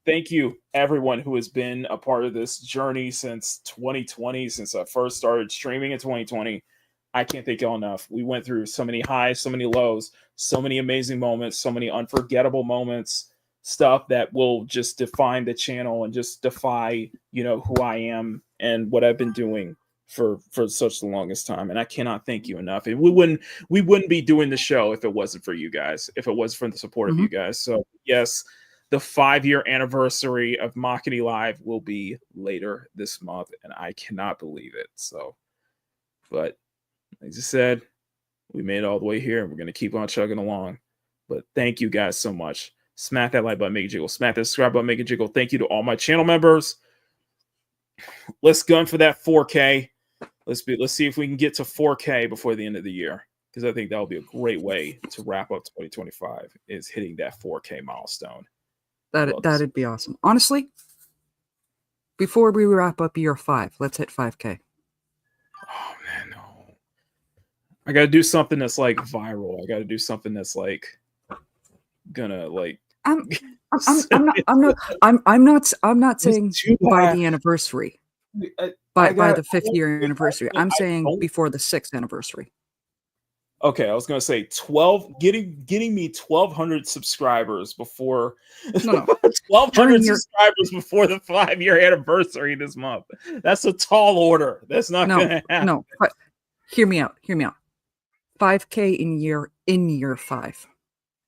thank you, everyone who has been a part of this journey since 2020, since I first started streaming in 2020. I can't thank y'all enough. We went through so many highs, so many lows, so many amazing moments, so many unforgettable moments, stuff that will just define the channel and just defy, who I am and what I've been doing for such the longest time. And I cannot thank you enough. And we wouldn't be doing the show if it wasn't for you guys, if it was for the support of you guys. So yes, the 5-year anniversary of Makini Live will be later this month, and I cannot believe it. So, but like I said, we made it all the way here, and we're going to keep on chugging along. But thank you guys so much. Smack that like button, make it jiggle. Smack that subscribe button, make it jiggle. Thank you to all my channel members. Let's gun for that 4K. Let's see if we can get to 4K before the end of the year, because I think that will be a great way to wrap up 2025, is hitting that 4K milestone. That'd be awesome. Honestly, before we wrap up year 5, let's hit 5K. Oh man, no. I gotta do something that's like viral. I gotta do something that's like gonna like. I'm not saying by the anniversary. By the 5th year anniversary. I'm saying before the 6th anniversary. Okay, I was gonna say 12, getting me 1,200 subscribers before 1,200 subscribers before the 5-year anniversary this month. That's a tall order. That's not gonna happen. No, but hear me out. 5K in year 5.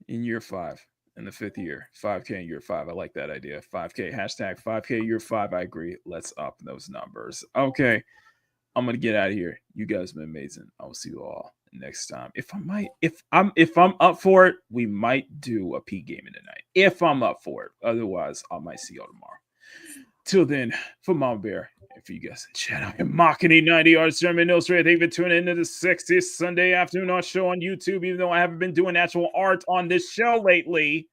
In year 5, in the 5th year, 5K in year 5. I like that idea. 5K hashtag 5K year 5. I agree. Let's up those numbers. Okay, I'm gonna get out of here. You guys have been amazing. I will see you all next time. If I'm up for it, we might do a P gaming tonight. If I'm up for it. Otherwise, I might see y'all tomorrow. Till then, for Mama Bear, and for you guys in chat, I am Makini 90 Arts German Illustrated. Thank you for tuning into the 60th Sunday afternoon art show on YouTube, even though I haven't been doing actual art on this show lately.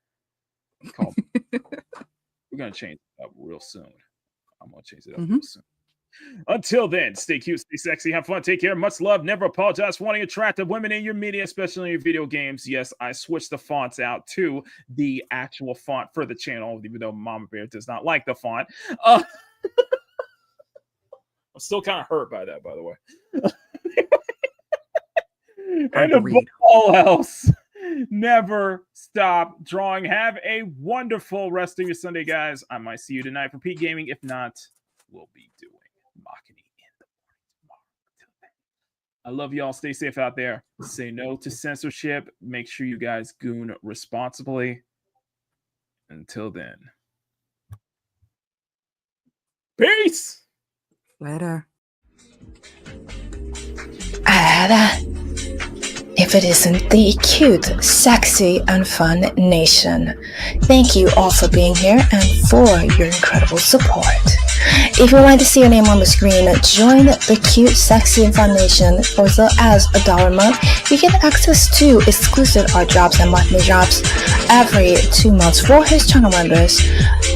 We're gonna change it up real soon. I'm gonna change it up real soon. Until then, stay cute, stay sexy, have fun, take care, much love, never apologize for wanting attractive women in your media, especially in your video games. Yes, I switched the fonts out to the actual font for the channel, even though Mama Bear does not like the font. I'm still kind of hurt by that, by the way. And above all else, never stop drawing. Have a wonderful rest of your Sunday, guys. I might see you tonight for Peak Gaming. If not, we'll be doing Makini in the morning tomorrow. Till then, I love y'all. Stay safe out there. Say no to censorship. Make sure you guys goon responsibly. Until then, peace. Later. If it isn't the cute, sexy, and fun nation. Thank you all for being here and for your incredible support. If you want to see your name on the screen, join the cute, sexy, and fun nation for as little as $1 a month. You get access to exclusive art drops and monthly drops every 2 months for his channel members.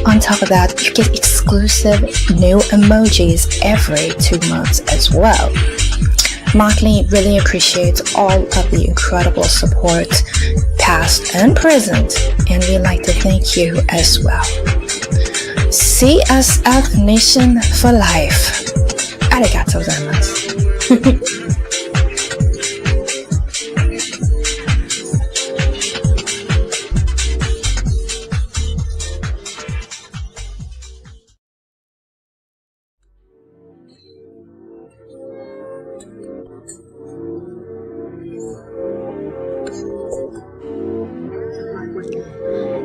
On top of that, you get exclusive new emojis every 2 months as well. Makini really appreciates all of the incredible support, past and present, and we'd like to thank you as well. CSF Nation for life. Arigatou gozaimasu.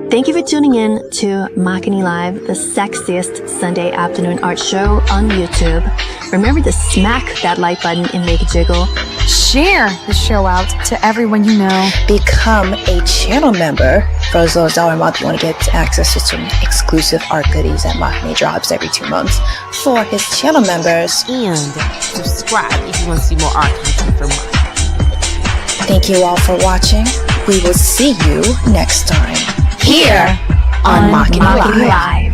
Thank you for tuning in to Makini Live, the sexiest Sunday afternoon art show on YouTube. Remember to smack that like button and make it jiggle. Share the show out to everyone you know. Become a channel member. For as low as $1 a month, you want to get access to some exclusive art goodies that Makini drops every 2 months for his channel members. And subscribe if you want to see more art content from Makini. Thank you all for watching. We will see you next time here on Makini Live.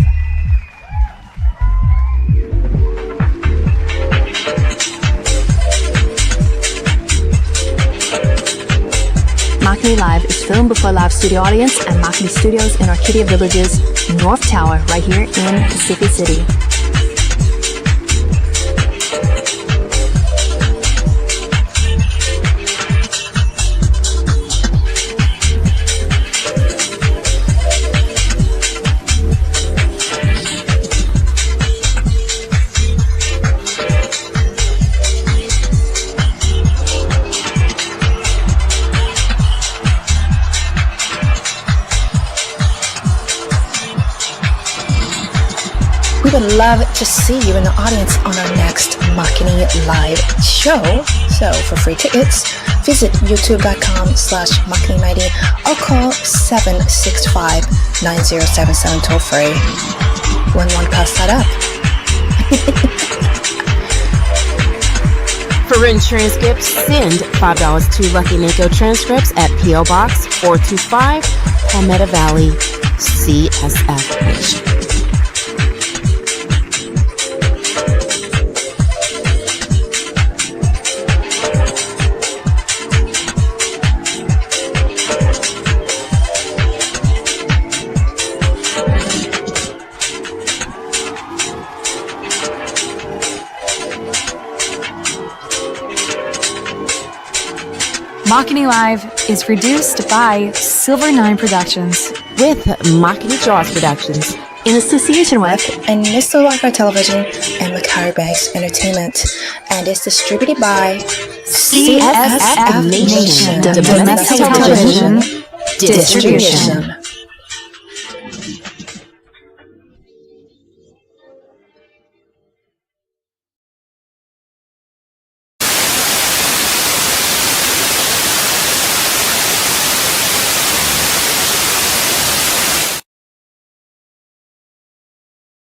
Makini Live is filmed before a live studio audience at Makini Studios in Orchidea Village's North Tower, right here in Pacific City. We would love to see you in the audience on our next Makini Live show. So for free tickets, visit youtube.com/Makini90 or call 765-9077 toll free. When one pass that up. For written transcripts, send $5 to Lucky Mako Transcripts at P.O. Box 425, Palmetto Valley, CSF Nation. Makini Live is produced by Silver 9 Productions with Makini Jaws Productions in association with and Mr. Wi-Fi Television and Macari Banks Entertainment, and is distributed by CSF Nation, Domestic Television Distribution.